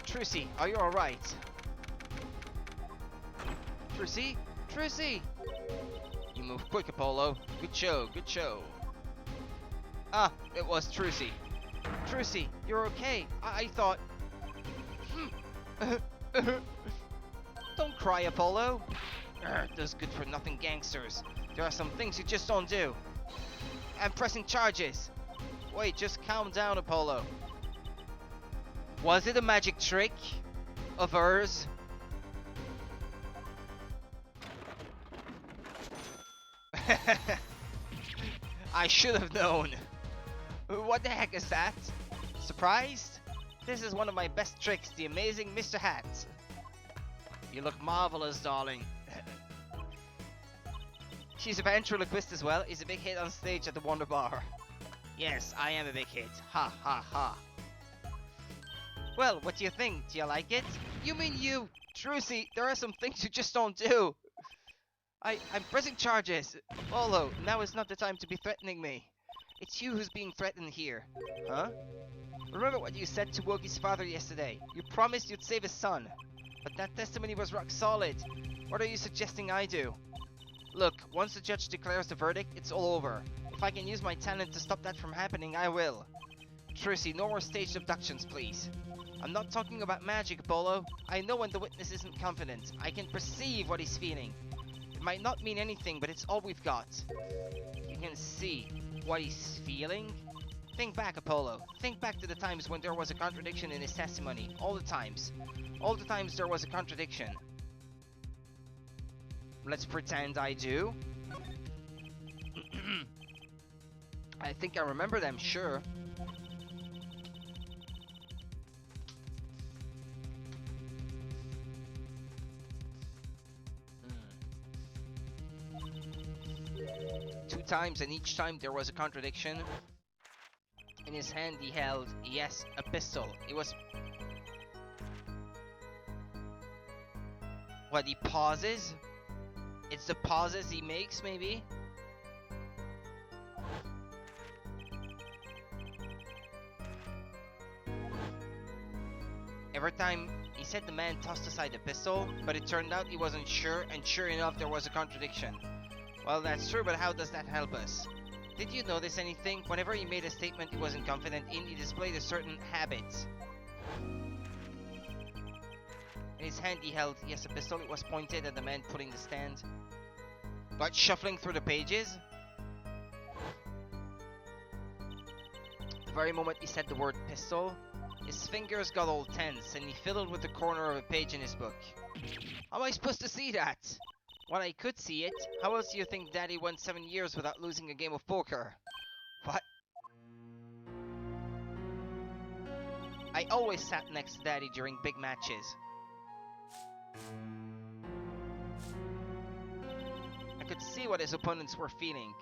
Trucy, are you alright? Trucy? Trucy! You move quick, Apollo. Good show, good show. Ah, it was Trucy. Trucy, you're okay. I thought... Don't cry, Apollo. Those good-for-nothing gangsters. There are some things you just don't do. I'm pressing charges. Wait, just calm down, Apollo. Was it a magic trick of hers? I should have known. What the heck is that? Surprised? This is one of my best tricks, the amazing Mr. Hat. You look marvelous, darling. She's a ventriloquist as well. Is a big hit on stage at the Wonder Bar. Yes, I am a big hit. Ha ha ha. Well, what do you think? Do you like it? You mean you? Trucy, there are some things you just don't do. I'm pressing charges. Apollo, now is not the time to be threatening me. It's you who's being threatened here. Huh? Remember what you said to Wookie's father yesterday. You promised you'd save his son. But that testimony was rock solid. What are you suggesting I do? Look, once the judge declares the verdict, it's all over. If I can use my talent to stop that from happening, I will. Trucy, no more staged abductions, please. I'm not talking about magic, Apollo. I know when the witness isn't confident. I can perceive what he's feeling. It might not mean anything, but it's all we've got. You can see what he's feeling? Think back, Apollo. Think back to the times when there was a contradiction in his testimony. All the times. All the times there was a contradiction. Let's pretend I do. I think I remember them, sure. Two times, and each time there was a contradiction. In his hand he held, yes, a pistol. It was... What, he pauses? It's the pauses he makes, maybe? Every time he said the man tossed aside the pistol, but it turned out he wasn't sure, and sure enough there was a contradiction. Well, that's true, but how does that help us? Did you notice anything? Whenever he made a statement he wasn't confident in, he displayed a certain habit. In his hand he held, yes, a pistol. It was pointed at the man putting the stand. But shuffling through the pages. The very moment he said the word pistol, his fingers got all tense and he fiddled with the corner of a page in his book. How am I supposed to see that? Well, I could see it. How else do you think Daddy went 7 years without losing a game of poker? What? I always sat next to Daddy during big matches. I could see what his opponents were feeling.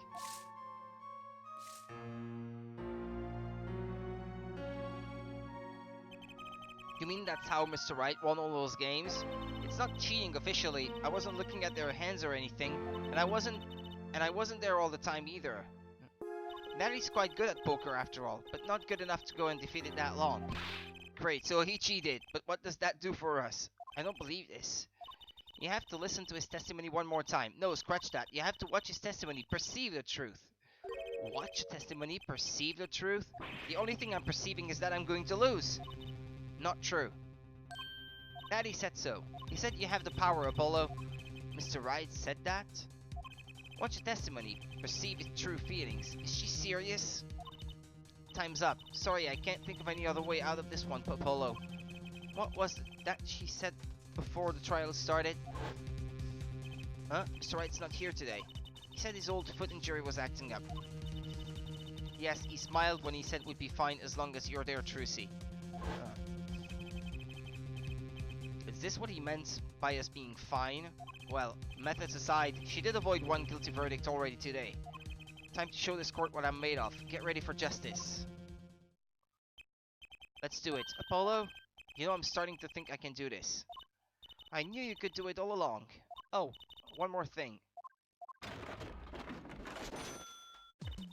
You mean that's how Mr. Wright won all those games? It's not cheating officially. I wasn't looking at their hands or anything, and I wasn't there all the time either. Daddy's quite good at poker after all, but not good enough to go undefeated that long. Great, so he cheated, but what does that do for us? I don't believe this. You have to listen to his testimony one more time. No, scratch that. You have to watch his testimony, perceive the truth. Watch testimony, perceive the truth? The only thing I'm perceiving is that I'm going to lose. Not true. Daddy said so. He said you have the power, Apollo. Mr. Wright said that? Watch the testimony. Perceive his true feelings. Is she serious? Time's up. Sorry, I can't think of any other way out of this one, Apollo. What was that she said before the trial started? Huh? Mr. Wright's not here today. He said his old foot injury was acting up. Yes, he smiled when he said we'd be fine as long as you're there, Trucy. Is this what he meant by us being fine? Well, methods aside, she did avoid one guilty verdict already today. Time to show this court what I'm made of. Get ready for justice. Let's do it. Apollo, you know I'm starting to think I can do this. I knew you could do it all along. Oh, one more thing.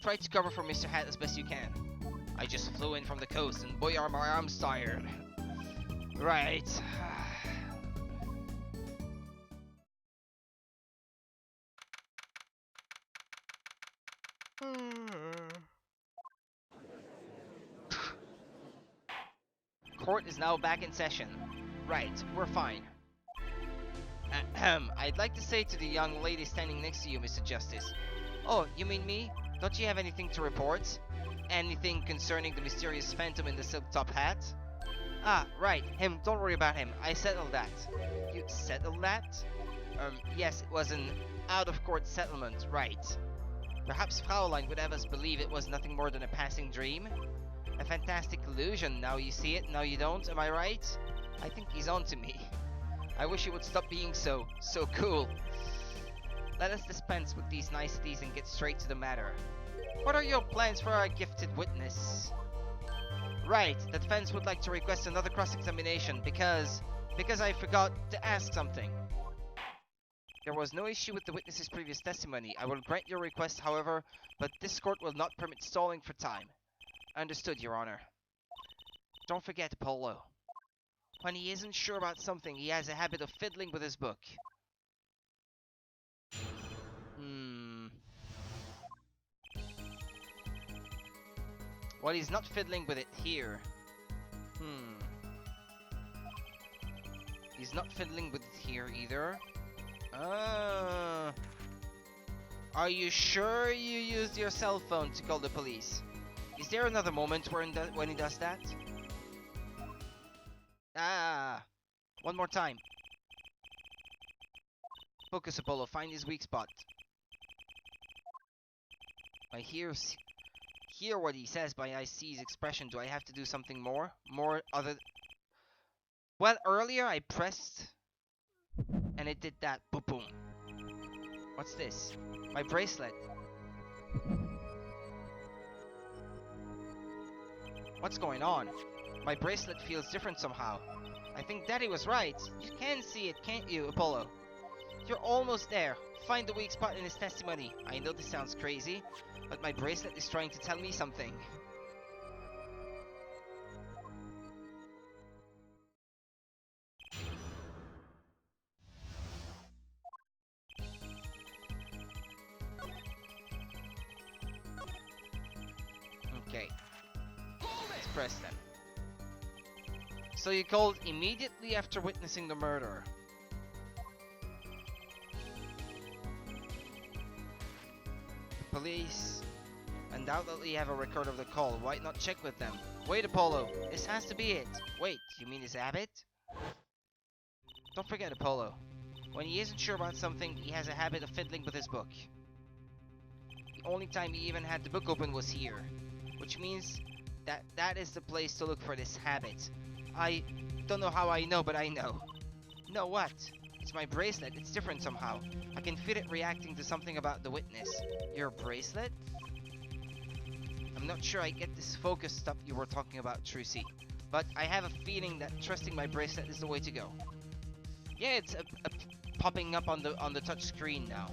Try to cover for Mr. Hat as best you can. I just flew in from the coast and boy are my arms tired. Right. Court is now back in session. Right, we're fine. Ahem. I'd like to say to the young lady standing next to you, Mr. Justice. Oh, you mean me? Don't you have anything to report? Anything concerning the mysterious phantom in the silk top hat? Ah, right, him, don't worry about him. I settled that. You settled that? Yes, it was an out-of-court settlement, right. Perhaps Fraulein would have us believe it was nothing more than a passing dream? A fantastic illusion, now you see it, now you don't, am I right? I think he's on to me. I wish he would stop being so cool. Let us dispense with these niceties and get straight to the matter. What are your plans for our gifted witness? Right, the defense would like to request another cross-examination because I forgot to ask something. There was no issue with the witness's previous testimony. I will grant your request, however, but this court will not permit stalling for time. Understood, Your Honor. Don't forget, Apollo. When he isn't sure about something, he has a habit of fiddling with his book. Well, he's not fiddling with it here. He's not fiddling with it here either. Are you sure you used your cell phone to call the police? Is there another moment when he does that? One more time. Focus, Apollo. Find his weak spot. I hear what he says, but I see his expression. Do I have to do something more? Well, earlier I pressed and it did that. Boom, boom. What's this? My bracelet. What's going on? My bracelet feels different somehow. I think Daddy was right. You can see it, can't you, Apollo? You're almost there. Find the weak spot in his testimony. I know this sounds crazy, but my bracelet is trying to tell me something. Okay. Let's press them. So you called immediately after witnessing the murder. Police undoubtedly have a record of the call. Why not check with them? Wait, Apollo. This has to be it. Wait, you mean his habit? Don't forget, Apollo. When he isn't sure about something, he has a habit of fiddling with his book. The only time he even had the book open was here. Which means that is the place to look for this habit. I don't know how I know, but I know. Know what? It's my bracelet. It's different somehow. I can feel it reacting to something about the witness. Your bracelet? I'm not sure I get this focus stuff you were talking about, Trucy. But I have a feeling that trusting my bracelet is the way to go. Yeah, it's popping up on the touch screen now.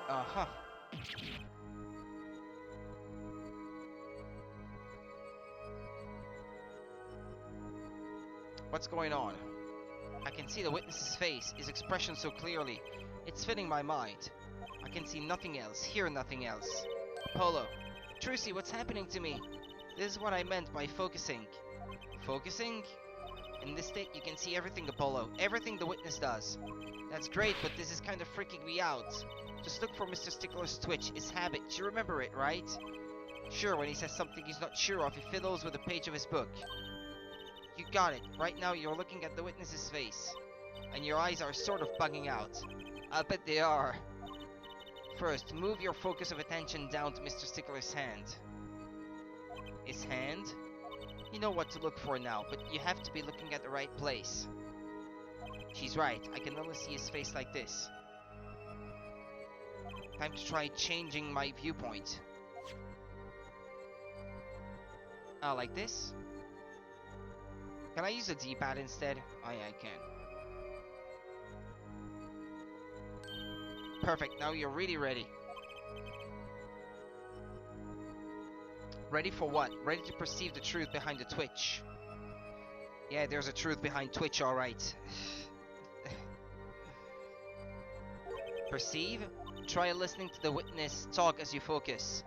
Uh-huh. What's going on? I can see the witness's face, his expression so clearly. It's fitting my mind. I can see nothing else, hear nothing else. Apollo. Trucy, what's happening to me? This is what I meant by focusing. Focusing? In this state, you can see everything, Apollo. Everything the witness does. That's great, but this is kind of freaking me out. Just look for Mr. Stickler's twitch, his habit. You remember it, right? Sure, when he says something he's not sure of, he fiddles with a page of his book. You got it. Right now, you're looking at the witness's face. And your eyes are sort of bugging out. I'll bet they are. First, move your focus of attention down to Mr. Stickler's hand. His hand? You know what to look for now, but you have to be looking at the right place. She's right, I can only see his face like this. Time to try changing my viewpoint. Like this? Can I use a D-pad instead? Oh yeah, I can. Perfect, now you're really ready. Ready for what? Ready to perceive the truth behind the twitch. Yeah, there's a truth behind twitch, alright. Perceive? Try listening to the witness talk as you focus.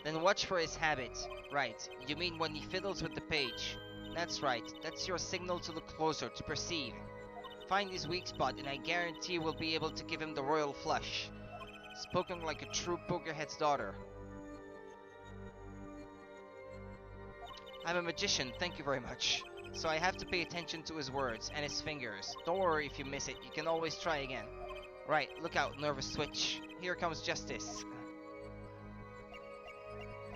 Then watch for his habit. Right, you mean when he fiddles with the page. That's right, that's your signal to look closer, to perceive. Find his weak spot and I guarantee we'll be able to give him the royal flush. Spoken like a true pokerhead's daughter. I'm a magician, thank you very much. So I have to pay attention to his words and his fingers. Don't worry if you miss it, you can always try again. Right, look out, nervous twitch. Here comes justice.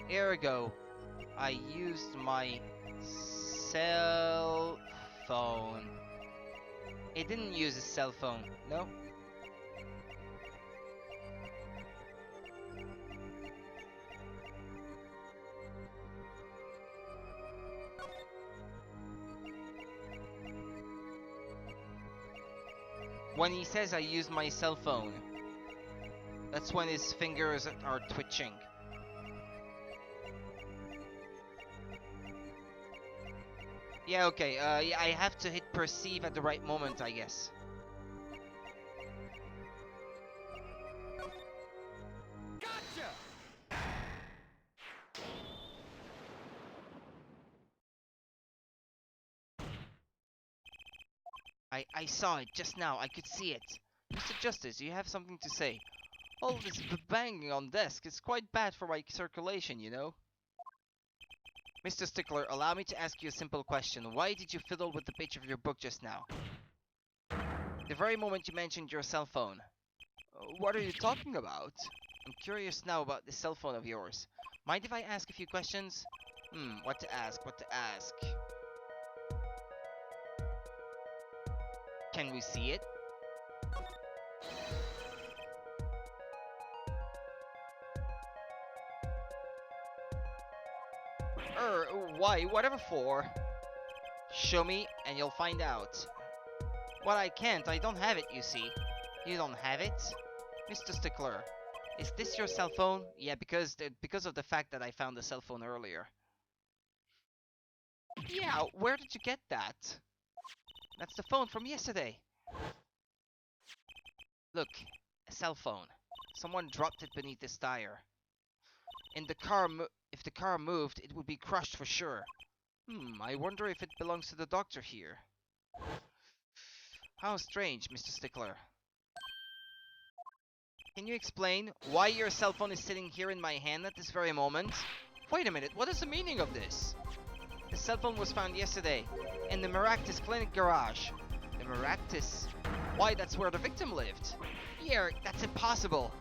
Here we go. I used my cell phone. It didn't use his cell phone, no? When he says I used my cell phone, that's when his fingers are twitching. Yeah, okay, yeah, I have to hit perceive at the right moment, I guess. Gotcha! I saw it just now, I could see it. Mr. Justice, you have something to say. All this banging on desk is quite bad for my circulation, you know? Mr. Stickler, allow me to ask you a simple question. Why did you fiddle with the page of your book just now? The very moment you mentioned your cell phone. What are you talking about? I'm curious now about this cell phone of yours. Mind if I ask a few questions? What to ask, what to ask. Can we see it? Why? Whatever for. Show me and you'll find out. Well, I can't. I don't have it, you see. You don't have it? Mr. Stickler, is this your cell phone? Yeah, because of the fact that I found the cell phone earlier. Yeah, where did you get that? That's the phone from yesterday. Look, a cell phone. Someone dropped it beneath this tire. And if the car moved, it would be crushed for sure. I wonder if it belongs to the doctor here. How strange, Mr. Stickler. Can you explain why your cell phone is sitting here in my hand at this very moment? Wait a minute, what is the meaning of this? The cell phone was found yesterday in the Maractus Clinic garage. The Maractus? Why, that's where the victim lived. Here, that's impossible.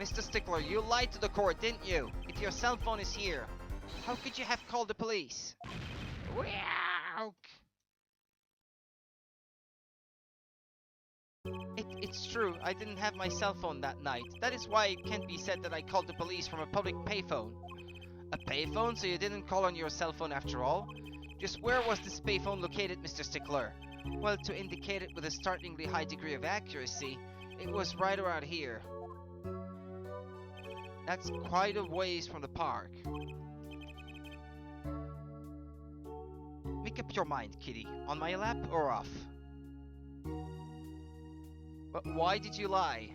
Mr. Stickler, you lied to the court, didn't you? If your cell phone is here, how could you have called the police? It's true, I didn't have my cell phone that night. That is why it can't be said that I called the police from a public payphone. A payphone? So you didn't call on your cell phone after all? Just where was this payphone located, Mr. Stickler? Well, to indicate it with a startlingly high degree of accuracy, it was right around here. That's quite a ways from the park. Make up your mind, Kitty. On my lap or off? But why did you lie?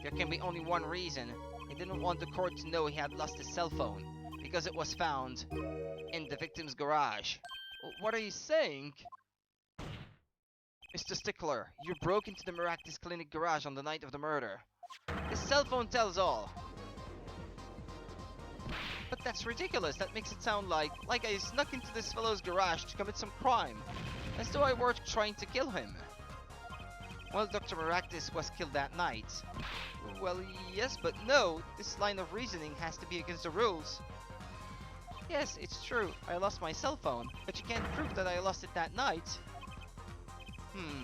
There can be only one reason. He didn't want the court to know he had lost his cell phone, because it was found in the victim's garage. What are you saying? Mr. Stickler, you broke into the Maractus Clinic garage on the night of the murder. His cell phone tells all. But that's ridiculous. That makes it sound like I snuck into this fellow's garage to commit some crime. As though I were trying to kill him. Well, Dr. Maractus was killed that night. Well, yes, but no. This line of reasoning has to be against the rules. Yes, it's true. I lost my cell phone, but you can't prove that I lost it that night.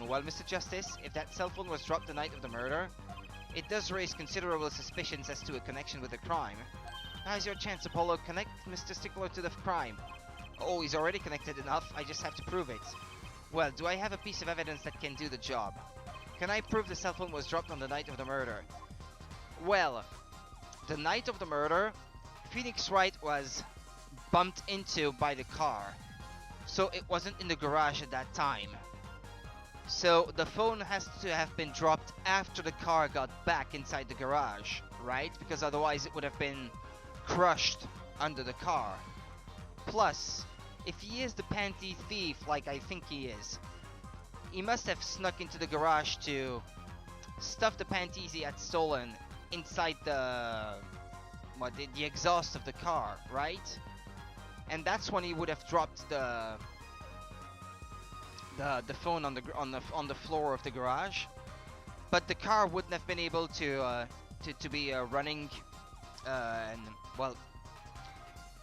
Well, Mr. Justice, if that cell phone was dropped the night of the murder, it does raise considerable suspicions as to a connection with the crime. Now's your chance, Apollo. Connect Mr. Stickler to the crime. Oh, he's already connected enough. I just have to prove it. Well, do I have a piece of evidence that can do the job? Can I prove the cell phone was dropped on the night of the murder? Well, the night of the murder, Phoenix Wright was bumped into by the car. So it wasn't in the garage at that time. So the phone has to have been dropped after the car got back inside the garage, right? Because otherwise it would have been crushed under the car. Plus, if he is the panty thief like I think he is, he must have snuck into the garage to stuff the panties he had stolen inside the exhaust of the car, right? And that's when he would have dropped the phone on the floor of the garage. But the car wouldn't have been able to be running, and well,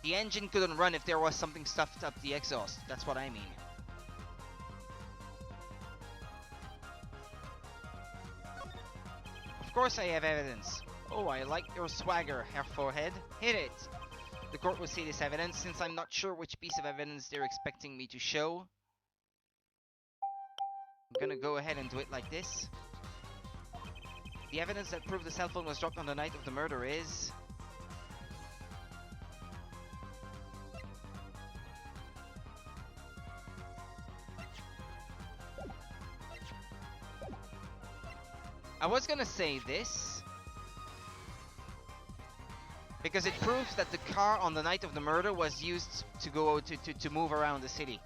the engine couldn't run if there was something stuffed up the exhaust. That's what I mean. Of course I have evidence. Oh, I like your swagger, Herr Forehead. Hit it! The court will see this evidence, since I'm not sure which piece of evidence they're expecting me to show. I'm gonna go ahead and do it like this. The evidence that proved the cell phone was dropped on the night of the murder is... I was gonna say this because it proves that the car on the night of the murder was used to go to move around the city.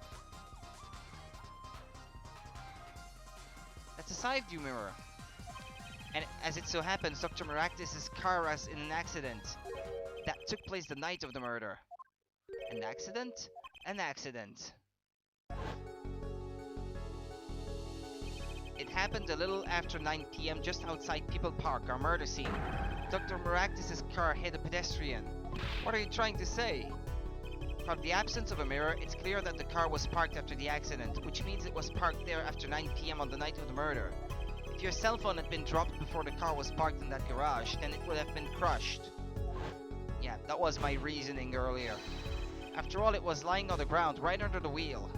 That's a side view mirror. And as it so happens, Dr. Maractus' car was in an accident that took place the night of the murder. An accident? An accident. It happened a little after 9 PM just outside People Park, our murder scene. Dr. Maractus' car hit a pedestrian. What are you trying to say? From the absence of a mirror, it's clear that the car was parked after the accident, which means it was parked there after 9 PM on the night of the murder. If your cell phone had been dropped before the car was parked in that garage, then it would have been crushed. Yeah, that was my reasoning earlier. After all, it was lying on the ground, right under the wheel.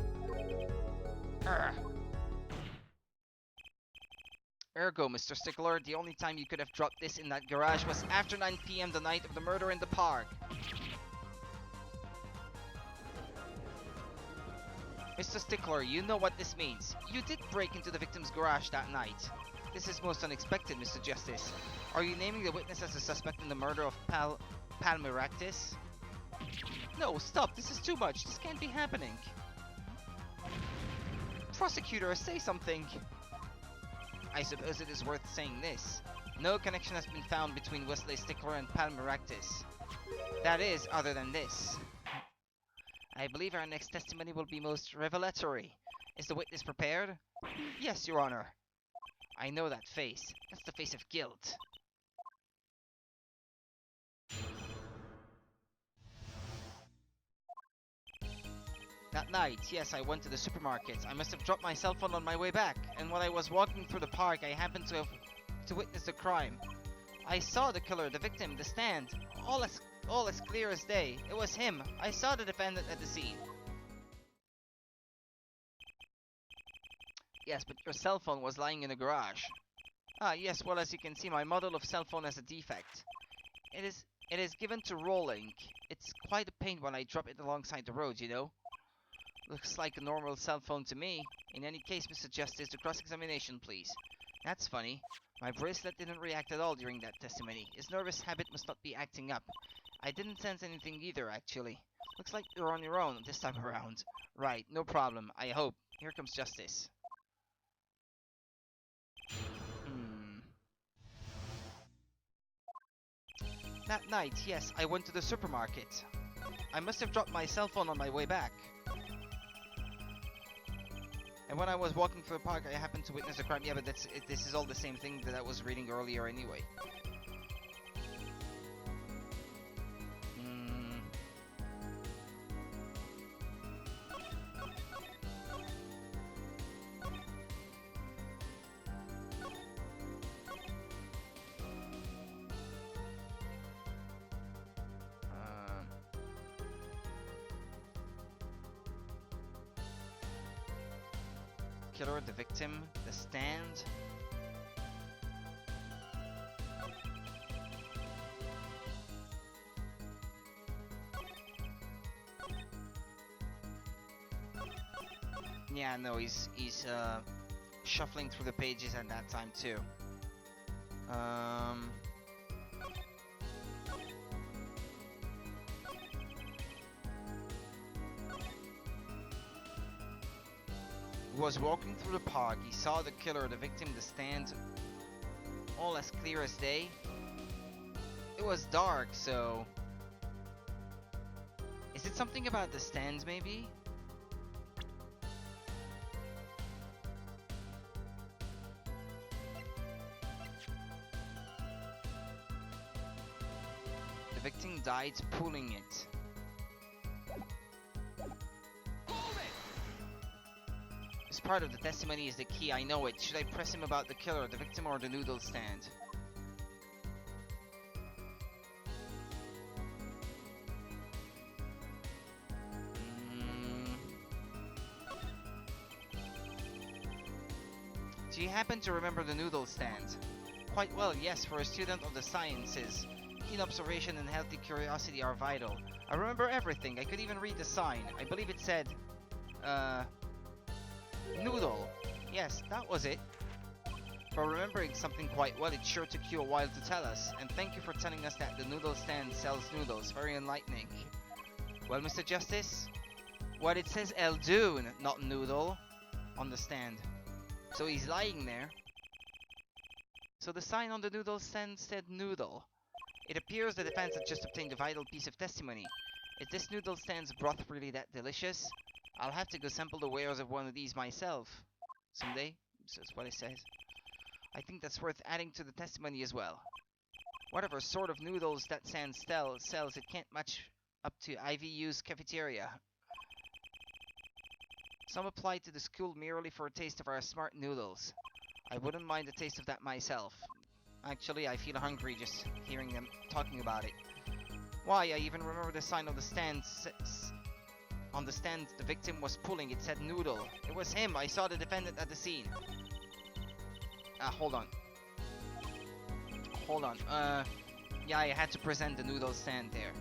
Ergo, Mr. Stickler, the only time you could have dropped this in that garage was after 9 PM the night of the murder in the park. Mr. Stickler, you know what this means. You did break into the victim's garage that night. This is most unexpected, Mr. Justice. Are you naming the witness as a suspect in the murder of Palmiractis? No, stop. This is too much. This can't be happening. Prosecutor, say something. I suppose it is worth saying this. No connection has been found between Wesley Stickler and Palmiractis. That is, other than this. I believe our next testimony will be most revelatory. Is the witness prepared? Yes, Your Honor. I know that face. That's the face of guilt. That night, yes, I went to the supermarket. I must have dropped my cell phone on my way back, and when I was walking through the park, I happened to witness the crime. I saw the killer, the victim, the stand, all as clear as day. It was him. I saw the defendant at the scene. Yes, but your cell phone was lying in the garage. Ah, yes, well, as you can see, my model of cell phone has a defect. It is given to rolling. It's quite a pain when I drop it alongside the road, you know? Looks like a normal cell phone to me. In any case, Mr. Justice, the cross-examination, please. That's funny. My bracelet didn't react at all during that testimony. His nervous habit must not be acting up. I didn't sense anything either, actually. Looks like you're on your own this time around. Right, no problem, I hope. Here comes Justice. That night, yes, I went to the supermarket. I must have dropped my cell phone on my way back. And when I was walking through the park, I happened to witness a crime. Yeah, but this is all the same thing that I was reading earlier anyway. Killer, the victim, the stand. Yeah, no, he's shuffling through the pages at that time too. He was walking through the park. He saw the killer, the victim, the stand, all as clear as day. It was dark, so... Is it something about the stands, maybe? The victim died pulling it. This part of the testimony is the key, I know it. Should I press him about the killer, the victim, or the noodle stand? Do you happen to remember the noodle stand? Quite well, yes, for a student of the sciences. Keen observation and healthy curiosity are vital. I remember everything. I could even read the sign. I believe it said, noodle. Yes, that was it. For remembering something quite well, it sure took you a while to tell us. And thank you for telling us that the noodle stand sells noodles. Very enlightening. Well, Mr. Justice? Well, it says El Dune, not noodle, on the stand. So he's lying there. So the sign on the noodle stand said noodle. It appears the defense had just obtained a vital piece of testimony. Is this noodle stand's broth really that delicious? I'll have to go sample the wares of one of these myself. Someday? That's what it says. I think that's worth adding to the testimony as well. Whatever sort of noodles that stand sells, it can't match up to IVU's cafeteria. Some apply to the school merely for a taste of our smart noodles. I wouldn't mind a taste of that myself. Actually, I feel hungry just hearing them talking about it. Why, I even remember the sign on the stand. On the stand the victim was pulling, it said noodle. It was him. I saw the defendant at the scene. Hold on. Yeah, I had to present the noodle stand there.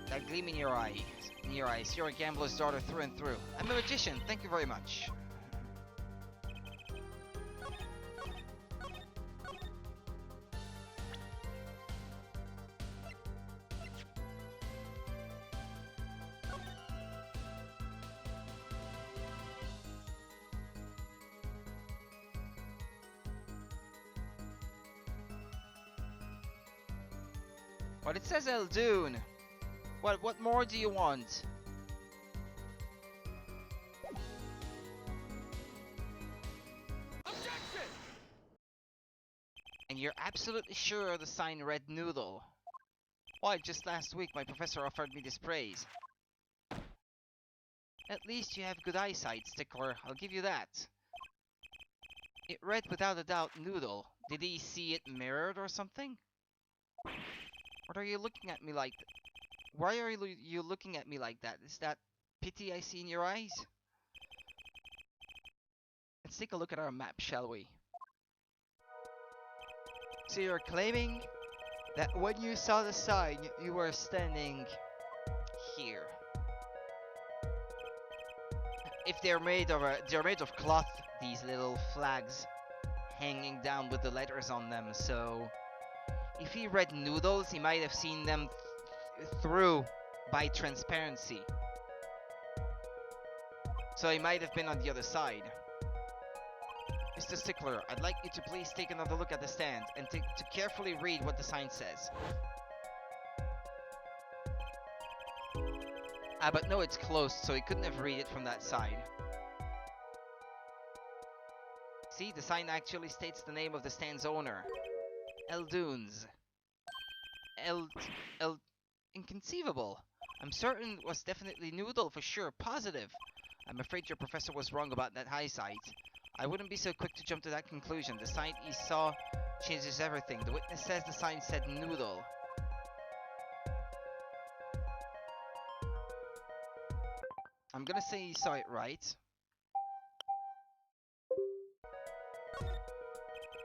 That gleam in your eye. in your eyes. You're a gambler's daughter through and through. I'm a magician, thank you very much. But it says Eldoon. What more do you want? Objection! And you're absolutely sure the sign read noodle? Why, just last week my professor offered me this praise. At least you have good eyesight, Stickler. I'll give you that. It read without a doubt noodle. Did he see it mirrored or something? What are you looking at me like? Why are you looking at me like that? Is that pity I see in your eyes? Let's take a look at our map, shall we? So you're claiming that when you saw the sign, you were standing here. If they're made of cloth, these little flags hanging down with the letters on them. So if he read noodles, he might have seen them through by transparency. So he might have been on the other side. Mr. Stickler, I'd like you to please take another look at the stand and to carefully read what the sign says. But no, it's closed, so he couldn't have read it from that side. See, the sign actually states the name of the stand's owner. Eldoons. Inconceivable. I'm certain it was definitely noodle for sure, positive. I'm afraid your professor was wrong about that eyesight. I wouldn't be so quick to jump to that conclusion. The sight he saw changes everything. The witness says the sign said noodle. I'm gonna say he saw it right.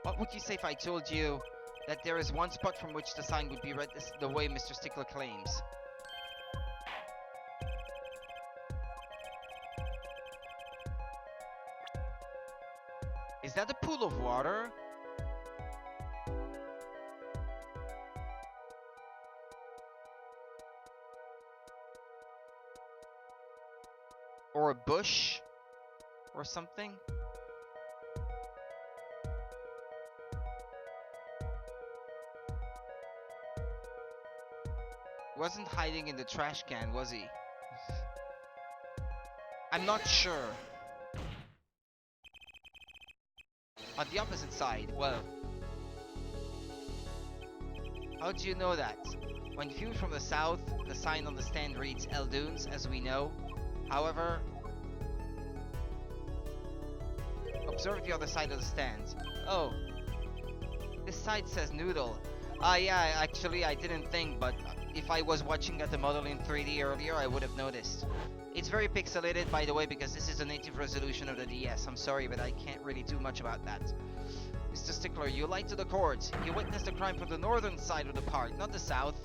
What would you say if I told you that there is one spot from which the sign would be read the way Mr. Stickler claims? Is that a pool of water? Or a bush? Or something? Wasn't hiding in the trash can, was he? I'm not sure. On the opposite side, well... How do you know that? When viewed from the south, the sign on the stand reads Eldoons, as we know. However... Observe the other side of the stand. Oh. This side says noodle. Yeah, actually I didn't think, but if I was watching at the model in 3D earlier, I would have noticed. It's very pixelated, by the way, because this is a native resolution of the DS. I'm sorry, but I can't really do much about that. Mr. Stickler, you lied to the court. You witnessed the crime from the northern side of the park, not the south.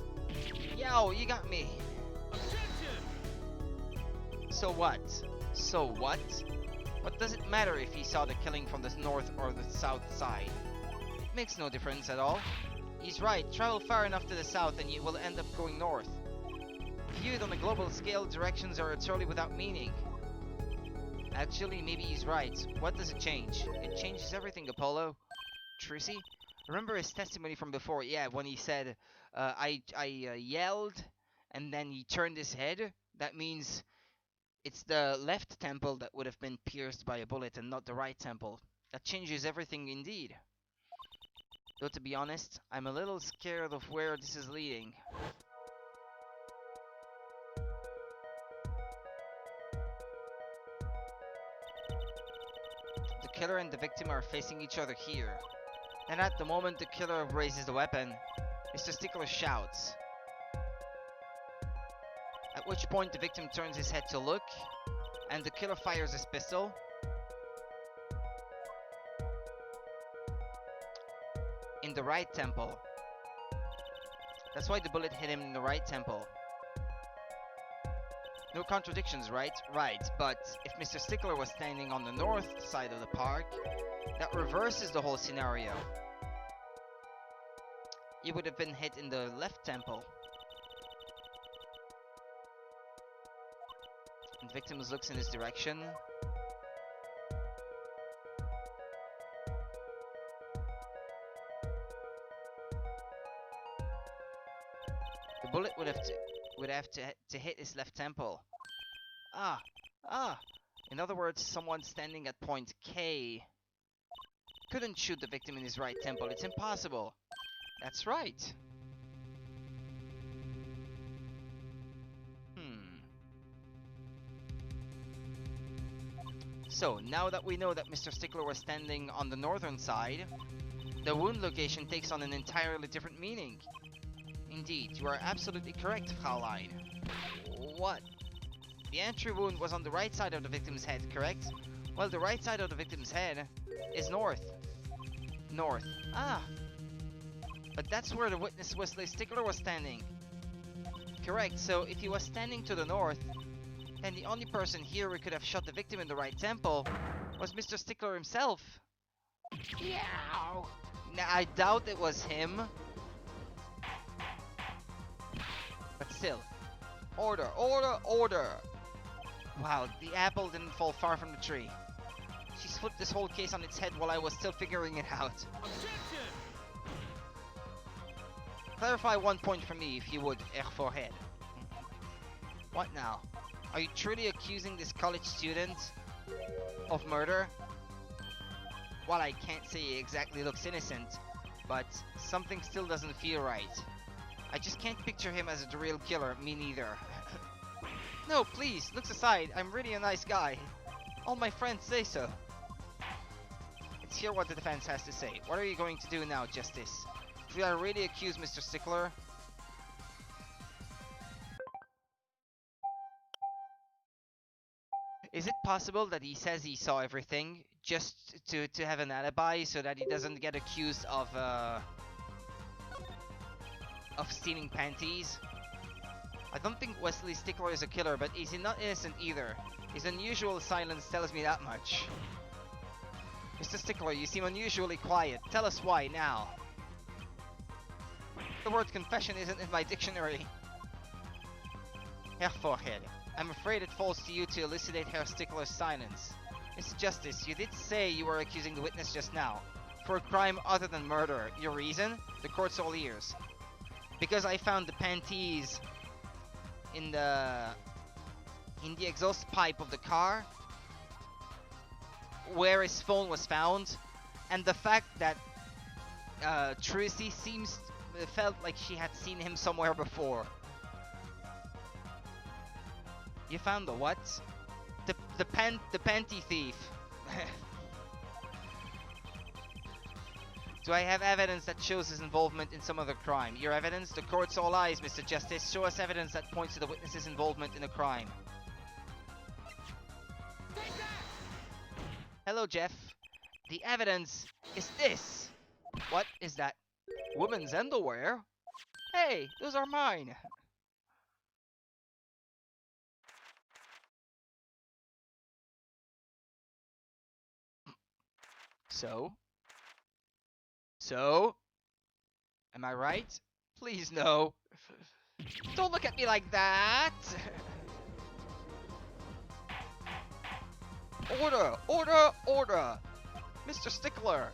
Yo, you got me. Objection! So what? So what? What does it matter if he saw the killing from the north or the south side? It makes no difference at all. He's right. Travel far enough to the south and you will end up going north. Viewed on a global scale, directions are utterly without meaning. Actually, maybe he's right. What does it change? It changes everything, Apollo. Trissy? Remember his testimony from before? Yeah, when he said, I yelled, and then he turned his head. That means it's the left temple that would have been pierced by a bullet and not the right temple. That changes everything indeed. Though to be honest, I'm a little scared of where this is leading. The killer and the victim are facing each other here. And at the moment the killer raises the weapon, Mr. Stickler shouts. At which point the victim turns his head to look, and the killer fires his pistol. In the right temple. That's why the bullet hit him in the right temple. No contradictions, right? Right, but if Mr. Stickler was standing on the north side of the park, that reverses the whole scenario. He would have been hit in the left temple. And victim looks in his direction. The bullet would have to hit his left temple. Ah. In other words, someone standing at point K couldn't shoot the victim in his right temple. It's impossible. That's right. So, now that we know that Mr. Stickler was standing on the northern side, the wound location takes on an entirely different meaning. Indeed, you are absolutely correct, Fraulein. What? The entry wound was on the right side of the victim's head, correct? Well, the right side of the victim's head is north. North. Ah! But that's where the witness Wesley Stickler was standing. Correct, so if he was standing to the north, then the only person here who could have shot the victim in the right temple was Mr. Stickler himself. Yow! Now, I doubt it was him. But still. Order, order, order! Wow, the apple didn't fall far from the tree. She's flipped this whole case on its head while I was still figuring it out. Objection! Clarify one point for me, if you would, Herr Forehead. What now? Are you truly accusing this college student of murder? Well, I can't say he exactly looks innocent, but something still doesn't feel right. I just can't picture him as the real killer, me neither. No, please, looks aside, I'm really a nice guy. All my friends say so. Let's hear what the defense has to say. What are you going to do now, Justice? Should I really accuse Mr. Stickler? Is it possible that he says he saw everything just to have an alibi so that he doesn't get accused of stealing panties? I don't think Wesley Stickler is a killer, but he's not innocent either. His unusual silence tells me that much. Mr. Stickler, you seem unusually quiet. Tell us why now. The word confession isn't in my dictionary. Herr Forehead, I'm afraid it falls to you to elucidate Herr Stickler's silence. Mr. Justice, you did say you were accusing the witness just now for a crime other than murder. Your reason? The court's all ears. Because I found the panties in the exhaust pipe of the car where his phone was found, and the fact that Tracy felt like she had seen him somewhere before. You found the what? The panty thief. Do I have evidence that shows his involvement in some other crime? Your evidence? The court's all eyes, Mr. Justice. Show us evidence that points to the witness's involvement in a crime. Hello, Jeff. The evidence is this. What is that? Women's underwear? Hey, those are mine. So? Am I right? Please no. Don't look at me like that. Order! Order! Order! Mr. Stickler,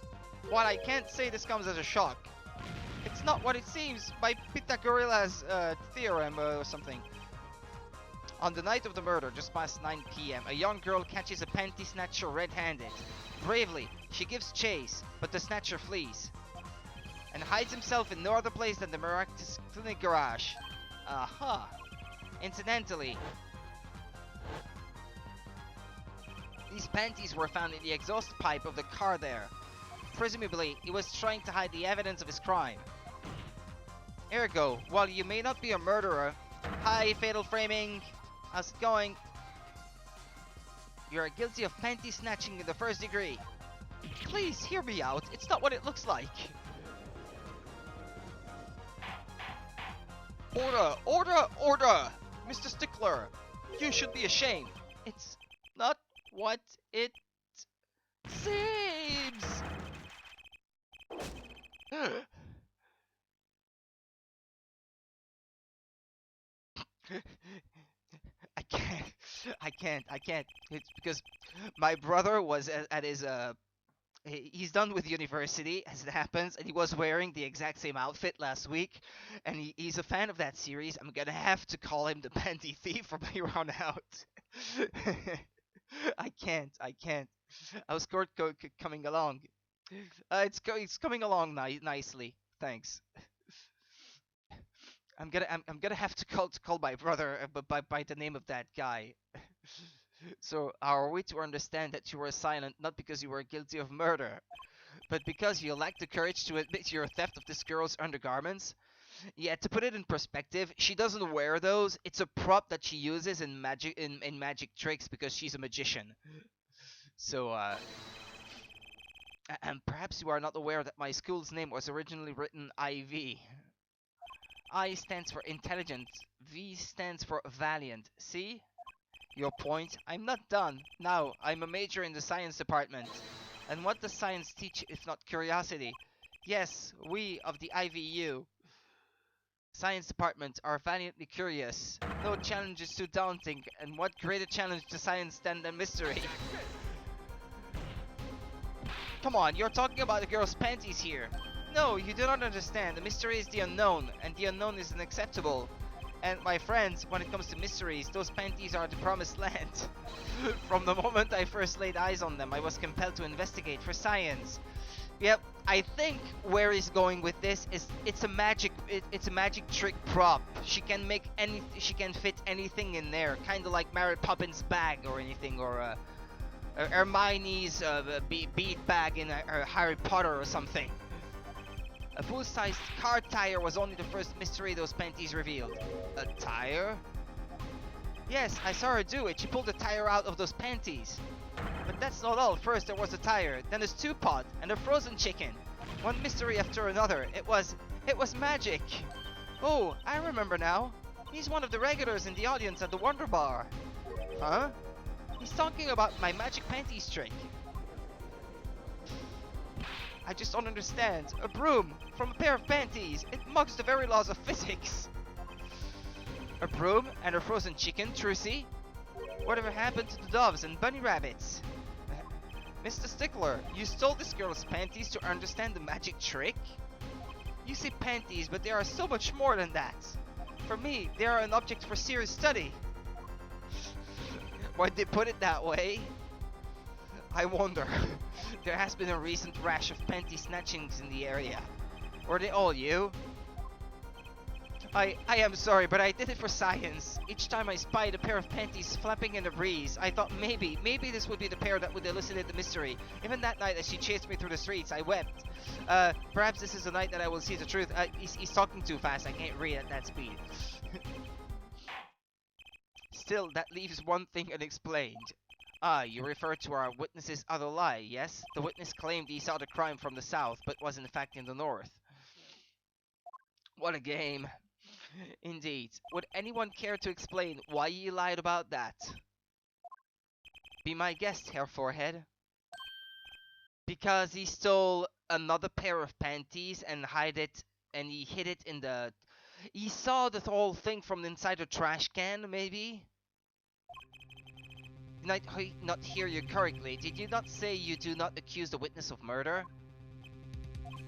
while I can't say this comes as a shock, it's not what it seems by Pythagoras' theorem or something. On the night of the murder, just past 9 p.m., a young girl catches a panty snatcher red-handed. Bravely, she gives chase, but the snatcher flees and hides himself in no other place than the Miraculous Clinic garage. Aha! Incidentally, these panties were found in the exhaust pipe of the car there. Presumably, he was trying to hide the evidence of his crime. Ergo, while you may not be a murderer... Hi, Fatal Framing! How's it going? You are guilty of panty snatching in the first degree. Please, hear me out. It's not what it looks like. Order! Order! Order! Mr. Stickler, You should be ashamed. It's not what it seems. I can't. I can't. It's because my brother was at his he's done with university as it happens, and he was wearing the exact same outfit last week, and he's a fan of that series. I'm gonna have to call him the panty thief from here on out. I can't. I was coming along. It's coming along nicely. Thanks. I'm gonna have to call my brother by the name of that guy. So are we to understand that you were silent not because you were guilty of murder, but because you lacked the courage to admit your theft of this girl's undergarments? Yeah, to put it in perspective, she doesn't wear those. It's a prop that she uses in magic tricks because she's a magician. So and perhaps you are not aware that my school's name was originally written IV. I stands for intelligent, V stands for valiant. See? Your point? I'm not done. Now, I'm a major in the science department. And what does science teach if not curiosity? Yes, we of the IVU science department are valiantly curious. No challenge is too daunting, and what greater challenge to science than mystery? Come on, you're talking about the girl's panties here. No, you do not understand. The mystery is the unknown, and the unknown is unacceptable. And my friends, when it comes to mysteries, those panties are the promised land. From the moment I first laid eyes on them, I was compelled to investigate for science. Yep, I think where he's going with this is it's a magic trick prop. She can fit anything in there, kind of like Mary Poppins' bag or anything, or Hermione's bead bag in Harry Potter or something. A full-sized car tire was only the first mystery those panties revealed. A tire? Yes, I saw her do it. She pulled the tire out of those panties. But that's not all. First there was a tire, then a stew pot, and a frozen chicken. One mystery after another. It was magic. Oh, I remember now. He's one of the regulars in the audience at the Wonder Bar. Huh? He's talking about my magic panties trick. I just don't understand. A broom from a pair of panties. It mocks the very laws of physics. A broom and a frozen chicken, Trucy? Whatever happened to the doves and bunny rabbits? Mr. Stickler, you stole this girl's panties to understand the magic trick? You say panties, but they are so much more than that. For me, they are an object for serious study. Why'd they put it that way? I wonder. There has been a recent rash of panty snatchings in the area. Were they all you? I am sorry, but I did it for science. Each time I spied a pair of panties flapping in the breeze, I thought maybe this would be the pair that would elucidate the mystery. Even that night as she chased me through the streets, I wept. Perhaps this is the night that I will see the truth. He's talking too fast, I can't read at that speed. Still, that leaves one thing unexplained. Ah, you refer to our witness's other lie, yes? The witness claimed he saw the crime from the south, but was in fact in the north. What a game. Indeed. Would anyone care to explain why he lied about that? Be my guest, Herr Forehead. Because he stole another pair of panties and he hid it in the... He saw the whole thing from inside a trash can, maybe? Did I not hear you correctly? Did you not say you do not accuse the witness of murder?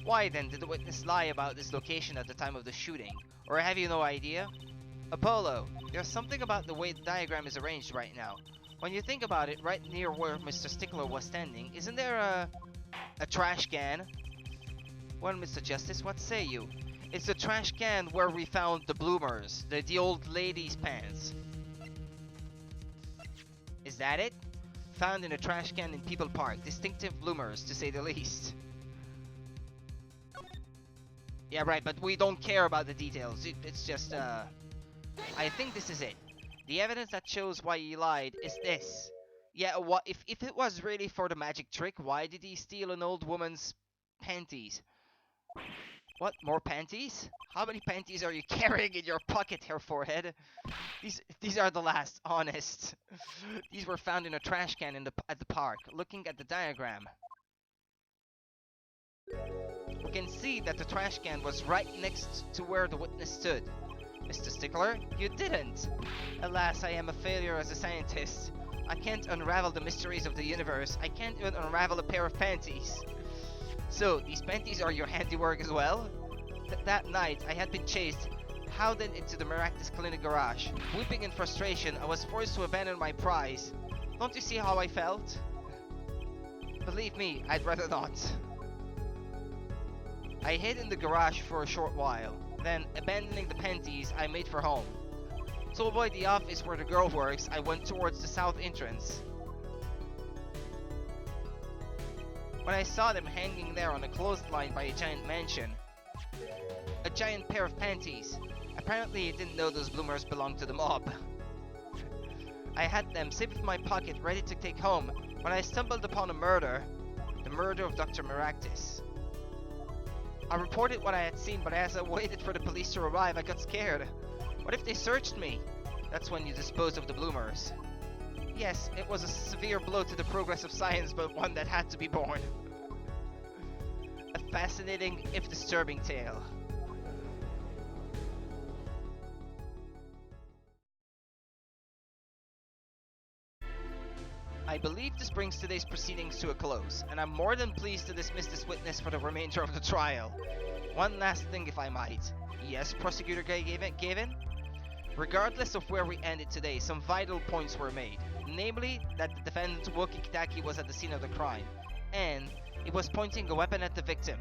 Why then did the witness lie about this location at the time of the shooting? Or have you no idea? Apollo, there's something about the way the diagram is arranged right now. When you think about it, right near where Mr. Stickler was standing, isn't there a trash can? Well, Mr. Justice, what say you? It's the trash can where we found the bloomers, the old lady's pants. Is that it? Found in a trash can in People Park. Distinctive bloomers, to say the least. Yeah, right, but we don't care about the details. It's just, I think this is it. The evidence that shows why he lied is this. Yeah, what if it was really for the magic trick, why did he steal an old woman's panties? What, more panties? How many panties are you carrying in your pocket, Hair Forehead? These are the last, honest. These were found in a trash can at the park. Looking at the diagram, we can see that the trash can was right next to where the witness stood. Mr. Stickler, you didn't! Alas, I am a failure as a scientist. I can't unravel the mysteries of the universe. I can't even unravel a pair of panties. So, these panties are your handiwork as well? That night, I had been chased, howled into the Maractus Clinic garage. Weeping in frustration, I was forced to abandon my prize. Don't you see how I felt? Believe me, I'd rather not. I hid in the garage for a short while. Then, abandoning the panties, I made for home. To avoid the office where the girl works, I went towards the south entrance. When I saw them hanging there on a clothesline by a giant mansion. A giant pair of panties. Apparently, I didn't know those bloomers belonged to the mob. I had them saved in my pocket, ready to take home, when I stumbled upon a murder. The murder of Dr. Maractus. I reported what I had seen, but as I waited for the police to arrive, I got scared. What if they searched me? That's when you dispose of the bloomers. Yes, it was a severe blow to the progress of science, but one that had to be borne. A fascinating, if disturbing tale. I believe this brings today's proceedings to a close, and I'm more than pleased to dismiss this witness for the remainder of the trial. One last thing, if I might. Yes, Prosecutor Gavin? Regardless of where we ended today, some vital points were made. Namely, that the defendant Woki Kitaki was at the scene of the crime, and he was pointing a weapon at the victim.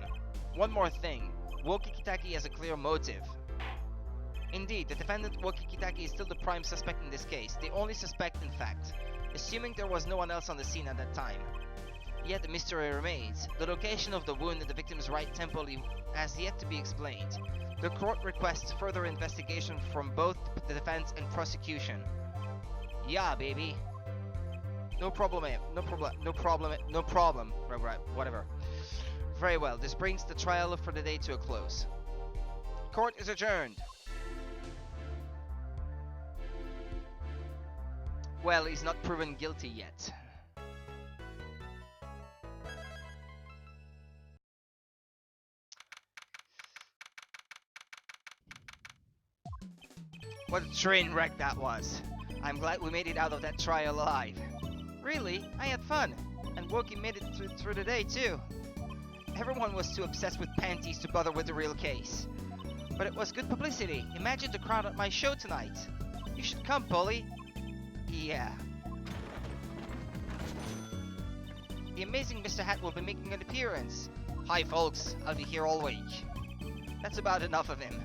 One more thing, Woki Kitaki has a clear motive. Indeed, the defendant Woki Kitaki is still the prime suspect in this case, the only suspect in fact, assuming there was no one else on the scene at that time. Yet the mystery remains. The location of the wound in the victim's right temple has yet to be explained. The court requests further investigation from both the defense and prosecution. Yeah, baby. No problem. Right, whatever. Very well, this brings the trial for the day to a close. Court is adjourned. Well, he's not proven guilty yet. What a train wreck that was. I'm glad we made it out of that trial alive. Really? I had fun. And Woki made it through the day too. Everyone was too obsessed with panties to bother with the real case. But it was good publicity. Imagine the crowd at my show tonight. You should come, Polly. Yeah. The amazing Mr. Hat will be making an appearance. Hi folks, I'll be here all week. That's about enough of him.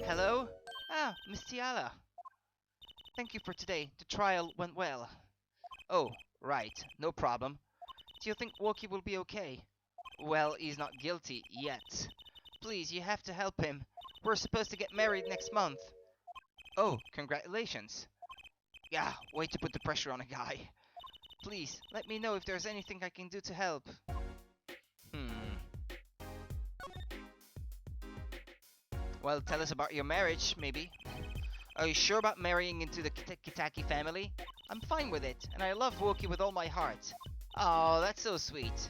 Hello? Ah, Miss Tiala. Thank you for today. The trial went well. Oh, right. No problem. Do you think Woki will be okay? Well, he's not guilty yet. Please, you have to help him. We're supposed to get married next month. Oh, congratulations. Yeah, way to put the pressure on a guy. Please, let me know if there's anything I can do to help. Well, tell us about your marriage, maybe. Are you sure about marrying into the Kitaki family? I'm fine with it, and I love Woki with all my heart. Oh, that's so sweet.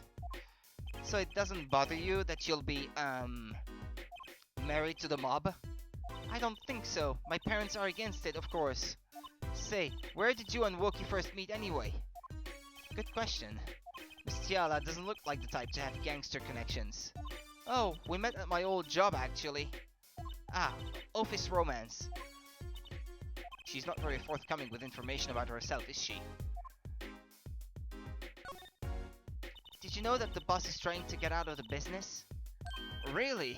So it doesn't bother you that you'll be, married to the mob? I don't think so. My parents are against it, of course. Say, where did you and Woki first meet anyway? Good question. Miss Tiala doesn't look like the type to have gangster connections. Oh, we met at my old job actually. Ah, office romance. She's not very forthcoming with information about herself, is she? Did you know that the boss is trying to get out of the business? Really?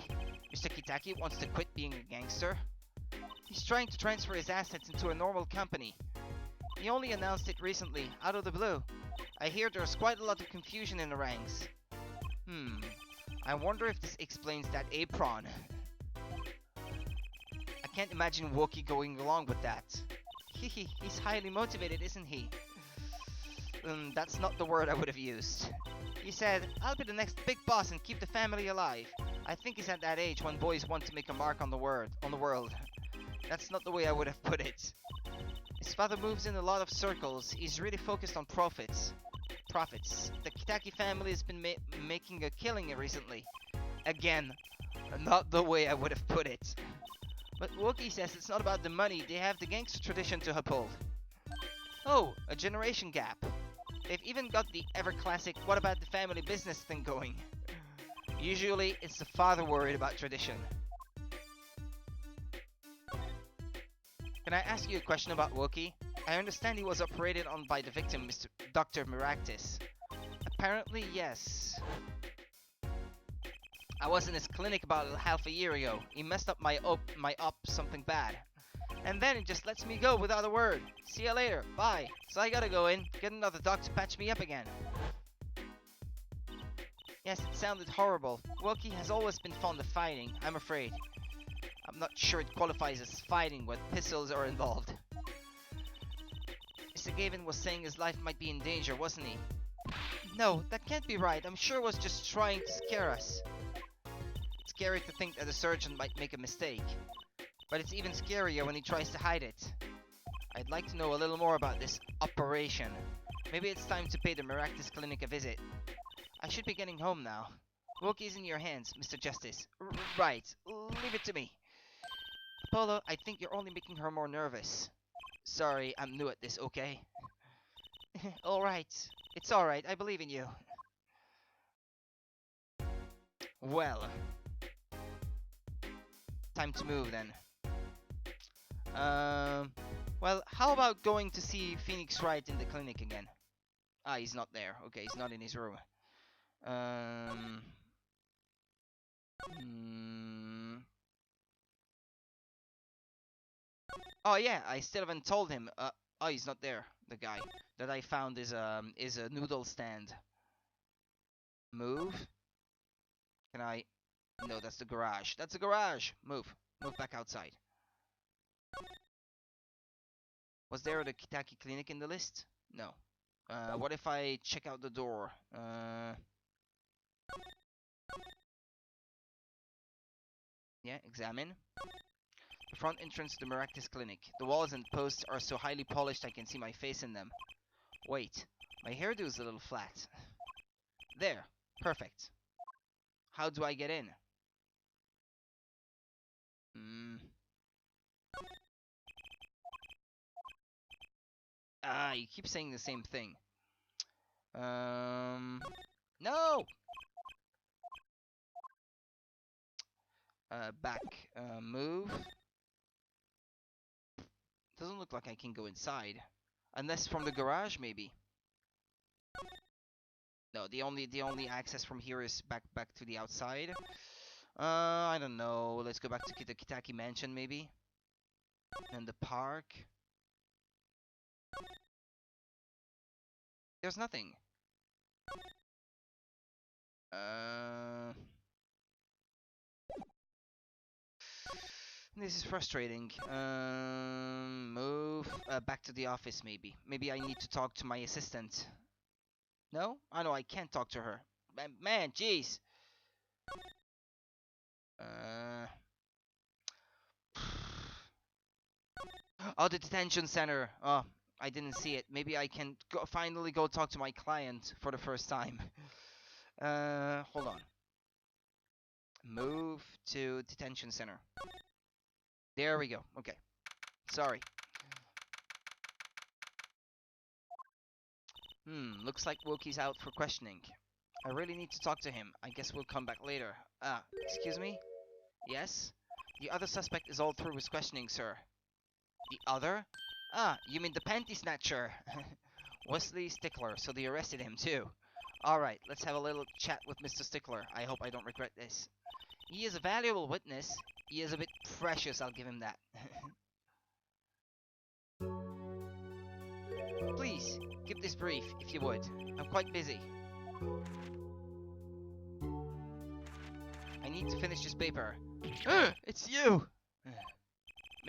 Mr. Kitaki wants to quit being a gangster? He's trying to transfer his assets into a normal company. He only announced it recently, out of the blue. I hear there's quite a lot of confusion in the ranks. I wonder if this explains that apron. I can't imagine Woki going along with that. He's highly motivated, isn't he? That's not the word I would have used. He said, I'll be the next big boss and keep the family alive. I think he's at that age when boys want to make a mark on the world. That's not the way I would have put it. His father moves in a lot of circles. He's really focused on profits. The Kitaki family has been making a killing recently. Again, not the way I would have put it. But Wookie says it's not about the money, they have the gangster tradition to uphold. Oh, a generation gap. They've even got the ever-classic what about the family business thing going. Usually, it's the father worried about tradition. Can I ask you a question about Wookie? I understand he was operated on by the victim, Dr. Miractis. Apparently, yes. I was in his clinic about half a year ago. He messed up my op something bad. And then it just lets me go without a word. See ya later. Bye. So I gotta go in, get another doc to patch me up again. Yes, it sounded horrible. Wookie has always been fond of fighting, I'm afraid. I'm not sure it qualifies as fighting when pistols are involved. Mr. Gavin was saying his life might be in danger, wasn't he? No, that can't be right. I'm sure he was just trying to scare us. It's scary to think that a surgeon might make a mistake. But it's even scarier when he tries to hide it. I'd like to know a little more about this operation. Maybe it's time to pay the Miractis Clinic a visit. I should be getting home now. Wookie's in your hands, Mr. Justice. Right. Leave it to me. Apollo, I think you're only making her more nervous. Sorry, I'm new at this, okay? Alright. It's alright, I believe in you. Well. Time to move then. Well, how about going to see Phoenix Wright in the clinic again? Ah, he's not there. Okay, he's not in his room. Oh yeah, I still haven't told him. Oh, he's not there. The guy that I found is a noodle stand. Move. Can I? No, that's the garage. That's the garage. Move. Move back outside. Was there the Kitaki Clinic in the list? No. What if I check out the door? Yeah, examine. The front entrance to the Miractis Clinic. The walls and posts are so highly polished I can see my face in them. Wait, my hairdo is a little flat. There, perfect. How do I get in? Ah, you keep saying the same thing. No! Back, move. Doesn't look like I can go inside. Unless from the garage, maybe. No, the only access from here is back to the outside. I don't know. Let's go back to the Kitaki Mansion, maybe. And the park. There's nothing. This is frustrating. Move back to the office, maybe. Maybe I need to talk to my assistant. No? I know I can't talk to her. Man, jeez. Oh, the detention center. Oh, I didn't see it. Maybe I can finally go talk to my client for the first time. Hold on. Move to detention center. There we go. Okay. Sorry. Looks like Wookie's out for questioning. I really need to talk to him. I guess we'll come back later. Excuse me? Yes? The other suspect is all through his questioning, sir. The other? Ah, you mean the panty snatcher? Wesley Stickler, so they arrested him too. Alright, let's have a little chat with Mr. Stickler. I hope I don't regret this. He is a valuable witness. He is a bit precious, I'll give him that. Please, keep this brief, if you would. I'm quite busy. I need to finish this paper. It's you!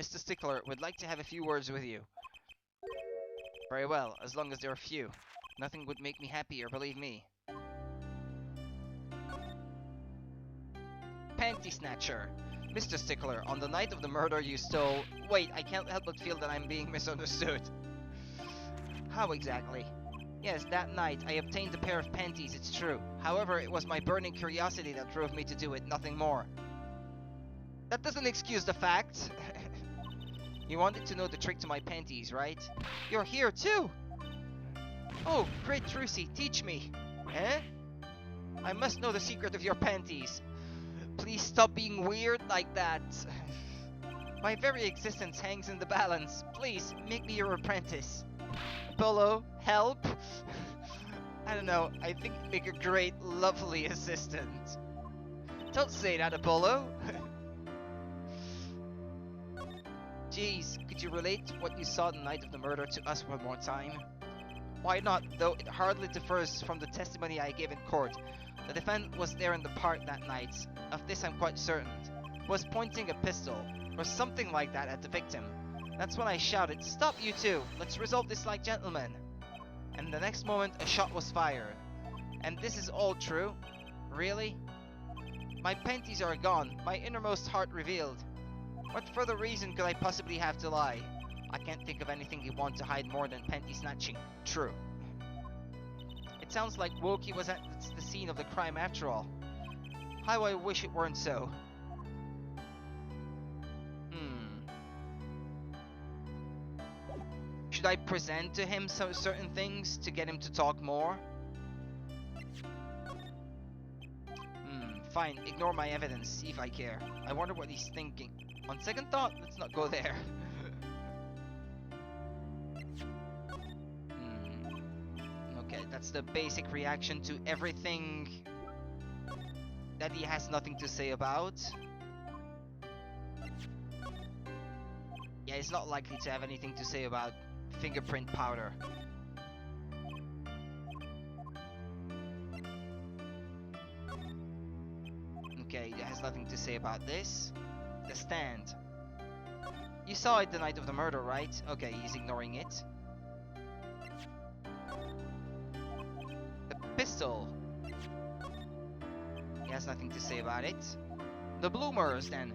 Mr. Stickler would like to have a few words with you. Very well, as long as there are few. Nothing would make me happier, believe me. panty snatcher. Mr. Stickler, on the night of the murder you stole... Wait, I can't help but feel that I'm being misunderstood. How exactly? Yes, that night I obtained a pair of panties, it's true. However, it was my burning curiosity that drove me to do it, nothing more. That doesn't excuse the fact. You wanted to know the trick to my panties, right? You're here too! Oh, great Trucy, teach me! Eh? I must know the secret of your panties. Please stop being weird like that. My very existence hangs in the balance. Please, make me your apprentice. Apollo, help? I don't know, I think you make a great, lovely assistant. Don't say that, Apollo. Jeez, could you relate what you saw the night of the murder to us one more time? Why not, though it hardly differs from the testimony I gave in court. The defendant was there in the park that night. Of this I'm quite certain. Was pointing a pistol, or something like that, at the victim. That's when I shouted, "Stop, you two! Let's resolve this like gentlemen!" And the next moment a shot was fired. And this is all true? Really? My panties are gone, my innermost heart revealed. What further reason could I possibly have to lie? I can't think of anything you want to hide more than panty snatching. True. It sounds like Wokey was at the scene of the crime after all. How I wish it weren't so. Should I present to him some certain things to get him to talk more? Fine, ignore my evidence, see if I care. I wonder what he's thinking. On second thought, let's not go there. Okay, that's the basic reaction to everything that he has nothing to say about. Yeah, he's not likely to have anything to say about fingerprint powder. Okay, he has nothing to say about this. The stand. You saw it the night of the murder, right? Okay, he's ignoring it. The pistol. He has nothing to say about it. The bloomers, then.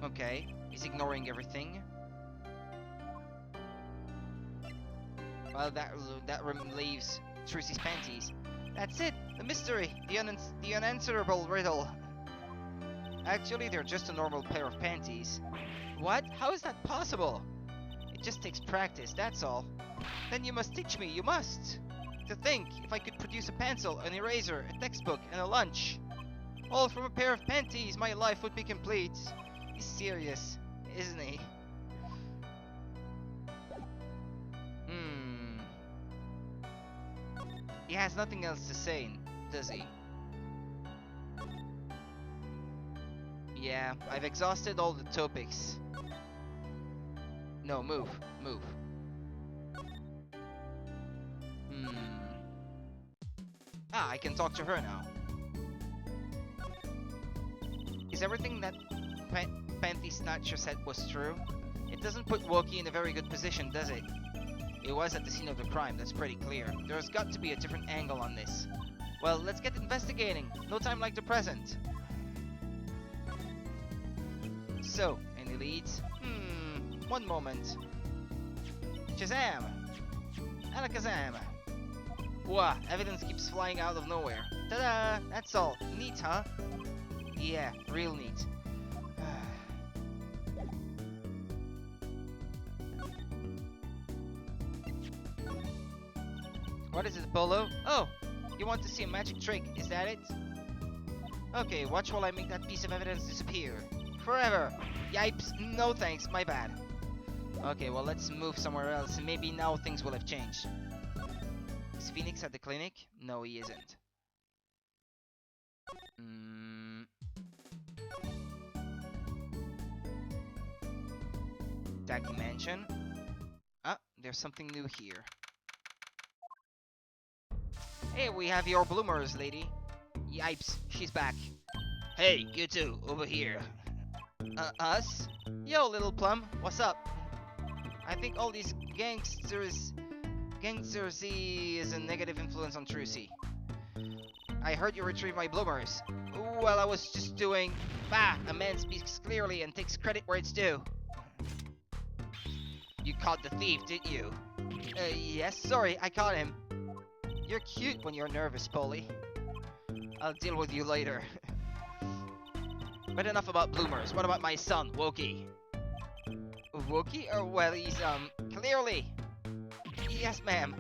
Okay, he's ignoring everything. Well, that leaves Trucy's panties. That's it! The mystery! The unanswerable riddle! Actually, they're just a normal pair of panties. What? How is that possible? It just takes practice, that's all. Then you must teach me, you must! To think, if I could produce a pencil, an eraser, a textbook, and a lunch. All from a pair of panties, my life would be complete. He's serious, isn't he? He has nothing else to say, does he? Yeah, I've exhausted all the topics. No, move. Ah, I can talk to her now. Is everything that Panty Snatcher said was true? It doesn't put Wokey in a very good position, does it? It was at the scene of the crime, that's pretty clear. There's got to be a different angle on this. Well, let's get investigating. No time like the present. So, any leads? One moment. Shazam! Alakazam! Wah, evidence keeps flying out of nowhere. Ta-da! That's all. Neat, huh? Yeah, real neat. What is it, Polo? Oh! You want to see a magic trick, is that it? Okay, watch while I make that piece of evidence disappear. Forever! Yipes! No thanks, my bad. Okay, well let's move somewhere else. Maybe now things will have changed. Is Phoenix at the clinic? No, he isn't. Tacky Mansion. Ah, there's something new here. Hey, we have your bloomers, lady. Yipes, she's back. Hey, you two, over here. Us? Yo, little plum, what's up? I think all these gangstersy is a negative influence on Trucy. I heard you retrieved my bloomers. Well, I was just doing... Bah! A man speaks clearly and takes credit where it's due. You caught the thief, didn't you? Yes, sorry, I caught him. You're cute when you're nervous, Polly. I'll deal with you later. But enough about bloomers. What about my son, Wookie? Wookie? Well, he's, clearly. Yes, ma'am.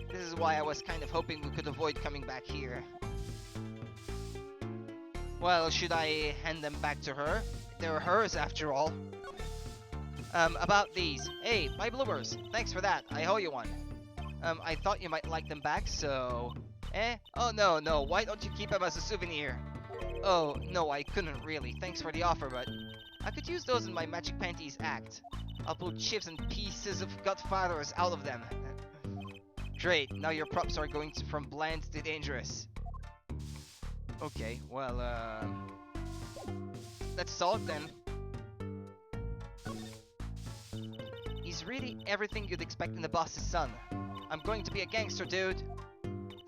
This is why I was kind of hoping we could avoid coming back here. Well, should I hand them back to her? They're hers, after all. About these. Hey, my bloomers. Thanks for that. I owe you one. I thought you might like them back, so... Eh? Oh, no. Why don't you keep them as a souvenir? Oh, no, I couldn't really. Thanks for the offer, but... I could use those in my Magic Panties act. I'll pull chips and pieces of Godfathers out of them. Great, now your props are going from bland to dangerous. Okay, well, let's talk then. He's really everything you'd expect in the boss's son. I'm going to be a gangster, dude.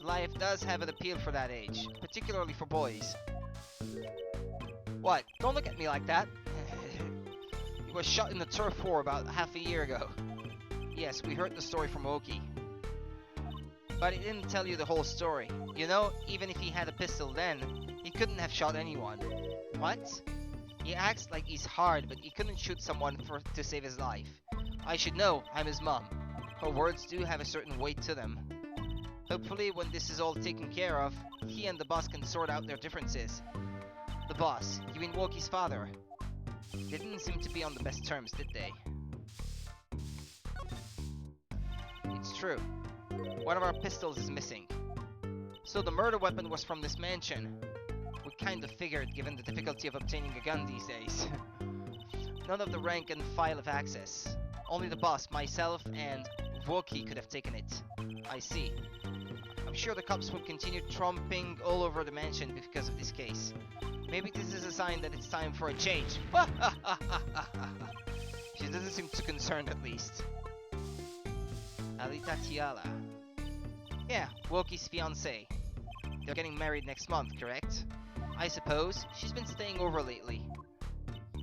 Life does have an appeal for that age, particularly for boys. What? Don't look at me like that. He was shot in the turf war about half a year ago. Yes, we heard the story from Oki. But he didn't tell you the whole story. You know, even if he had a pistol then, he couldn't have shot anyone. What? He acts like he's hard, but he couldn't shoot someone to save his life. I should know, I'm his mom. Her words do have a certain weight to them. Hopefully, when this is all taken care of, he and the boss can sort out their differences. The boss? You mean Wokie's father? They didn't seem to be on the best terms, did they? It's true. One of our pistols is missing. So the murder weapon was from this mansion. We kind of figured, given the difficulty of obtaining a gun these days. None of the rank and file have access. Only the boss, myself, and Wokie could have taken it. I see. I'm sure the cops will continue tromping all over the mansion because of this case. Maybe this is a sign that it's time for a change. She doesn't seem too concerned, at least. Alita Tiala. Yeah, Wokie's fiancé. They're getting married next month, correct? I suppose. She's been staying over lately.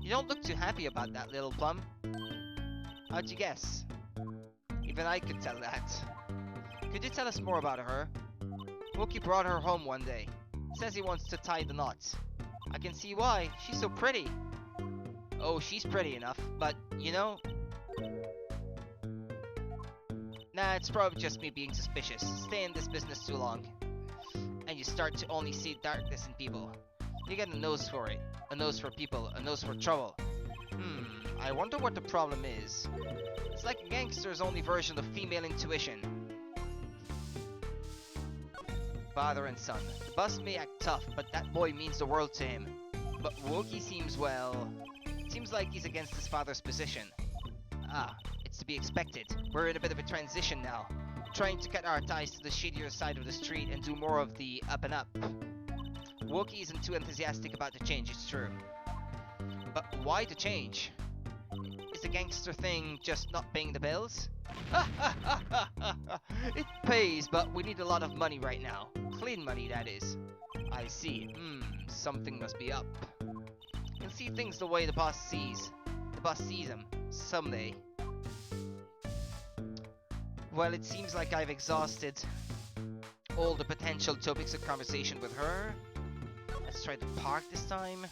You don't look too happy about that, little plum. How'd you guess? Even I could tell that. Could you tell us more about her? Wokie brought her home one day. Says he wants to tie the knot. I can see why. She's so pretty. Oh, she's pretty enough, but, you know... Nah, it's probably just me being suspicious. Stay in this business too long. And you start to only see darkness in people. You get a nose for it. A nose for people. A nose for trouble. I wonder what the problem is. It's like a gangster's only version of female intuition. Father and son. The boss may act tough, but that boy means the world to him. But Wokie seems, well... Seems like he's against his father's position. Ah, it's to be expected. We're in a bit of a transition now. Trying to cut our ties to the shadier side of the street and do more of the up and up. Wokie isn't too enthusiastic about the change, it's true. But why the change? Is the gangster thing just not paying the bills? It pays, but we need a lot of money right now. Clean money, that is. I see. Something must be up. You'll see things the way the boss sees. The boss sees them. Someday. Well, it seems like I've exhausted all the potential topics of conversation with her. Let's try to park this time.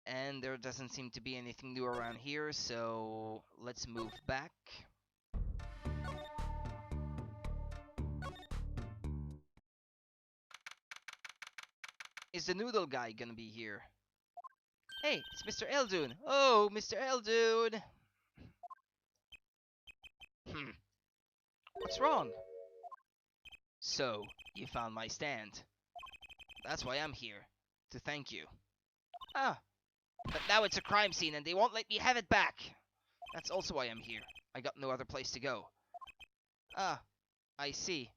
And there doesn't seem to be anything new around here, so let's move back. Is the noodle guy gonna be here? Hey, it's Mr. Eldoon. Oh, Mr. Eldoon. What's wrong? So, you found my stand. That's why I'm here. To thank you. Ah, but now it's a crime scene and they won't let me have it back. That's also why I'm here. I got no other place to go. Ah, I see.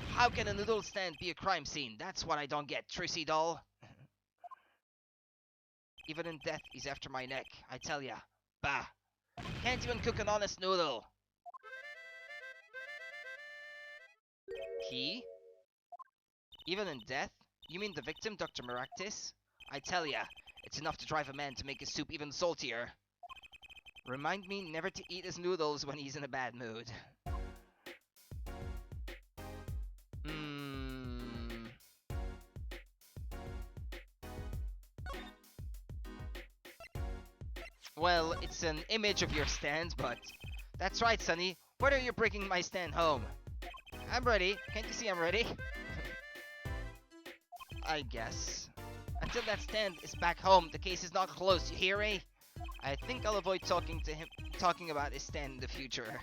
How can a noodle stand be a crime scene? That's what I don't get, Trissy doll. Even in death, he's after my neck, I tell ya. Bah. Can't even cook an honest noodle. Key? Even in death? You mean the victim, Dr. Maractis? I tell ya, it's enough to drive a man to make his soup even saltier. Remind me never to eat his noodles when he's in a bad mood. Well, it's an image of your stand, but... That's right, Sonny. When are you bringing my stand home? I'm ready. Can't you see I'm ready? I guess. Until that stand is back home, the case is not closed, you hear me? I think I'll avoid talking about his stand in the future.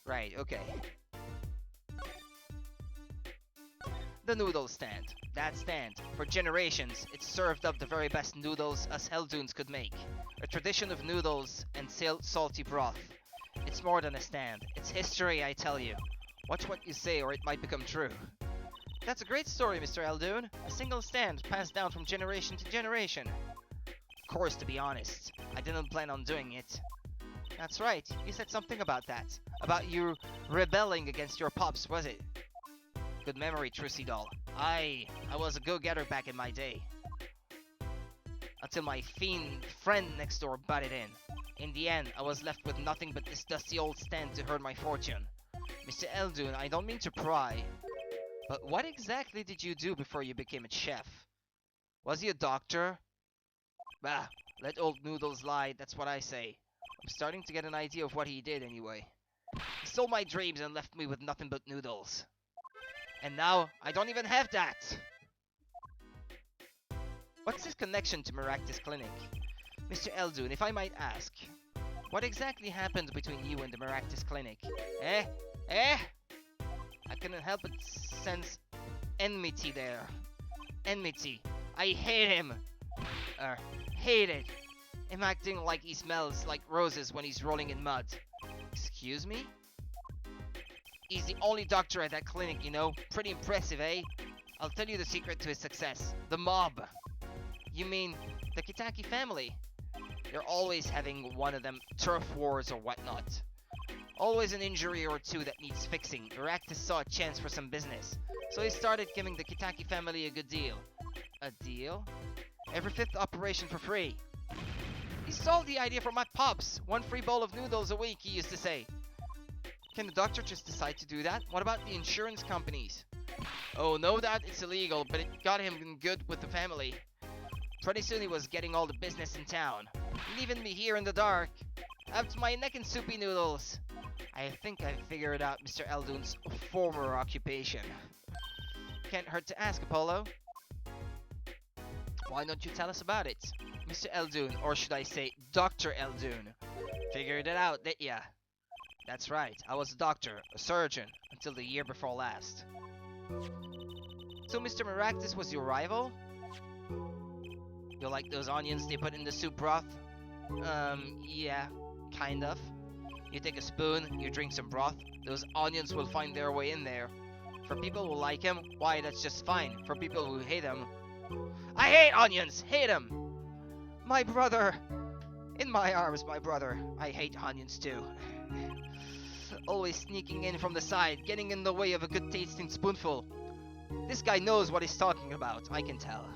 Right, okay. The noodle stand. That stand. For generations, it served up the very best noodles us Heldunes could make. A tradition of noodles and salty broth. It's more than a stand. It's history, I tell you. Watch what you say or it might become true. That's a great story, Mr. Eldun. A single stand passed down from generation to generation. Of course, to be honest, I didn't plan on doing it. That's right, you said something about that. About you rebelling against your pops, was it? Good memory, Trucy doll. I was a go-getter back in my day. Until my fiend friend next door butted in. In the end, I was left with nothing but this dusty old stand to earn my fortune. Mr. Eldun, I don't mean to pry, but what exactly did you do before you became a chef? Was he a doctor? Bah, let old noodles lie, that's what I say. I'm starting to get an idea of what he did anyway. He stole my dreams and left me with nothing but noodles. And now, I don't even have that! What's his connection to Maractus Clinic? Mr. Eldun, if I might ask, what exactly happened between you and the Maractus Clinic? Eh? Eh? I couldn't help but sense enmity there. Enmity. I hate him! Hate it! Him acting like he smells like roses when he's rolling in mud. Excuse me? He's the only doctor at that clinic, you know. Pretty impressive, eh? I'll tell you the secret to his success. The mob. You mean the Kitaki family? They're always having one of them turf wars or whatnot. Always an injury or two that needs fixing. Maractus saw a chance for some business, so he started giving the Kitaki family a good deal. A deal? Every fifth operation for free. He stole the idea from my pops. One free bowl of noodles a week, he used to say. Can the doctor just decide to do that? What about the insurance companies? Oh, no doubt it's illegal, but it got him in good with the family. Pretty soon he was getting all the business in town, leaving me here in the dark, up to my neck in soupy noodles. I think I figured out Mr. Eldun's former occupation. Can't hurt to ask, Apollo. Why don't you tell us about it? Mr. Eldun, or should I say Dr. Eldun. Figured it out, did ya? That's right, I was a doctor, a surgeon, until the year before last. So Mr. Maractus was your rival? You like those onions they put in the soup broth? Yeah, kind of. You take a spoon, you drink some broth, those onions will find their way in there. For people who like him, why, that's just fine. For people who hate him... I hate onions! Hate him! My brother! In my arms, my brother. I hate onions too. Always sneaking in from the side, getting in the way of a good tasting spoonful. This guy knows what he's talking about, I can tell.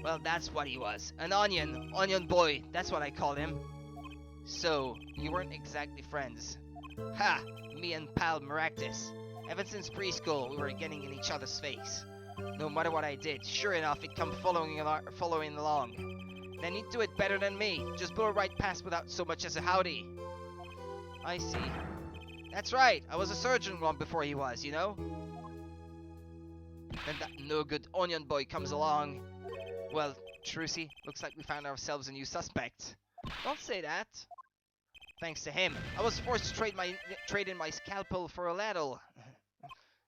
Well, that's what he was. An onion. Onion boy, that's what I called him. So, you weren't exactly friends. Ha! Me and pal Maractus. Ever since preschool, we were getting in each other's face. No matter what I did, sure enough, he'd come following along. Then he'd do it better than me. Just blow right past without so much as a howdy. I see. That's right, I was a surgeon long before he was, you know? Then that no-good onion boy comes along. Well, Trucy, looks like we found ourselves a new suspect. Don't say that. Thanks to him, I was forced to trade in my scalpel for a ladle.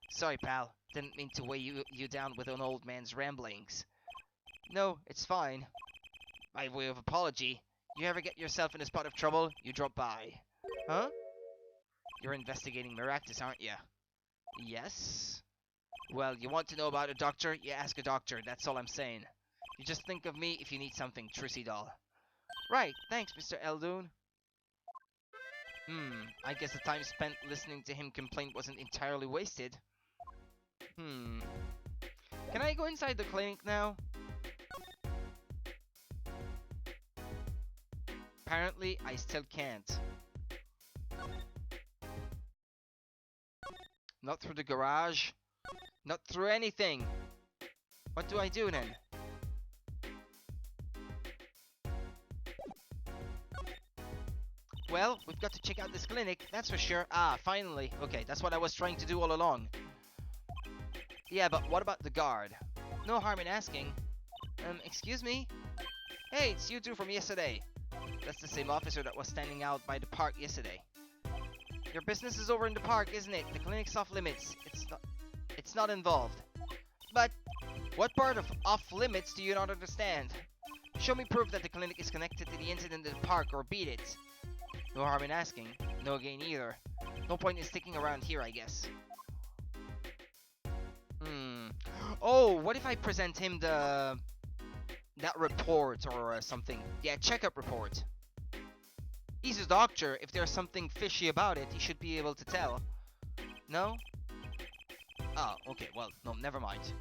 Sorry, pal. Didn't mean to weigh you down with an old man's ramblings. No, it's fine. By way of apology, you ever get yourself in a spot of trouble, you drop by. Huh? You're investigating Maractus, aren't you? Yes? Well, you want to know about a doctor, you ask a doctor, that's all I'm saying. You just think of me if you need something, Trucy doll. Right, thanks, Mr. Eldun. I guess the time spent listening to him complain wasn't entirely wasted. Hmm. Can I go inside the clinic now? Apparently, I still can't. Not through the garage. Not through anything. What do I do then? Well, we've got to check out this clinic, that's for sure. Ah, finally. Okay, that's what I was trying to do all along. Yeah, but what about the guard? No harm in asking. Excuse me? Hey, it's you two from yesterday. That's the same officer that was standing out by the park yesterday. Your business is over in the park, isn't it? The clinic's off limits. It's not involved. But what part of off limits do you not understand? Show me proof that the clinic is connected to the incident in the park or beat it. No harm in asking. No gain either. No point in sticking around here, I guess. Oh, what if I present him that report or something? Yeah, checkup report. He's a doctor. If there's something fishy about it, he should be able to tell. No? Oh, okay, well, no, never mind.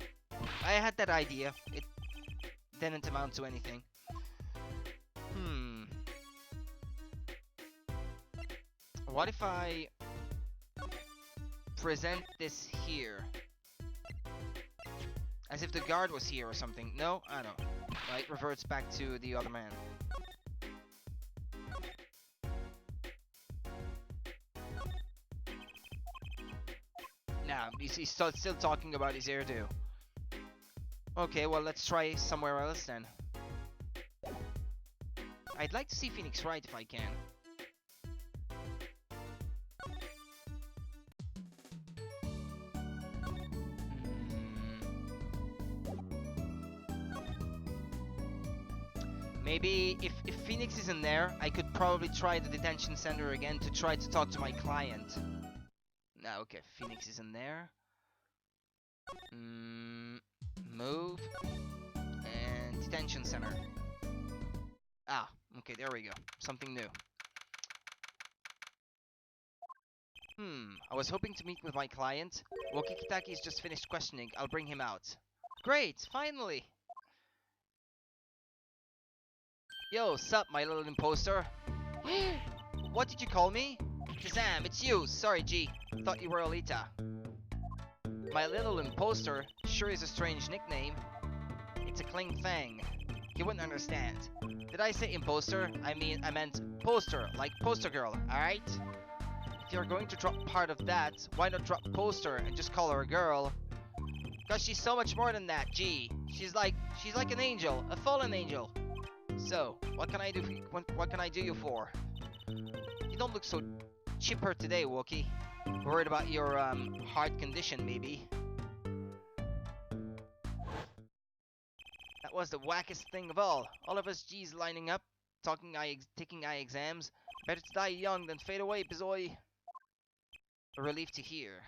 I had that idea. It didn't amount to anything. What if I present this here? As if the guard was here or something. No? I don't. It reverts back to the other man. Nah, he's still talking about his hairdo. Okay, well, let's try somewhere else then. I'd like to see Phoenix Wright if I can. Maybe if Phoenix isn't there, I could probably try the detention center again to try to talk to my client. No, okay, Phoenix isn't there. Move. And detention center. Ah, okay, there we go. Something new. I was hoping to meet with my client. Well, Kikitaki's just finished questioning. I'll bring him out. Great, finally! Yo, sup, my little imposter? What did you call me? Kazam, it's you! Sorry, G. Thought you were Alita. My little imposter sure is a strange nickname. It's a Kling Fang. You wouldn't understand. Did I say imposter? I meant poster, like poster girl, alright? If you're going to drop part of that, why not drop poster and just call her a girl? Cause she's so much more than that, gee. She's like an angel, a fallen angel. So, what can I do you for? You don't look so chipper today, Wookie. Worried about your heart condition, maybe. That was the wackest thing of all. All of us G's lining up, taking eye exams. Better to die young than fade away, bizoy. A relief to hear.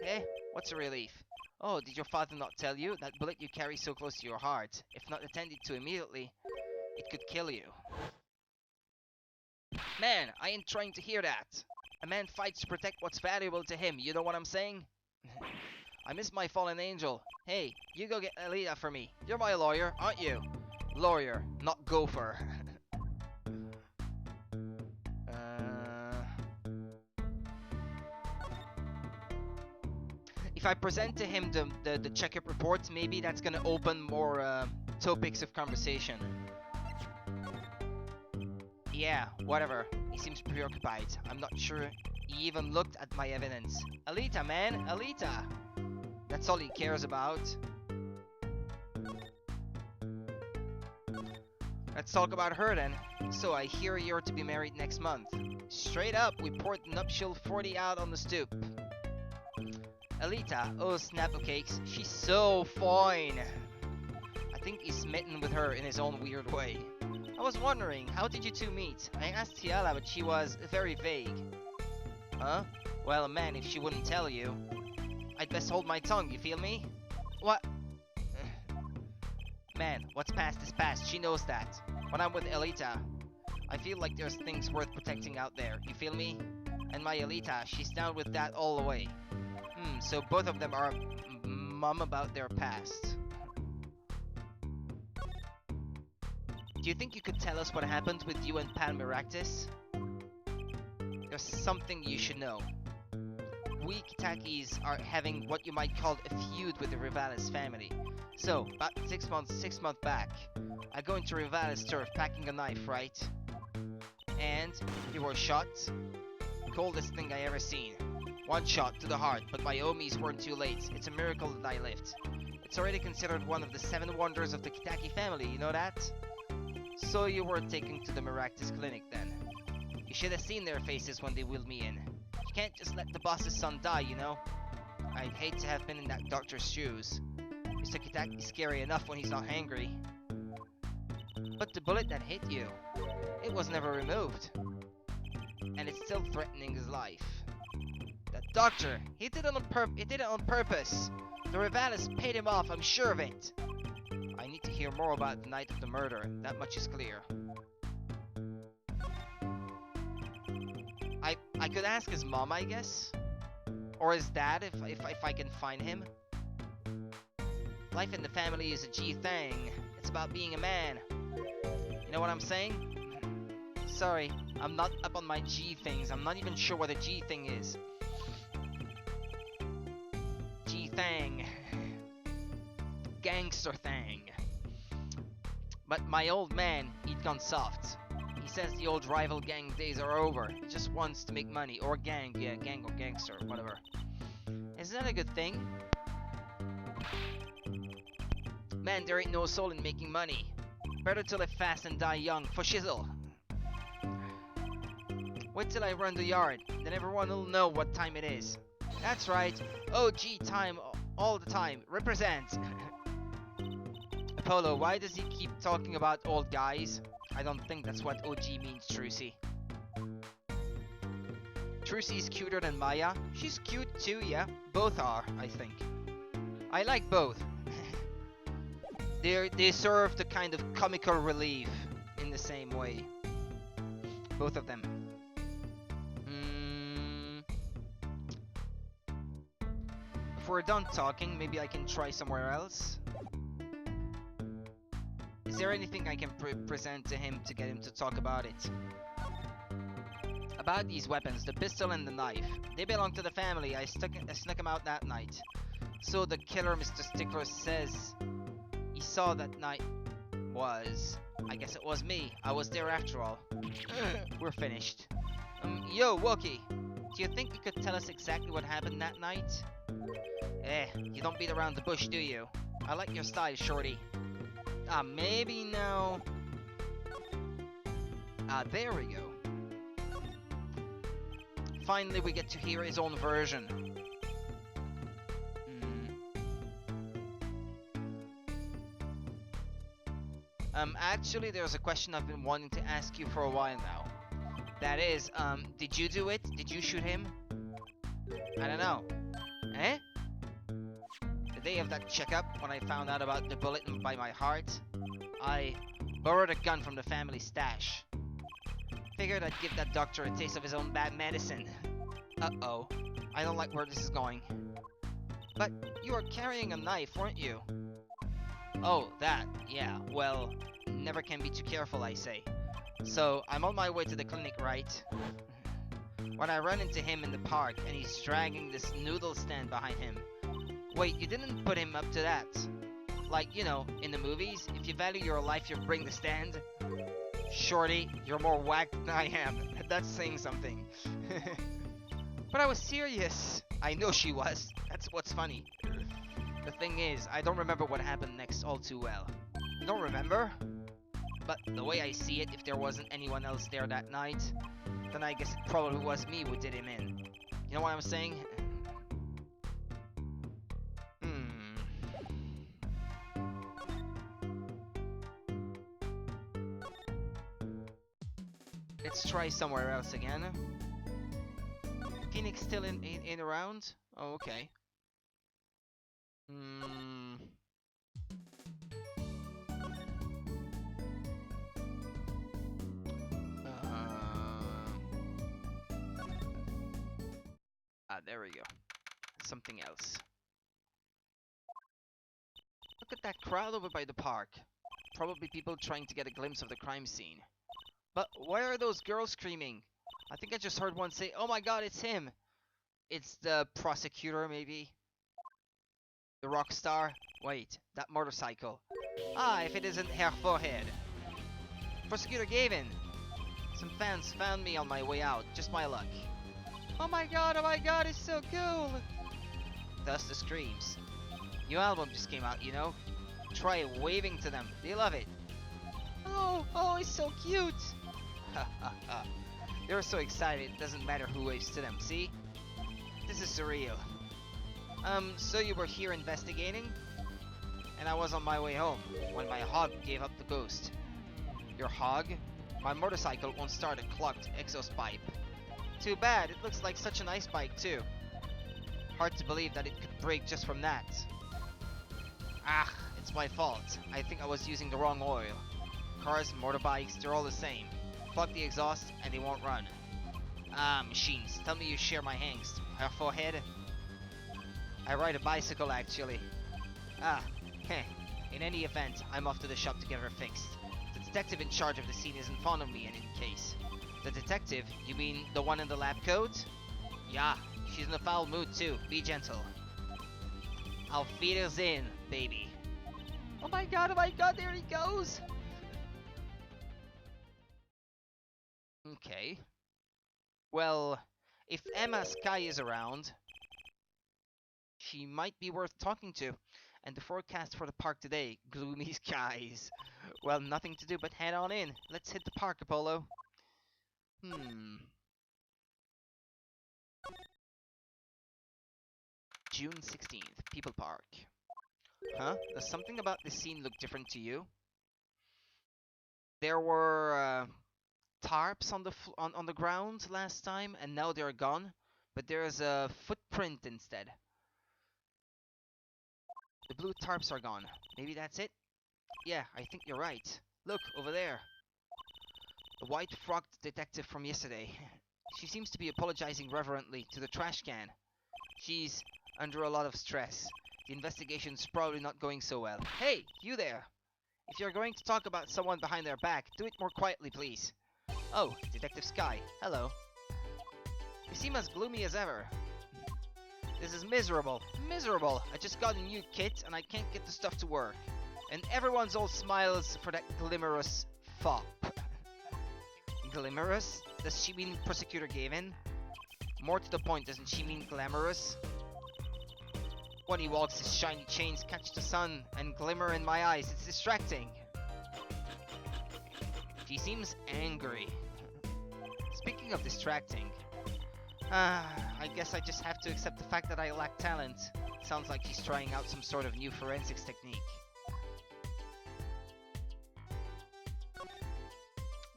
Eh? What's a relief? Oh, did your father not tell you? That bullet you carry so close to your heart, if not attended to immediately, it could kill you. Man, I ain't trying to hear that. A man fights to protect what's valuable to him, you know what I'm saying? I miss my fallen angel. Hey, you go get Alita for me. You're my lawyer, aren't you? Lawyer, not gopher. If I present to him the checkup reports, maybe that's gonna open more topics of conversation. Yeah, whatever. He seems preoccupied. I'm not sure he even looked at my evidence. Alita, man, Alita! That's all he cares about. Let's talk about her then. So I hear you're to be married next month. Straight up, we poured the nuptial 40 out on the stoop. Alita, oh snapple cakes, she's so fine. I think he's smitten with her in his own weird way. I was wondering, how did you two meet? I asked Tiala, but she was very vague. Huh? Well, man, if she wouldn't tell you, I'd best hold my tongue, you feel me? What? Man, what's past is past, she knows that. When I'm with Alita, I feel like there's things worth protecting out there, you feel me? And my Alita, she's down with that all the way. So both of them are mom about their past. Do you think you could tell us what happened with you and Pan Miractus? There's something you should know. We Kitakis are having what you might call a feud with the Rivalis family. So, about 6 months back, I go into Rivalis turf packing a knife, right? And he was shot. Coldest thing I ever seen. One shot to the heart, but my Omis weren't too late. It's a miracle that I lived. It's already considered one of the 7 wonders of the Kitaki family, you know that? So you were taken to the Maractus clinic then. You should have seen their faces when they wheeled me in. You can't just let the boss's son die, you know? I'd hate to have been in that doctor's shoes. Mr. Kitaki's scary enough when he's not hangry. But the bullet that hit you, it was never removed. And it's still threatening his life. That doctor, he did it on purpose. The Rivalis paid him off, I'm sure of it. I need to hear more about the night of the murder, that much is clear. I could ask his mom, I guess? Or his dad, if I can find him. Life in the family is a G thing. It's about being a man. You know what I'm saying? Sorry, I'm not up on my G things. I'm not even sure what a G thing is. G thing. Gangster thing. But my old man, he'd gone soft. He says the old rival gang days are over. He just wants to make money. Or gang, yeah, gang or gangster, whatever. Is that a good thing? Man, there ain't no soul in making money. Better to live fast and die young, for shizzle. Wait till I run the yard, then everyone will know what time it is. That's right, OG time all the time, represent. Apollo, why does he keep talking about old guys? I don't think that's what OG means, Trucy. Trucy's cuter than Maya. She's cute too, yeah. Both are, I think. I like both. They serve the kind of comical relief in the same way. Both of them. If we're done talking, maybe I can try somewhere else. Is there anything I can present to him to get him to talk about it? About these weapons, the pistol and the knife. They belong to the family. I snuck them out that night. So the killer, Mr. Stickler, says he saw that night was... I guess it was me. I was there after all. We're finished. Yo, Wookie. Do you think you could tell us exactly what happened that night? You don't beat around the bush, do you? I like your style, shorty. Maybe no. There we go. Finally, we get to hear his own version. Actually, there's a question I've been wanting to ask you for a while now. That is, did you do it? Did you shoot him? I don't know. Eh? The day of that checkup, when I found out about the bullet by my heart, I borrowed a gun from the family stash. Figured I'd give that doctor a taste of his own bad medicine. Uh-oh. I don't like where this is going. But you were carrying a knife, weren't you? Oh, that. Yeah, well, never can be too careful, I say. So, I'm on my way to the clinic, right? When I run into him in the park, and he's dragging this noodle stand behind him. Wait, you didn't put him up to that? Like, you know, in the movies, if you value your life, you bring the stand. Shorty, you're more whacked than I am. That's saying something. But I was serious. I know she was. That's what's funny. The thing is, I don't remember what happened next all too well. You don't remember? But the way I see it, if there wasn't anyone else there that night, then I guess it probably was me who did him in. You know what I'm saying? Let's try somewhere else again. Phoenix still in around? Oh, okay. There we go. Something else. Look at that crowd over by the park. Probably people trying to get a glimpse of the crime scene. But why are those girls screaming? I think I just heard one say, "Oh my god, it's him!" It's the prosecutor, maybe? The rock star? Wait, that motorcycle. Ah, if it isn't Herr Forehead. Prosecutor Gavin! Some fans found me on my way out, just my luck. Oh my god, it's so cool! Thus the screams. New album just came out, you know? Try waving to them, they love it. Oh, it's so cute! Ha ha ha. They're so excited, it doesn't matter who waves to them, see? This is surreal. So you were here investigating? And I was on my way home, when my hog gave up the ghost. Your hog? My motorcycle won't start a clogged exhaust pipe. Too bad, it looks like such a nice bike too. Hard to believe that it could break just from that. Ah, it's my fault. I think I was using the wrong oil. Cars and motorbikes, they're all the same. Plug the exhaust and they won't run. Ah, machines, tell me you share my angst. Her forehead? I ride a bicycle actually. Ah, heh. In any event, I'm off to the shop to get her fixed. The detective in charge of the scene isn't fond of me in any case. The detective? You mean the one in the lab coat? Yeah, she's in a foul mood too. Be gentle. Auf Wiedersehen, baby. Oh my god, there he goes! Okay. Well, if Emma Sky is around, she might be worth talking to. And the forecast for the park today, gloomy skies. Well, nothing to do but head on in. Let's hit the park, Apollo. June 16th, People Park. Huh? Does something about this scene look different to you? There were tarps on the ground last time, and now they're gone. But there's a footprint instead. The blue tarps are gone. Maybe that's it? Yeah, I think you're right. Look, over there. The white-frocked detective from yesterday. She seems to be apologizing reverently to the trash can. She's under a lot of stress. The investigation's probably not going so well. Hey, you there! If you're going to talk about someone behind their back, do it more quietly, please. Oh, Detective Sky. Hello. You seem as gloomy as ever. This is miserable. Miserable! I just got a new kit and I can't get the stuff to work. And everyone's all smiles for that glimmerous fop. Glimmerous? Does she mean Prosecutor Gavin? More to the point, doesn't she mean glamorous? When he walks, his shiny chains catch the sun and glimmer in my eyes. It's distracting. She seems angry. Speaking of distracting, I guess I just have to accept the fact that I lack talent. Sounds like she's trying out some sort of new forensics technique.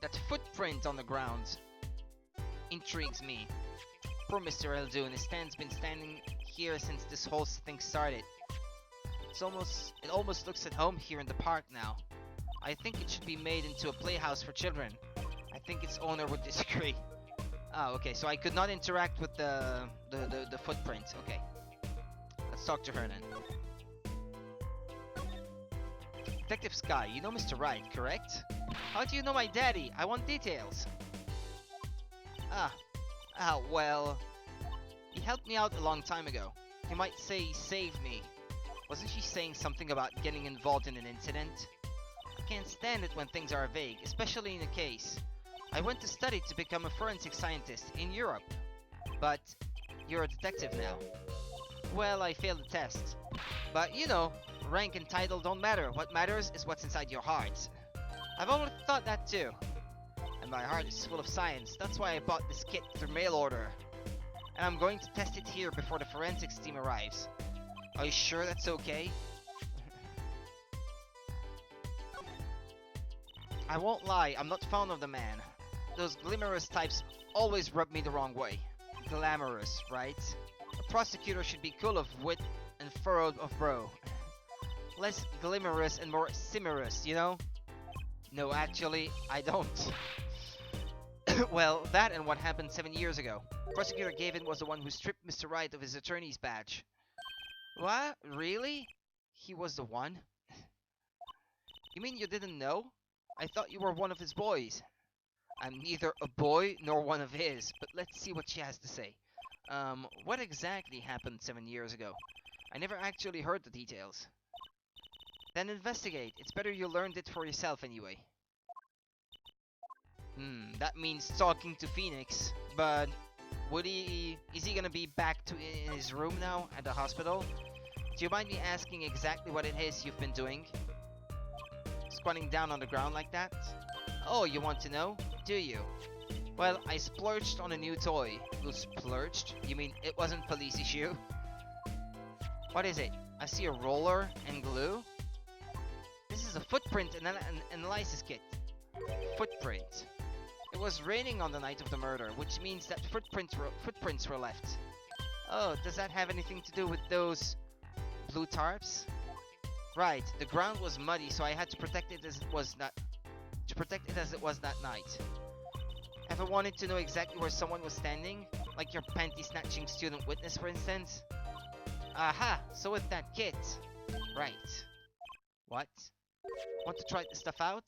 That footprint on the ground intrigues me. Poor Mr. Eldoon, his stand's been standing here since this whole thing started. It almost looks at home here in the park now. I think it should be made into a playhouse for children. I think its owner would disagree. Ah, okay, so I could not interact with the footprint. Okay. Let's talk to her then. Detective Sky, you know Mr. Wright, correct? How do you know my daddy? I want details. Well... He helped me out a long time ago. You might say he saved me. Wasn't she saying something about getting involved in an incident? I can't stand it when things are vague, especially in a case. I went to study to become a forensic scientist in Europe. But you're a detective now. Well, I failed the test. But you know, rank and title don't matter. What matters is what's inside your heart. I've always thought that too. And my heart is full of science. That's why I bought this kit through mail order. And I'm going to test it here before the forensics team arrives. Are you sure that's okay? I won't lie, I'm not fond of the man. Those glamorous types always rub me the wrong way. Glamorous, right? A prosecutor should be cool of wit and furrowed of brow. Less glamorous and more simmerous, you know? No, actually, I don't. Well, that and what happened 7 years ago. Prosecutor Gavin was the one who stripped Mr. Wright of his attorney's badge. What? Really? He was the one? You mean you didn't know? I thought you were one of his boys. I'm neither a boy nor one of his, but let's see what she has to say. What exactly happened 7 years ago? I never actually heard the details. Then investigate. It's better you learned it for yourself anyway. That means talking to Phoenix, but is he gonna be back in his room now at the hospital? Do you mind me asking exactly what it is you've been doing? Squatting down on the ground like that? Oh, you want to know? Do you? Well, I splurged on a new toy. You splurged? You mean it wasn't police issue? What is it? I see a roller and glue. This is a footprint analysis kit. Footprint. It was raining on the night of the murder, which means that footprints were left. Oh, does that have anything to do with those blue tarps? Right, the ground was muddy, so I had to protect it as it was that night. Ever wanted to know exactly where someone was standing? Like your panty-snatching student witness, for instance? Aha! So with that kit. Right. What? Want to try this stuff out?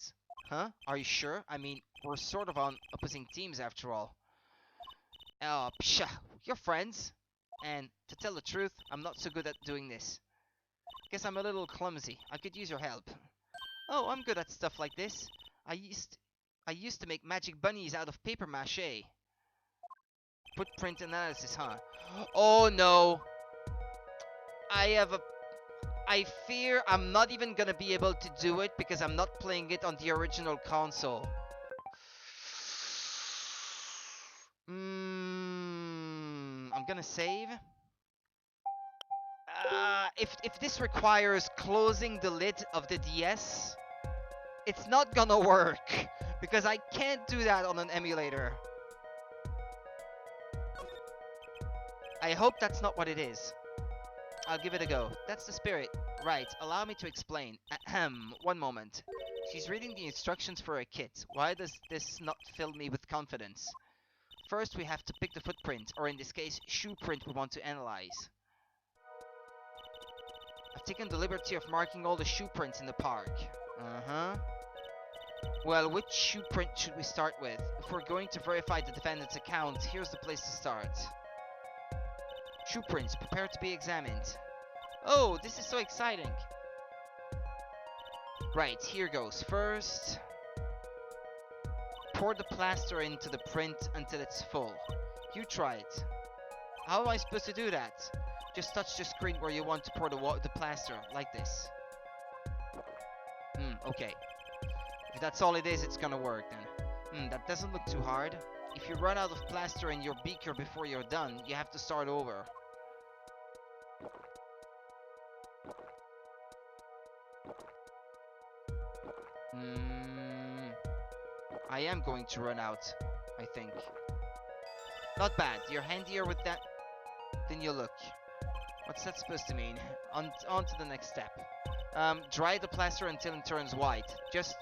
Huh? Are you sure? I mean, we're sort of on opposing teams after all. Oh, psha! You're friends! And, to tell the truth, I'm not so good at doing this. Guess I'm a little clumsy. I could use your help. Oh, I'm good at stuff like this. I used to make magic bunnies out of paper mache. Footprint analysis, huh? Oh no! I fear I'm not even gonna be able to do it because I'm not playing it on the original console. I'm gonna save. If this requires closing the lid of the DS, it's not gonna work because I can't do that on an emulator. I hope that's not what it is. I'll give it a go. That's the spirit. Right, allow me to explain. Ahem, one moment. She's reading the instructions for a kit. Why does this not fill me with confidence? First, we have to pick the footprint, or in this case, shoe print we want to analyze. I've taken the liberty of marking all the shoe prints in the park. Well, which shoe print should we start with? If we're going to verify the defendant's account, here's the place to start. Shoe prints, prepare to be examined. Oh, this is so exciting. Right, here goes. First, pour the plaster into the print until it's full. You try it. How am I supposed to do that? Just touch the screen where you want to pour the plaster, like this. Okay. If that's all it is, it's gonna work then. That doesn't look too hard. If you run out of plaster in your beaker before you're done, you have to start over. I am going to run out, I think. Not bad. You're handier with that than you look. What's that supposed to mean? On to the next step. Dry the plaster until it turns white. Just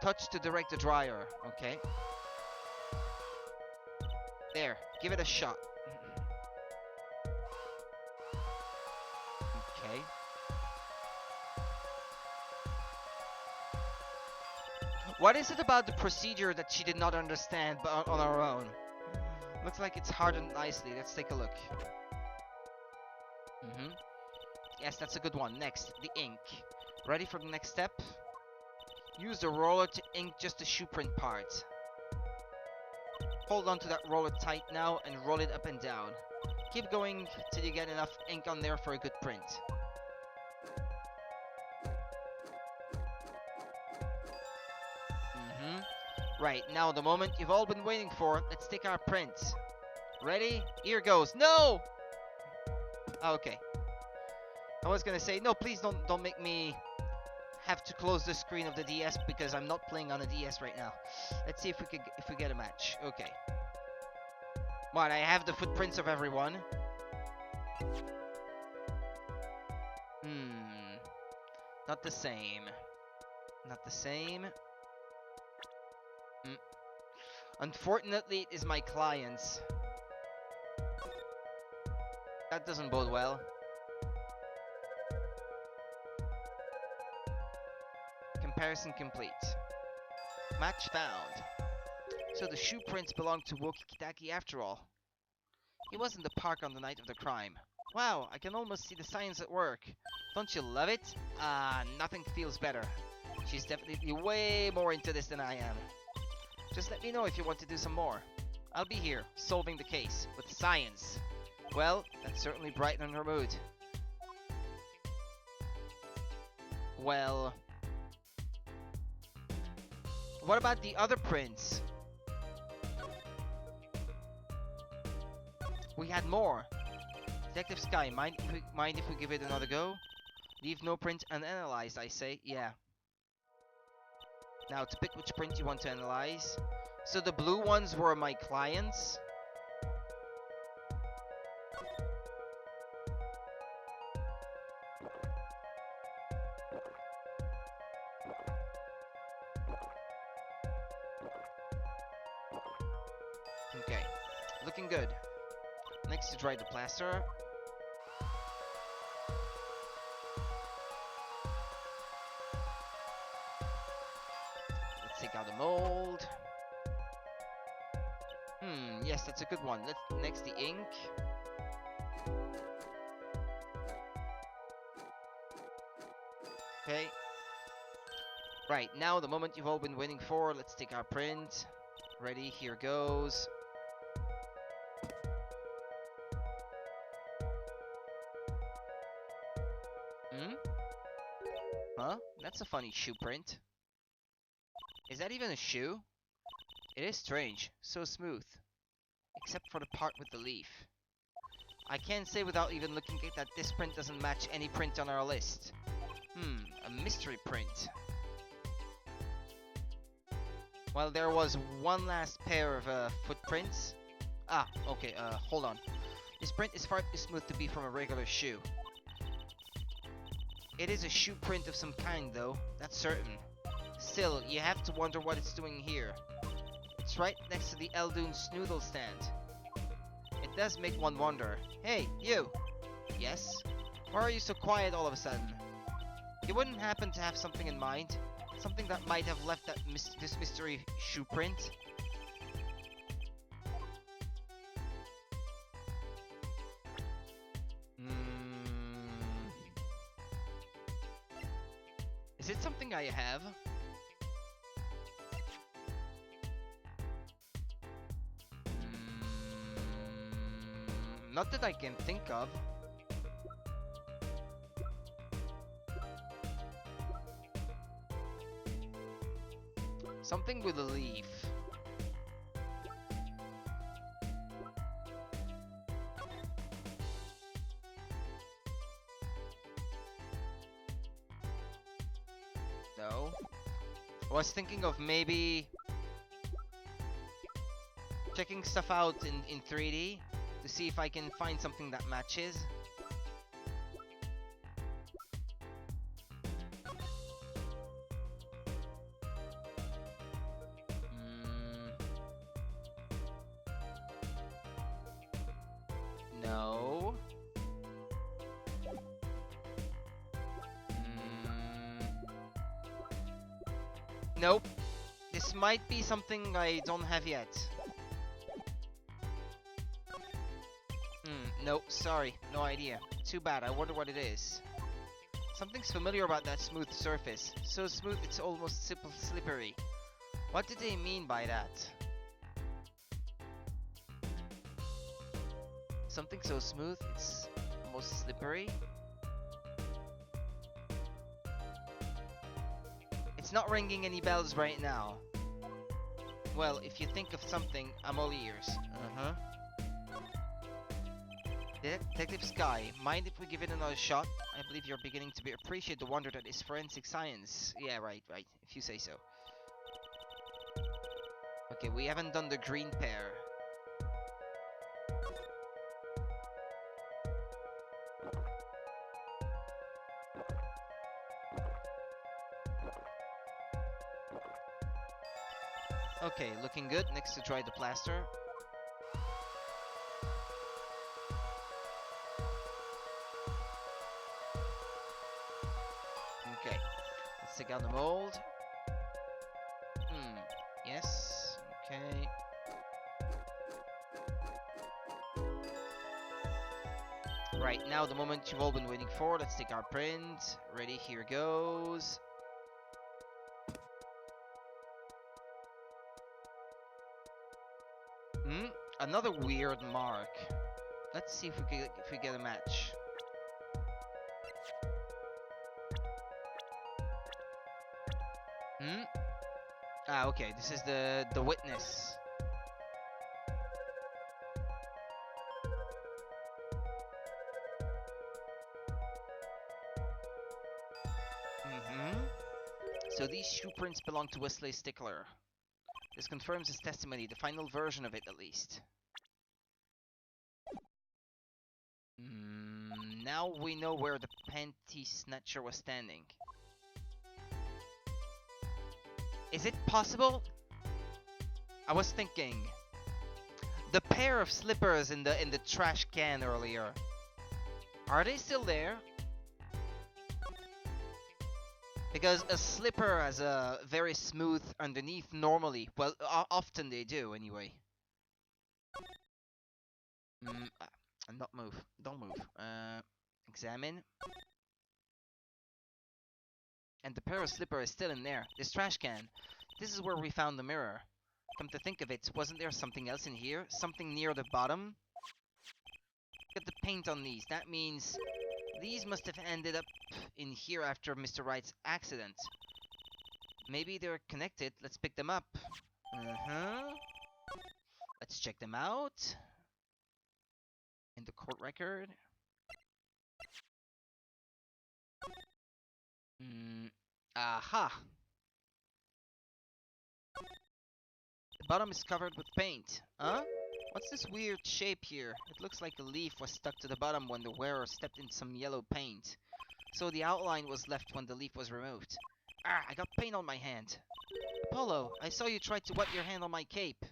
touch to direct the dryer, okay? There, give it a shot. Okay. What is it about the procedure that she did not understand but on her own? Looks like it's hardened nicely. Let's take a look. Yes, that's a good one. Next, the ink. Ready for the next step? Use the roller to ink just the shoe print part. Hold on to that roller tight now and roll it up and down. Keep going till you get enough ink on there for a good print. Right, now the moment you've all been waiting for. Let's take our print. Ready? Here goes. No! Okay. I was gonna say, no, please don't make me have to close the screen of the DS because I'm not playing on a DS right now. Let's see if we get a match. Okay. What, I have the footprints of everyone. Not the same. Not the same. Unfortunately, it is my clients. That doesn't bode Comparison complete. Match found. So the shoe prints belonged to Woki Kitaki after all. He was in the park on the night of the crime. Wow, I can almost see the signs at work. Don't you love it? Nothing feels better. She's definitely way more into this than I am. Just let me know if you want to do some more. I'll be here, solving the case, with science. Well, that certainly brightened her mood. Well... what about the other prints? We had more. Detective Sky, mind if we give it another go? Leave no print unanalyzed, I say. Yeah. Now, to pick which print you want to analyze. So the blue ones were my clients. Okay. Looking good. Next to dry the plaster. Let's take out the mold. Yes, that's a good one. Next the ink. Okay. Right, now the moment you've all been waiting for. Let's take our print. Ready, here goes. Huh? That's a funny shoe print. Is that even a shoe? It is strange, so smooth. Except for the part with the leaf. I can't say without even looking at that this print doesn't match any print on our list. A mystery print. Well, there was one last pair of footprints. Okay, hold on. This print is far too smooth to be from a regular shoe. It is a shoe print of some kind though, that's certain. Still, you have to wonder what it's doing here. It's right next to the Eldoon's noodle stand. It does make one wonder. Hey, you! Yes? Why are you so quiet all of a sudden? You wouldn't happen to have something in mind? Something that might have left this mystery shoe print? Is it something I have? Not that I can think of. Something with a leaf. No. I was thinking of maybe checking stuff out in 3D to see if I can find something that matches. No. Nope. This might be something I don't have yet. Nope, sorry, no idea. Too bad, I wonder what it is. Something's familiar about that smooth surface. So smooth it's almost slippery. What did they mean by that? Something so smooth it's almost slippery? It's not ringing any bells right now. Well, if you think of something, I'm all ears. Detective Sky, mind if we give it another shot? I believe you're beginning to appreciate the wonder that is forensic science. Yeah, right, if you say so. Okay, we haven't done the green pair. Okay, looking good. Next to dry the plaster. Okay, let's take out the mold. Yes. Okay. Right, now the moment you've all been waiting for. Let's take our print. Ready, here goes. Hmm? Another weird mark. Let's see if we get a match. Hmm? Ah, okay, this is the witness. Mm-hmm. So these shoe prints belong to Wesley Stickler. This confirms his testimony, the final version of it at least. Now we know where the panty snatcher was standing. Is it possible? I was thinking the pair of slippers in the trash can earlier. Are they still there? Because a slipper has a very smooth underneath normally. Well, often they do anyway. Not move. Don't move. Examine. And the pair of slipper is still in there. This trash can. This is where we found the mirror. Come to think of it, wasn't there something else in here? Something near the bottom? Look at the paint on these. That means these must have ended up in here after Mr. Wright's accident. Maybe they're connected. Let's pick them up. Let's check them out. In the court record. Aha! The bottom is covered with paint. Huh? What's this weird shape here? It looks like a leaf was stuck to the bottom when the wearer stepped in some yellow paint. So the outline was left when the leaf was removed. Ah, I got paint on my hand. Apollo, I saw you try to wet your hand on my cape.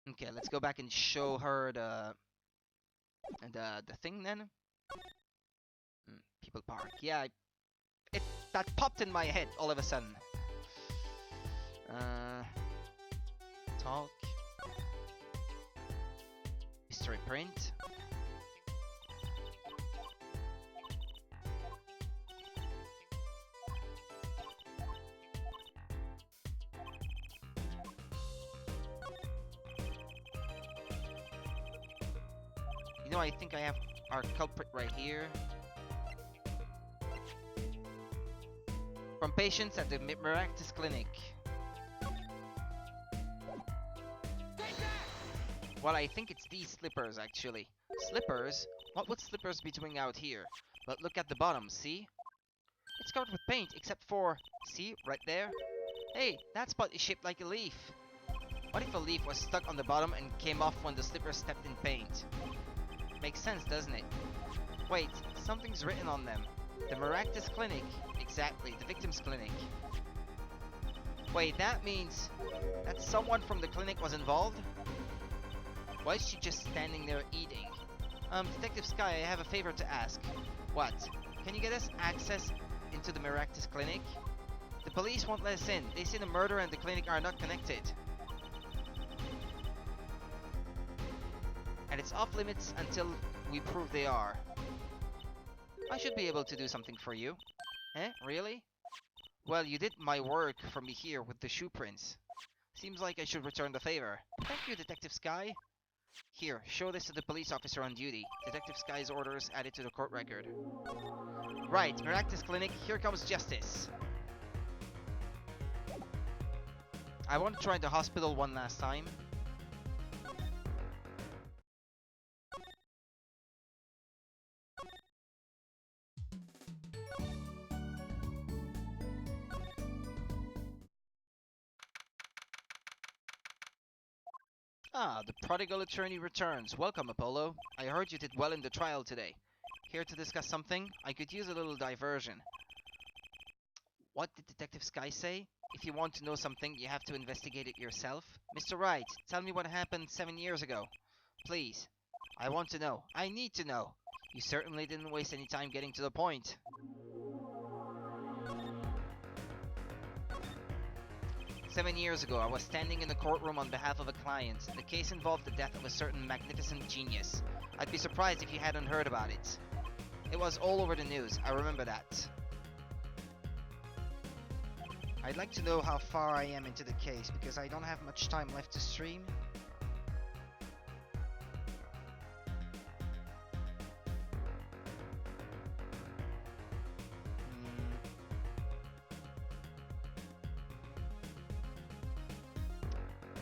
Okay, let's go back and show her the thing then. People Park. Yeah, that popped in my head all of a sudden. Talk. History print. You know, I think I have our culprit right here. From patients at the Miraculous Clinic. Well, I think it's these slippers, actually. Slippers? What would slippers be doing out here? But look at the bottom, see? It's covered with paint, except for... See? Right there? Hey, that spot is shaped like a leaf. What if a leaf was stuck on the bottom and came off when the slipper stepped in paint? Makes sense, doesn't it? Wait, something's written on them. The Miraculous Clinic. Exactly, the victim's clinic. Wait, that means that someone from the clinic was involved? Why is she just standing there eating? Detective Sky, I have a favor to ask. What? Can you get us access into the Miraculous Clinic? The police won't let us in. They say the murder and the clinic are not connected. And it's off limits until we prove they are. I should be able to do something for you. Eh? Really? Well, you did my work for me here with the shoe prints. Seems like I should return the favor. Thank you, Detective Sky. Here, show this to the police officer on duty. Detective Sky's orders added to the court record. Right, Miraculous Clinic, here comes justice. I want to try the hospital one last time. Ah, the prodigal attorney returns. Welcome, Apollo. I heard you did well in the trial today. Here to discuss something? I could use a little diversion. What did Detective Sky say? If you want to know something, you have to investigate it yourself. Mr. Wright, tell me what happened 7 years ago. Please. I want to know. I need to know. You certainly didn't waste any time getting to the point. 7 years ago, I was standing in the courtroom on behalf of a client. The case involved the death of a certain magnificent genius. I'd be surprised if you hadn't heard about it. It was all over the news, I remember that. I'd like to know how far I am into the case, because I don't have much time left to stream.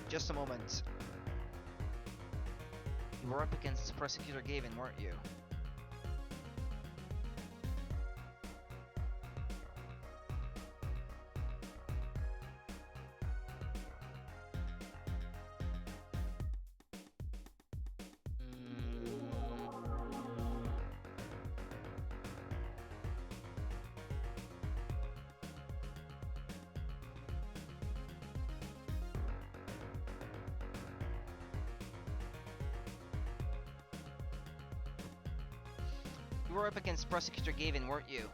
Just a moment. You were up against Prosecutor Gavin, weren't you? You were up against Prosecutor Gavin, weren't you?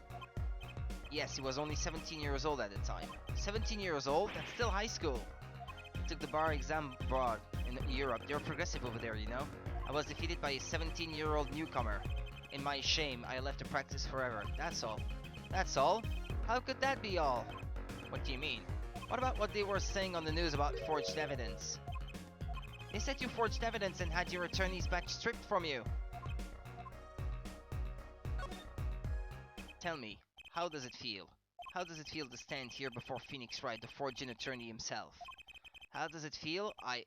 Yes, he was only 17 years old at the time. 17 years old? That's still high school. He took the bar exam abroad in Europe. They're progressive over there, you know? I was defeated by a 17-year-old newcomer. In my shame, I left the practice forever. That's all. That's all? How could that be all? What do you mean? What about what they were saying on the news about forged evidence? They said you forged evidence and had your attorney's badge stripped from you. Tell me, how does it feel? How does it feel to stand here before Phoenix Wright, the forging attorney himself? How does it feel? I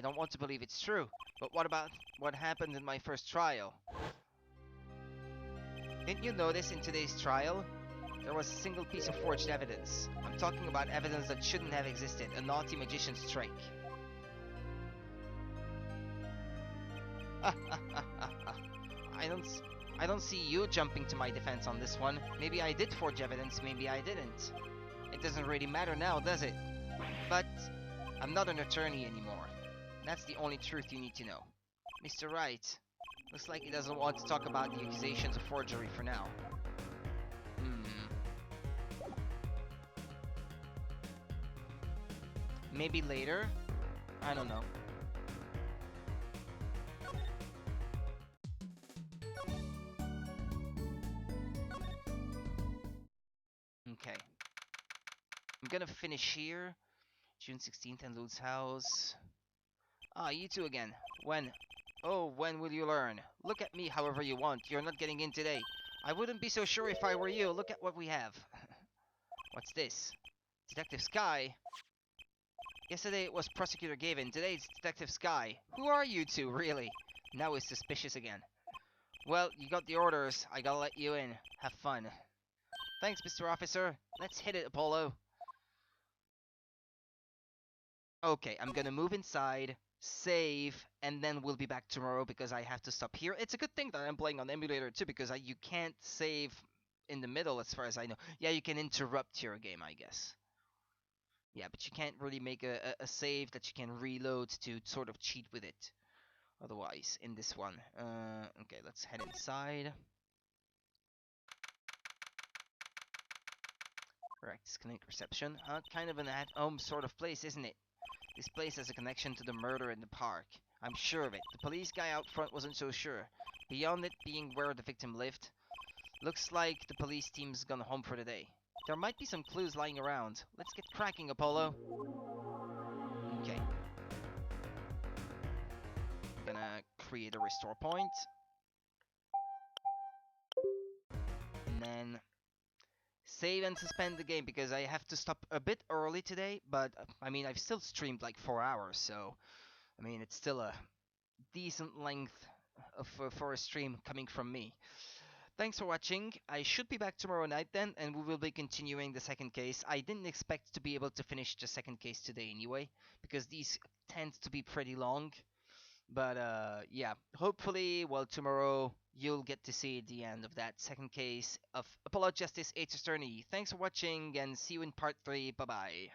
don't want to believe it's true. But what about what happened in my first trial? Didn't you notice in today's trial? There was a single piece of forged evidence. I'm talking about evidence that shouldn't have existed. A naughty magician's trick. I don't see you jumping to my defense on this one. Maybe I did forge evidence, maybe I didn't. It doesn't really matter now, does it? But I'm not an attorney anymore. That's the only truth you need to know. Mr. Wright, looks like he doesn't want to talk about the accusations of forgery for now. Maybe later? I don't know. Okay. I'm gonna finish here. June 16th and Lude's house. Ah, you two again. When? Oh, when will you learn? Look at me however you want. You're not getting in today. I wouldn't be so sure if I were you. Look at what we have. What's this? Detective Sky? Yesterday it was Prosecutor Gavin. Today it's Detective Sky. Who are you two, really? Now he's suspicious again. Well, you got the orders. I gotta let you in. Have fun. Thanks, Mr. Officer. Let's hit it, Apollo. Okay, I'm gonna move inside, save, and then we'll be back tomorrow because I have to stop here. It's a good thing that I'm playing on emulator too, because you can't save in the middle as far as I know. Yeah, you can interrupt your game, I guess. Yeah, but you can't really make a save that you can reload to sort of cheat with it. Otherwise, in this one. Okay, let's head inside. Correct, disconnect reception. Kind of an at-home sort of place, isn't it? This place has a connection to the murder in the park. I'm sure of it. The police guy out front wasn't so sure. Beyond it being where the victim lived, looks like the police team's gone home for the day. There might be some clues lying around. Let's get cracking, Apollo. Okay. I'm gonna create a restore point. And then save and suspend the game because I have to stop a bit early today, but I mean I've still streamed like 4 hours, so I mean it's still a decent length of, for a stream coming from me. Thanks for watching. I should be back tomorrow night then, and we will be continuing the second case. I didn't expect to be able to finish the second case today anyway, because these tend to be pretty long. But yeah, hopefully, well, tomorrow you'll get to see the end of that second case of Apollo Justice H. Attorney. Thanks for watching, and see you in part 3. Bye-bye.